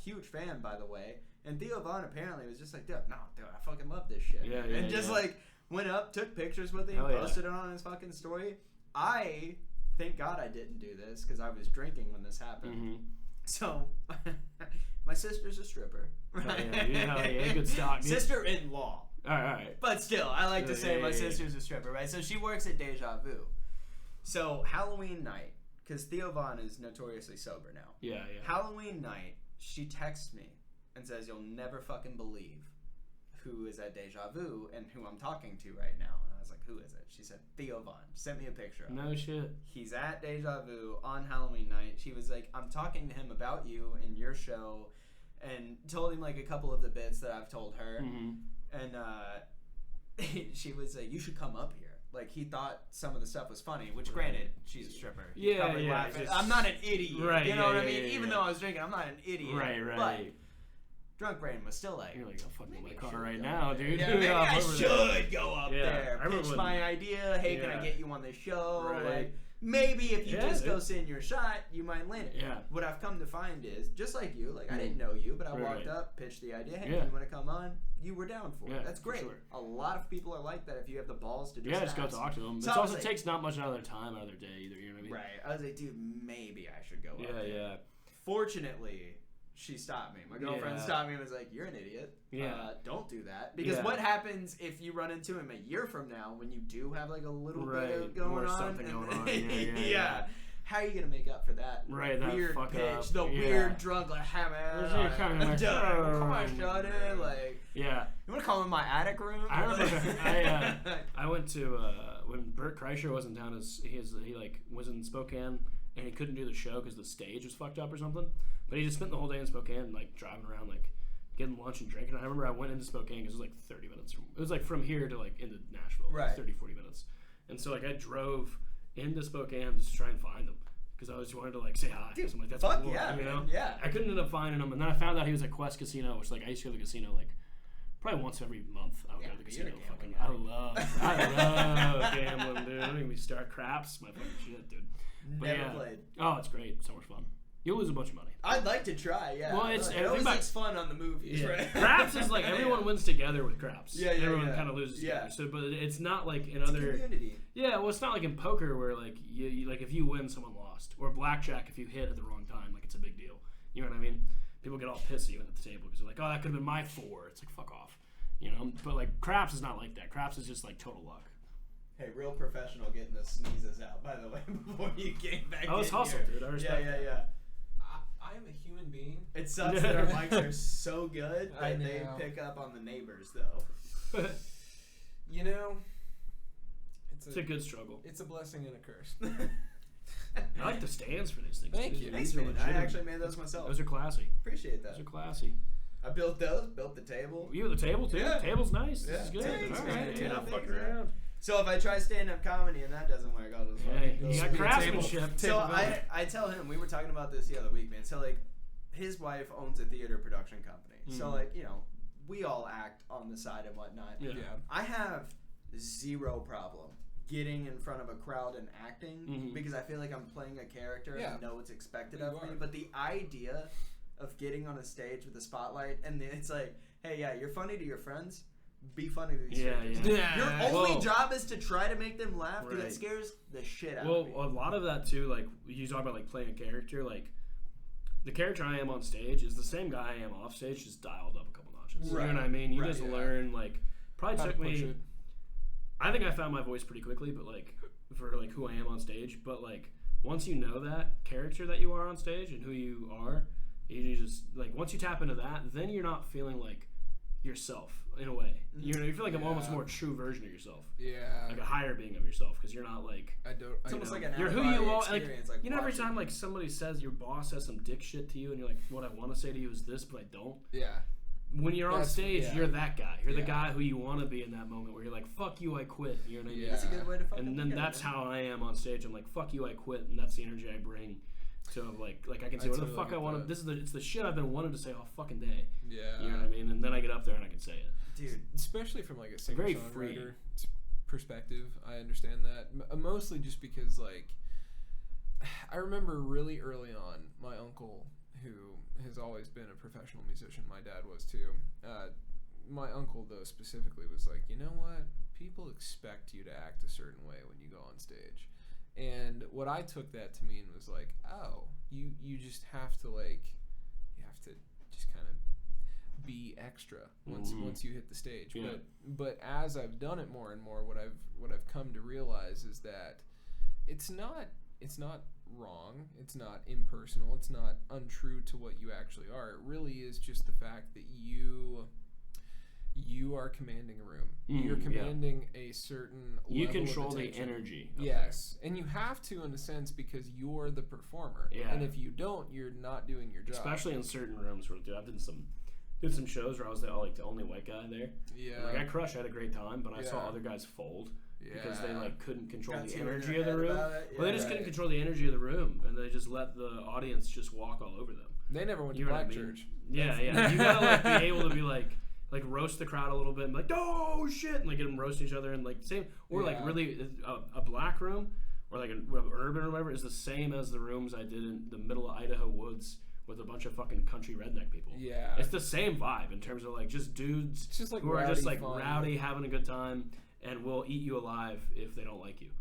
Huge fan, by the way. And Theo Von apparently was just like, dude, I fucking love this shit. Yeah, and just like went up, took pictures with him, Hell yeah. posted it on his fucking story. I thank God I didn't do this because I was drinking when this happened. Mm-hmm. So my sister's a stripper. Right? Yeah, good stock. Dude. Sister-in-law. All right. But still, I like to say Yeah, my yeah. sister's a stripper, right? So she works at Deja Vu. So Halloween night, because Theo Von is notoriously sober now. Yeah. Halloween night, she texts me and says, you'll never fucking believe who is at Deja Vu and who I'm talking to right now. And I was like, who is it? She said, Theo Von. Sent me a picture of him. No shit. He's at Deja Vu on Halloween night. She was like, I'm talking to him about you and your show, and told him like a couple of the bits that I've told her. Mm-hmm. And she was like, you should come up here. Like, he thought some of the stuff was funny, which granted, she's a stripper. He's Yeah, probably yeah, laughing. just- I'm not an idiot. Right, You know yeah, what I yeah, mean? yeah, Even yeah. though I was drinking, I'm not an idiot. Right. But drunk brain was still like, You're like, I'll fucking maybe my I car should right go now, up there. dude. Yeah, maybe I over there. should go up Yeah, there. I remember Pitch when- my idea. Hey, can I Yeah. get you on the show? Right. Like, maybe if you Yeah, just go dude. send your shot, you might land it. Yeah. What I've come to find is, just like you, like I didn't know you, but I Right, walked right. up, pitched the idea. Hey, Yeah. you want to come on? You were down for Yeah, it. That's for great. sure. A lot of people are like that if you have the balls to Just go ask. talk to them. So It I was also like- takes not much out of their time, out of their day either. You know what I mean? Right. I was like, dude, maybe I should go up there. Yeah. Fortunately, she stopped me. My girlfriend Yeah. stopped me and was like, you're an idiot. Yeah. Don't do that. Because Yeah. what happens if you run into him a year from now when you do have like a little bit Right. of going Or on? something and- going on. Yeah. How are you going to make up for that? Right, that weird fuck pitch, up. the Yeah. weird drunk, like, hey Where's man, your kind of like, come on, shut it. Like, Yeah. you want to come in my attic room? I remember I went to when Bert Kreischer wasn't down he like was in Spokane and he couldn't do the show because the stage was fucked up or something. But he just spent the whole day in Spokane like driving around like getting lunch and drinking. I remember I went into Spokane because it was like 30 minutes from it was like from here to like into Nashville, like Right. 30-40 minutes. And so like I drove into Spokane just to try and find him because I just wanted to like say hi. Dude, So I'm like, that's fuck cool, yeah, you know? man, yeah. I couldn't end up finding him, and then I found out he was at Quest Casino, which like I used to go to the casino like probably once every month. I would go to the but you're casino. a Fucking, gambling I love gambling, dude. Don't even me start craps, my fucking shit, dude. But Never yeah. played. Oh, it's great. So much fun. You'll lose a bunch of money. I'd like to try, yeah. Well, it's- it always everybody- looks fun on the movies, right? Craps is like everyone wins together with craps. Yeah, Everyone yeah. kind of loses Yeah. together. So, but it's not like in It's a other. community. Yeah, well, it's not like in poker where like you like if you win, someone lost, or blackjack if you hit at the wrong time, like it's a big deal. You know what I mean? People get all pissy at the table because they're like, "Oh, that could have been my 4." It's like fuck off, you know. But like craps is not like that. Craps is just like total luck. Hey, real professional getting the sneezes out, by the way, before you came back I was in hustled, here. dude. I respect Yeah. that. I am a human being. It sucks that our mics are so good I that they know. pick up on the neighbors, though. You know, It's a good struggle. It's a blessing and a curse. I like the stands for these things. Thank dude. you. Thanks, These are man. I legitimate. actually made those myself. Those are classy. Appreciate that. Those are classy. I built those, built the table. You at the table too? Yeah. Table's nice. Yeah. This is good. Thanks, All man. right. Yeah, Yeah, thanks, fucking man. around. So if I try stand-up comedy and that doesn't work, I'll just Hey, fucking you go. got Table. craftsmanship. So I tell him, we were talking about this the other week, man. So like, his wife owns a theater production company. So Mhm. like, you know, we all act on the side and whatnot. Yeah. I have zero problem getting in front of a crowd and acting Mhm. because I feel like I'm playing a character Yeah. and know what's expected You of are. me. But the idea of getting on a stage with a spotlight and then it's like, hey, yeah, you're funny to your friends. Be funny to these Yeah, strangers. yeah. Your only Well- job is to try to make them laugh because Right. it scares the shit out Well, of me. a lot of that too, like you talk about like playing a character, like the character I am on stage is the same guy I am off stage, just dialed up a couple notches. Right. You know what I mean? You Right, just yeah. learn like probably How to took push me. it. I think I found my voice pretty quickly, but like for like who I am on stage. But like once you know that character that you are on stage and who you are, you just like once you tap into that, then you're not feeling like yourself in a way. You know, you feel like I'm almost Yeah. more true version of yourself, Yeah. like a higher being of yourself, because you're not like. I don't. It's I almost know. like an You're who out-of-body you are. Like, experience, like you know, every watching. time like somebody says your boss says some dick shit to you, and you're like, "What I want to say to you is this, but I don't." Yeah. When you're on That's- stage, yeah. you're that guy. You're the Yeah. guy who you want to be in that moment, where you're like, "Fuck you, I quit." You know what I mean? Yeah. That's a good way to fucking And then look at it, that's man. how I am on stage. I'm like, "Fuck you, I quit," and that's the energy I bring. So like I can say I what the totally fuck I get want. that. This is it's the shit I've been wanting to say all fucking day. Yeah. You know what I mean? And then I get up there and I can say it. Dude, Especially from like a Very singer-songwriter. free. It's perspective. I understand that. Mostly just because, like, I remember really early on, my uncle, who has always been a professional musician, my dad was too. My uncle, though, specifically was like, you know what? People expect you to act a certain way when you go on stage. And what I took that to mean was like, oh, you just have to, like, you have to just kind of be extra once you hit the stage. Yeah. But as I've done it more and more, what I've come to realize is that it's not wrong, it's not impersonal, it's not untrue to what you actually are. It really is just the fact that you are commanding a room. You're commanding a certain you level control of the attention. energy. Yes, and you have to, in a sense, because you're the performer. Yeah. And if you don't, you're not doing your job. Especially in certain rooms where I've did some shows where I was the only white guy there. Yeah. And, like, I crushed, I had a great time, but I saw Yeah. other guys fold. Yeah. Because they, like, couldn't control Got the too in energy their of the head room. about it. Well, they just couldn't control the energy of the room, and they just let the audience just walk all over them. They never went to You know what black I mean? church. Yeah. You gotta, like, be able to be like roast the crowd a little bit and be like, oh shit, and like get them roasting each other and like same, or like Yeah. really a black room or like an urban or whatever is the same as the rooms I did in the middle of Idaho woods with a bunch of fucking country redneck people. Yeah. It's the same vibe in terms of like just dudes It's just like who are just like fun. rowdy, having a good time, and will eat you alive if they don't like you.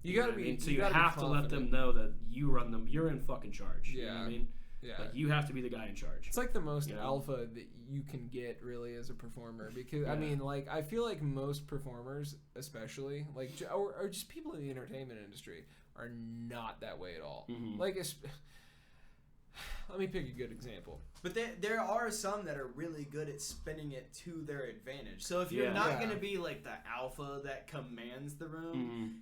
You know gotta what I be. mean? So you you gotta be have to let them confident. know that you run them. You're in fucking charge. You know what I Yeah. mean? Yeah. Like you have to be the guy in charge. It's like the most You know? alpha that you can get, really, as a performer. Because I Yeah. mean, like, I feel like most performers, especially, like, or just people in the entertainment industry, are not that way at all. Mhm. Like, let me pick a good example. But there are some that are really good at spinning it to their advantage. So if you're Yeah. not Yeah. going to be like the alpha that commands the room,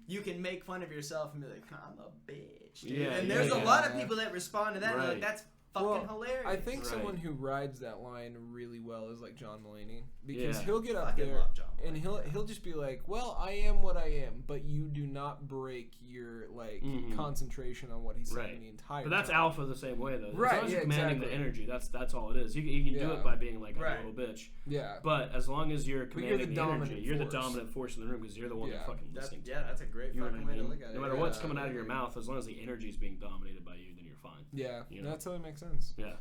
Mhm. you can make fun of yourself and be like, I'm a bitch. Dude. Yeah, and yeah, there's yeah. a lot of people that respond to that and Right. they're like, that's fucking Well, hilarious. I think Right. someone who rides that line really well is like John Mulaney, because Yeah. he'll get up fucking there love John and Mulaney. he'll just be like, "Well, I am what I am," but you do not break your concentration on what he's saying Right. the entire But that's time. alpha the same way though. Right, As long as yeah, you're commanding exactly. the energy, that's all it is. You can do Yeah. it by being like Right. a little bitch. Yeah. But as long as you're But you're the commanding the dominant energy, you're the force. dominant force in the room because you're the one Yeah. they're fucking That's, listening to. yeah, that's a great You know what fucking I way to mean? look at it. No matter Yeah. what's coming out of your mouth, as long as the energy is being dominated by you, then you're fine. Yeah, You know? that totally makes sense. Yeah.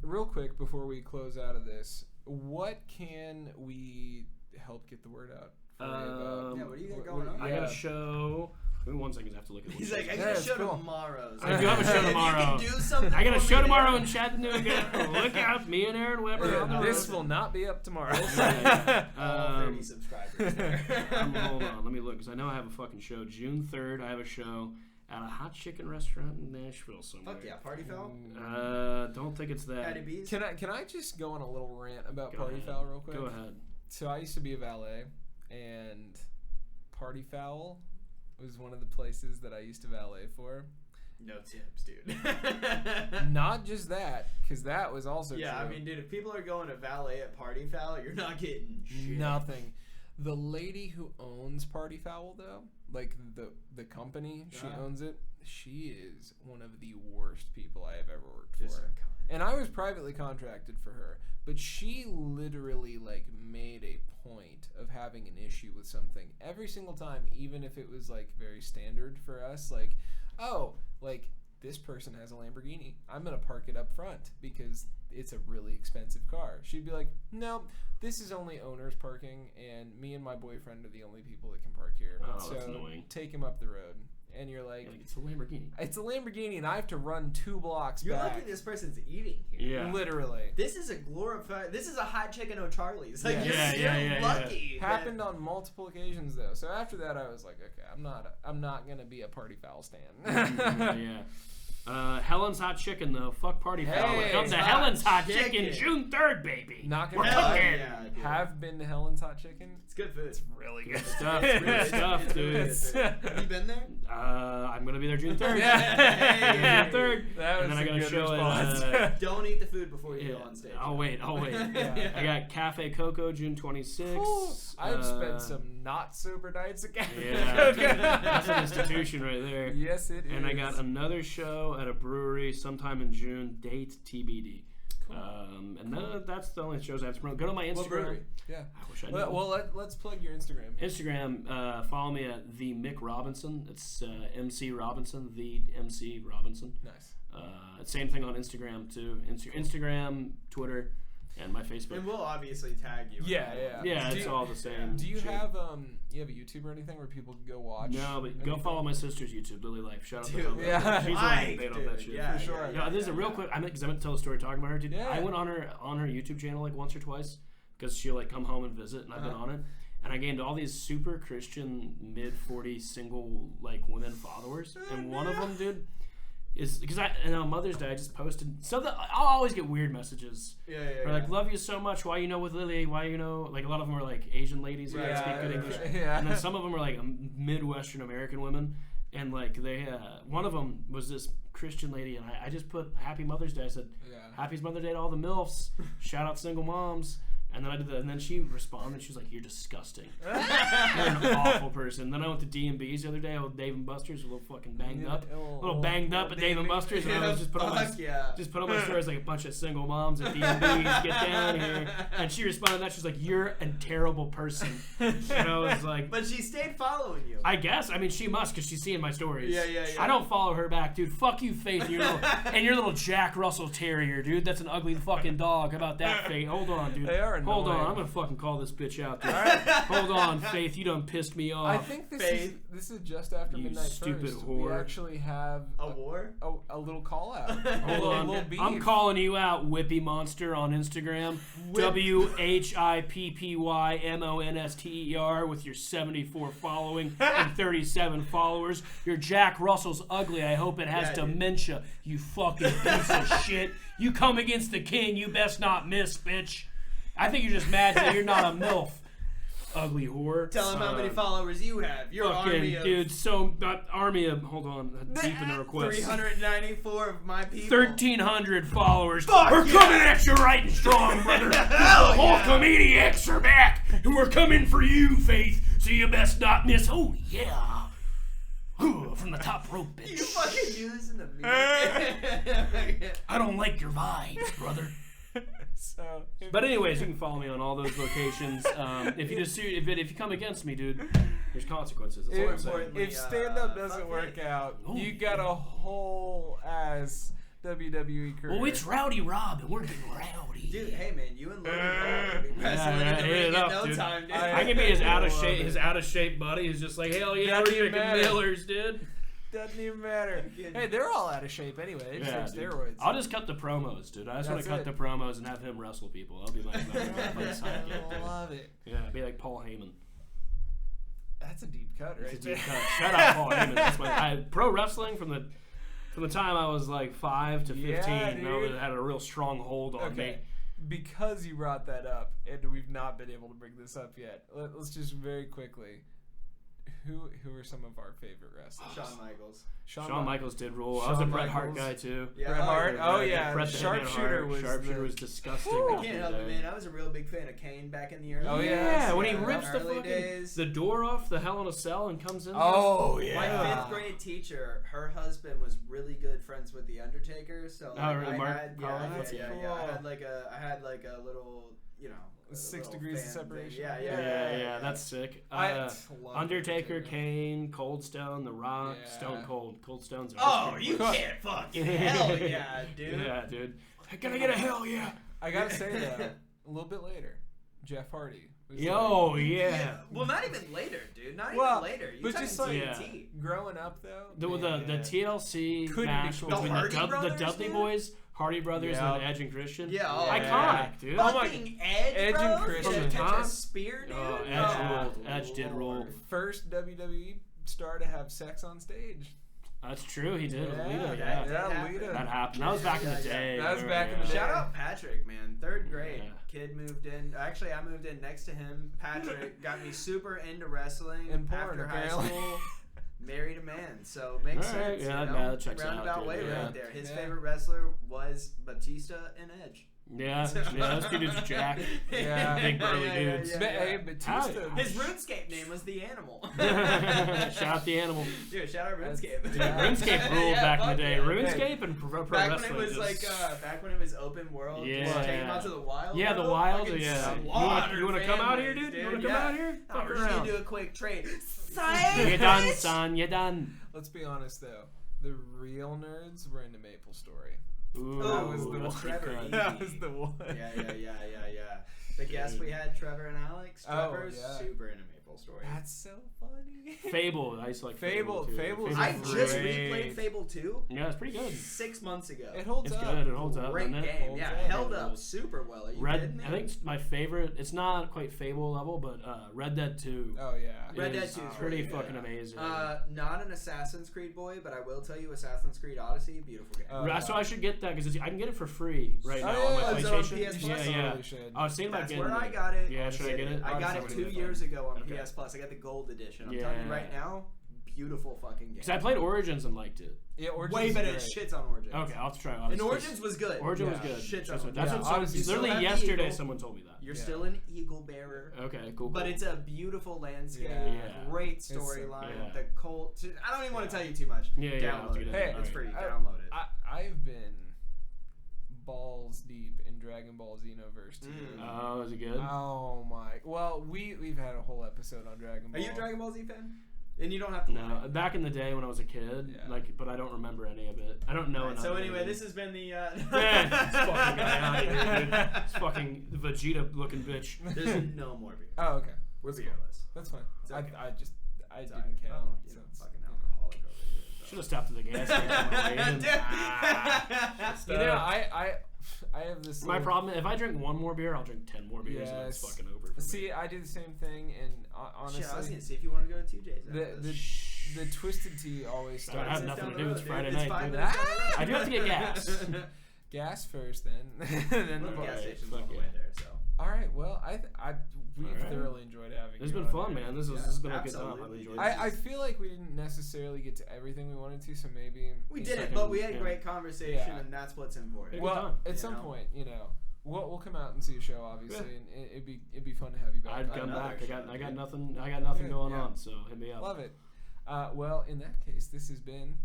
Real quick before we close out of this, what can we help get the word out for you about? Yeah, what do you got going on? I got a show. Give me 1 second. I have to look at. He's what like, I shows. got a it's show cool. tomorrow. I do have a show tomorrow. If you can do something I got a for show me tomorrow there. in Chattanooga. Look out, me and Aaron Weber. on the This road. will not be up tomorrow. All 30 subscribers there. Hold on, let me look because I know I have a fucking show. June 3rd, I have a show at a hot chicken restaurant in Nashville somewhere. Fuck yeah, Party Foul? Don't think it's Patty that. B's? Can I just go on a little rant about Go Party ahead. Foul real quick? Go ahead. So I used to be a valet, and Party Foul was one of the places that I used to valet for. No tips, dude. Not just that, because that was also Yeah, true. I mean, dude, if people are going to valet at Party Foul, you're not getting shit. Nothing. The lady who owns Party Foul, though, like the company, she Uh-huh. owns it. She is one of the worst people I have ever worked Just for. a cunt. And I was privately contracted for her, but she literally like made a point of having an issue with something every single time, even if it was like very standard for us. Like, oh, like this person has a Lamborghini. I'm gonna park it up front because it's a really expensive car. She'd be like, no, this is only owner's parking, and me and my boyfriend are the only people that can park here. Oh, so that's annoying. take him up the road. And you're like, Like, it's a Lamborghini. it's a Lamborghini, and I have to run 2 blocks You're back. lucky this person's eating here. Yeah. Literally. This is a glorified. This is a hot chicken O'Charlie's. Like Yeah. you're lucky. that- Happened on multiple occasions though. So after that, I was like, okay, I'm not gonna be a Party Foul stan. Yeah. Helen's Hot Chicken though. Fuck Party Foul. Hey, Come to Hot Helen's Hot Chicken. Chicken June 3rd, baby. Not We're gonna Hell lie. cooking. yeah, dude. Have been to Helen's Hot Chicken. It's good food. It's really good stuff. Good stuff, It's dude. really good food. Have you been there? I'm gonna be there June 3rd. Yeah. June 3rd. That And was then I a got a good show response. at. Don't eat the food before you Yeah. go on stage. I'll wait. Yeah. I got Cafe Coco June 26th. I've spent some not sober nights at Yeah, that's an institution right there. Yes, it is. And I got another show at a brewery sometime in June. Date TBD. And then that's the only shows I have to promote. Go to my Instagram. What brewery? Yeah. I wish I knew. Well, let's plug your Instagram. Instagram, follow me at the Mick Robinson. It's MC Robinson, the MC Robinson. Nice. Same thing on Instagram too. Instagram, Twitter, and my Facebook. And we'll obviously tag you. Yeah, it's all the same. Do you shit. have you have a YouTube or anything where people can go watch? No, but go follow my sister's YouTube, Lily Life. Shout out to Dude, her. yeah. She's really made on that shit. Yeah, for sure. Yeah, this is a real quick. Because I meant to tell a story talking about her. Dude, Yeah. I went on her YouTube channel like once or twice because she'll like come home and visit, and I've been on it. And I gained all these super Christian mid-40s single like women followers, and one of them, dude, is because on Mother's Day I just posted. So I'll always get weird messages. Or like, love you so much. Why with Lily? Why like a lot of them are like Asian ladies who can't speak good English, and then some of them are like Midwestern American women. And like they, one of them was this Christian lady, and I just put Happy Mother's Day. I said, Happy Mother's Day to all the MILFs. Shout out single moms. And then I did that, and then she responded. She was like, "You're disgusting. You're an awful person." Then I went to D&B's the other day with Dave and Buster's, a little fucking banged up, at Dave and Buster's, and I was just put on my stories like a bunch of single moms at D&B's. Get down here. And she responded to that. She's like, "You're a terrible person." And I was like, But she stayed following you. I guess. I mean, she must because she's seeing my stories. Yeah. I don't follow her back, dude. Fuck you, Faith, and your little Jack Russell Terrier, dude. That's an ugly fucking dog. How about that, Faith? Hold on, dude. They are Hold on, annoying. I'm gonna fucking call this bitch out. Dude. Hold on, Faith. You done pissed me off. I think this is just after You midnight. stupid first. whore. We actually have A war? a little call out. Hold on. little beef. I'm calling you out, Whippy Monster on Instagram. WHIPPYMONSTER with your 74 following and 37 followers. Your Jack Russell's ugly. I hope it has dementia. You fucking piece of shit. You come against the king. You best not miss, bitch. I think you're just mad that you're not a MILF. Ugly whore. Tell him how many followers you have. Your army of... Dude, so army of... Hold on. Deep in the request. 394 of my people. 1,300 followers. Fuck We're yeah. coming at you right and strong, brother. All comedians are back, and we're coming for you, Faith. So you best not miss. Oh, yeah. From the top rope, bitch. You fucking do this in the mirror. I don't like your vibes, brother. But anyways, you can follow me on all those locations. If you come against me, dude, there's consequences. That's all I'm saying. If stand-up doesn't work out, you got a whole ass WWE career. Well, it's Rowdy Rob, and we're getting rowdy. Dude, hey man, you and Logan Paul could be wrestling in the ring in no time, dude. I can be his out of shape buddy who's just like, hell yeah, Doesn't we're even kicking matter. Millers, dude. Doesn't even matter. Hey, they're all out of shape anyway. They just take dude. steroids. I'll just cut the promos, dude. I just want to cut the promos and have him wrestle people. That'll be my sidekick, dude. Love it. Yeah, be like Paul Heyman. That's a deep cut, right? It's a deep cut. Shout out Paul Heyman. That's pro wrestling from the time I was like 5 to 15. It had a real strong hold on me. Because you brought that up, and we've not been able to bring this up yet, let's just very quickly. Who are some of our favorite wrestlers? Shawn Michaels. Shawn Michaels did rule. I was a Bret Hart guy too. Yeah, Bret Hart. Oh Bret yeah, the Sharpshooter was disgusting. I can't help it, man. I was a real big fan of Kane back in the early Oh days. yeah, when he rips the early days. the door off the Hell in a Cell and comes in. Oh yeah. My 5th grade teacher, her husband was really good friends with the Undertaker, so like, really? I Mark had, Collins? That's yeah. cool. I had like a little, you know, 6 little degrees of fan separation. thing. Yeah, that's sick. I love Undertaker, Kane, Cold Stone, The Rock, Yeah. Stone Cold. Cold Stone's Oh, you can't fucking hell yeah, dude. Yeah, dude. Can I get a hell yeah? I gotta say though, a little bit later, Jeff Hardy. was Yo, yeah. Well, not even later, dude. Not Well, even later. You but talking just like- TNT. growing up though. The TLC Couldn't match be- between The Hardy the Brothers, Dudley dude? Boys, Hardy Brothers, Yeah. and Edge and Christian. Yeah, oh, Iconic, dude. Oh my- Fucking Edge, Edge bro? and Christian. From the From the catch top? a spear, dude. Oh, Edge Yeah. ruled. Edge did rule. First WWE star to have sex on stage. That's true. He did. Yeah, Alita, that yeah. did Lita. That happened. That was back in the Yeah, day. That was bro, back in the yeah. day. Shout out Patrick, man. 3rd grade. Yeah. Kid moved in. Actually, I moved in next to him. Patrick got me super into wrestling And porn, after high apparently. school. Married a man, so makes Alright, sense. yeah, you that know? checks out, Roundabout dude, way yeah. right there. His Yeah. favorite wrestler was Batista and Edge. Yeah, this dude is Jack. Yeah. Big burly dudes. But, hey, Batista. His RuneScape name was the Animal. Shout out the Animal. Dude, shout out RuneScape. Yeah. RuneScape ruled back in the day. RuneScape and pro back wrestling. when it was like, back when it was open world. Yeah. Just came out to the wild. Yeah, the world, wild. fucking Yeah. slaughtered You want to come out here, families, dude? You want to come out here? Oh, Fuck we're just around. gonna do a quick trade. You're done, son. You're done. Let's be honest though. The real nerds were into Maple Story. Ooh, That was the that's one. pretty Trevor, good. That was the one. Yeah. The guest we had, Trevor and Alex. Oh, Trevor's yeah. super into Maple Story. That's so funny. Fable. I used to like Fable. too. Fable's I Fable's just great. replayed Fable 2 Yeah, it's pretty good. 6 months ago. It holds It's up. good. It holds up. Great doesn't it? game. Holds Yeah, up. held It up does. super well. Are you kidding Red. me? I think my favorite. It's not quite Fable level, but Red Dead 2. Oh yeah. Red Dead is 2 is pretty really fucking good. amazing. Not an Assassin's Creed boy, but I will tell you, Assassin's Creed Odyssey, beautiful game. So I should get that because I can get it for free right Oh, now yeah, on my it's on PlayStation. PS Yeah, Plus. yeah. Totally should. I was thinking about That's getting where it. I got it. Yeah, should I get it? I got it Honestly, 2 it's years ago on Okay. PS Plus. I got the gold edition. I'm telling you Yeah. right now, beautiful fucking game. Because I played Origins and liked it. Yeah, Origins way is better great. shits on Origins. Okay, I'll have to try And Odyssey. Origins was good. Origin was Yeah. good. Shit's That's on what, that's Yeah, what someone, Odyssey literally still have the yesterday eagle. someone told me that. You're Yeah. still an eagle bearer. Okay, cool. But it's a beautiful landscape, Yeah. great It's storyline. yeah. The cult. I don't even want to tell you too much. Yeah, I'll have to Download get it. Hey, it. It's free. I- Download it. I've been balls deep in Dragon Ball Xenoverse 2. Oh, is it good? Oh my! Well, we've had a whole episode on Dragon Ball. Are you a Dragon Ball Z fan? And you don't have to. No, lie. back in the day when I was a kid, Yeah. but I don't remember any of it. I don't know. Alright, enough so of anyway, it. this has been the. This fucking guy out of here, dude. This fucking Vegeta looking bitch. There's no more beer. Oh, okay. We're beerless. That's fine. It's okay. I It's didn't alright. count. Oh, so you know, it's- fucking alcoholic over here. Should have stopped at the gas station on the way in. You know, I have this. My little- problem, if I drink one more beer, I'll drink 10 more beers and it's Yes. fucking over for me. See, I do the same thing, and honestly, Shit, I was gonna see if you want to go to TJ's. the twisted tea always I starts. have It's nothing down to the do. road, It's dude. Friday It's night, 5 dude. minutes down the road. I do have to get gas. Gas first, then then the The bar. gas station's Fuck on the yeah. way there, so. All right. Well, we've All right. thoroughly enjoyed having. It's you been on fun, here. man. This Yeah, has been a good time. I've absolutely, enjoyed dude. it. I feel like we didn't necessarily get to everything we wanted to, so maybe We in did it, second- but we had yeah. great conversation, Yeah. and that's what's important. Good Well, time, at you some know? point, we'll come out and see a show, obviously, and it'd be fun to have you back. I'd on. come Another back. show, I got dude. nothing Good, going yeah. on, so hit me up. Love it. Well, in that case, this has been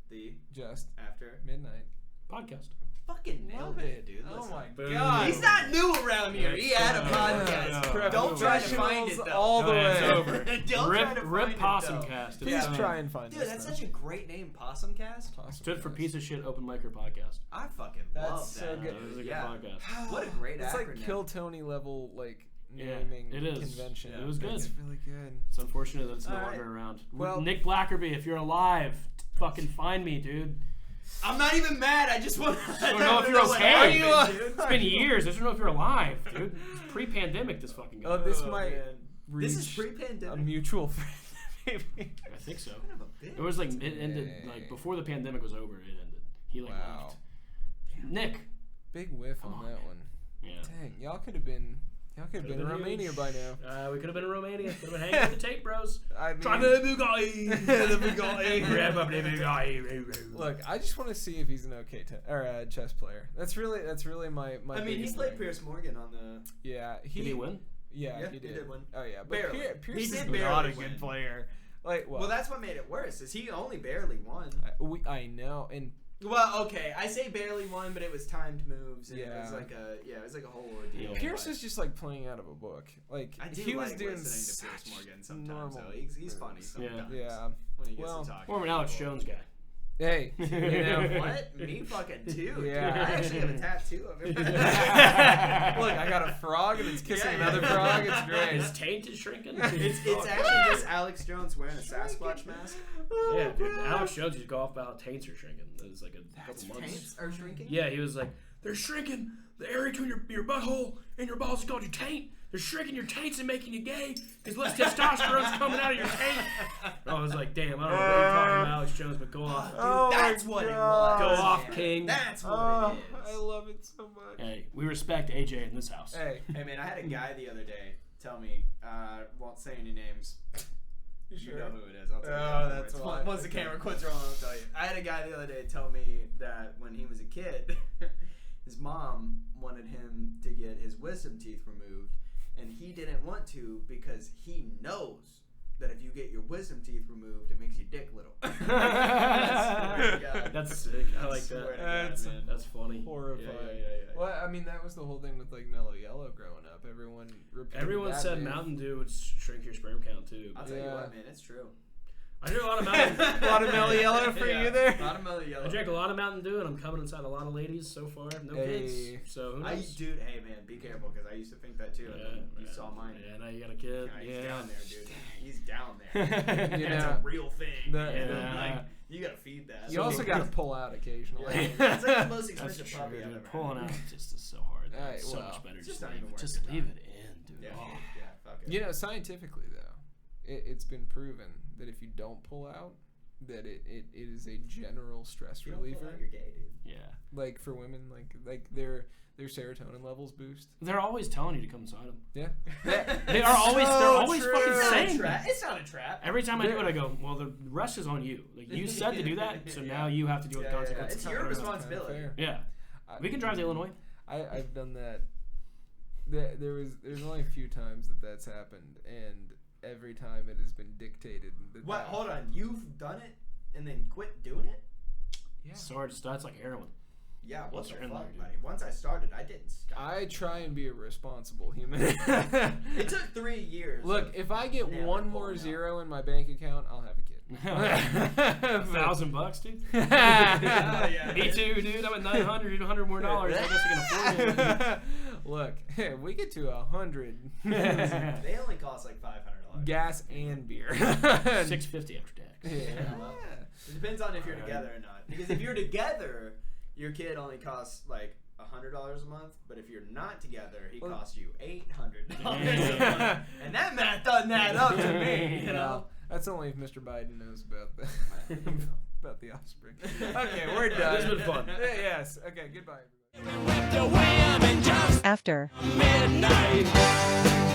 The just after midnight. Podcast. fucking nailed Love it, dude. Oh Listen. my Boom. god. He's not new around here. He had a Yeah. podcast. Yeah. Don't try to find it Professionals though. all the No, it's way. over. Don't try to Rip find it, Possum though. Cast. Please It's done. try and find Dude, us. that's then. such a great name, Possumcast. Awesome, Stood for guys. piece of shit open micer podcast. I fucking That's love so that. good. It was a good Yeah. podcast. What a great It's acronym. like Kill Tony level, like Yeah, naming it is. convention. It was good. It's really good. It's unfortunate that it's no All longer right. around. Well- Nick Blackerby, if you're alive, fucking find me, dude. I'm not even mad. I just want to don't know if you're what okay. happened, Are you, dude. It's been years. I just don't know if you're alive, dude. It's pre-pandemic, this fucking guy. Oh, this Oh, might man. reach This is a pre-pandemic. mutual friend, maybe. I think so. Son of a bitch. It was like, it ended, Dang. like, before the pandemic was over, it ended. He, like, Wow. left. Nick. Big whiff Come on on, that man. one. Yeah. Dang, y'all could have been in Romania huge. by now. We could have been in Romania. Could have been hanging with the tape bros. I mean, Try the Bugatti. The Bugatti. Grab up the Bugatti. Look, I just want to see if he's an okay chess player. That's really my. I mean, he biggest played thing. Pierce Morgan on the. Yeah, Did he win? Yeah, Yeah, he did. win. Oh yeah, but Barely. Pierce He is did not barely a win. good player. Like, Well, that's what made it worse. Is he only barely won? I know, and Well, okay, I say barely won, but it was timed moves. And it Yeah. was like a whole ordeal. Pierce but is just like playing out of a book. Like I do he was like doing listening to Pierce such Morgan sometimes. normal So he's funny moves. sometimes. Yeah. When he gets Well, to talk. Former Alex Jones guy. Hey, you know What? Me fucking too. Yeah. Dude, I actually have a tattoo of him. Look, I got a frog and it's kissing Yeah, another yeah. frog. It's great. His taint is shrinking. It's actually just Alex Jones wearing a Sasquatch mask. Yeah, dude. Alex Jones used to go off about taints are shrinking. It was like a couple months. Taints are shrinking. Yeah, he was like, they're shrinking. The area between your butthole and your balls is called your taint. They're shrinking your taints and making you gay because less testosterone's coming out of your taint. I was like, damn, I don't know what you're talking about, Alex Jones, but go off. Dude, Oh my that's what it God. was. Go off, man. King. That's what Oh, it I is. love it so much. Hey, we respect AJ in this house. Hey, Hey man, I had a guy the other day tell me, won't say any names. You know who it is. I'll tell you Oh, afterwards. that's why. Once the camera quits rolling, I'll tell you. I had a guy the other day tell me that when he was a kid, his mom wanted him to get his wisdom teeth removed, and he didn't want to because he knows that if you get your wisdom teeth removed, it makes your dick little. That's sick. I like that. That's man. That's funny. Horrifying. Yeah. Well, I mean, that was the whole thing with like Mellow Yellow growing up. Everyone said man. Mountain Dew would shrink your sperm count too. I'll tell you what, man, it's true. I drink a lot of Mountain A lot of Mellow Yellow for you there? A lot of Mellow Yellow. I drank a lot of Mountain Dew, and I'm coming inside a lot of ladies so far. No kids. So who knows? Dude, hey man, be careful because I used to think that too. And you saw mine. Yeah, now you got a kid. He's down there, dude. He's down there. You That's know, a real thing. Yeah. You gotta feed that. You also gotta pull out occasionally. It's like the most That's expensive true, puppy I've dude. ever Pulling had. out just is so hard. Alright, So well, much better. just Just leave it in, dude. Yeah, Oh. yeah, fuck it. You know, scientifically though, it's been proven that if you don't pull out, that it is a general stress You don't pull reliever. out, you're gay, dude. Yeah. Like for women, like their serotonin levels boost. They're always telling you to come inside them. Yeah. They're always true. fucking It's not a saying trap. that. It's not a trap. Every time I do it, I go, well, the rest is on you. Like, you said to do that, so now you have to deal with Yeah, consequences. It's your responsibility. Fair. Yeah. We can drive to Illinois. I've done that. There's only a few times that's happened, and every time it has been dictated. What? Hold on. You've done it and then quit doing it? Yeah. Sorry, that's like heroin. Yeah, what Once the you're in fuck, there, dude. buddy? Once I started, I didn't stop. I try and be a responsible human. It took 3 years. Look, if I get never one more pulling out. zero in my bank account, I'll have a kid. $1,000, dude. Yeah. Me too, dude. I'm at $900, $100 more dollars. I guess I can afford it. Look, if we get to 100. They only cost like $500. Gas and beer. $650 after tax. Yeah. well, it depends on if you're together or not. Because if you're together, your kid only costs like $100 a month. But if you're not together, he costs you $800 a month. And that math doesn't add up to me. You know. That's only if Mr. Biden knows about the offspring. Okay, we're done. This has been fun. Yes. Okay. Goodbye, everybody. After Midnight.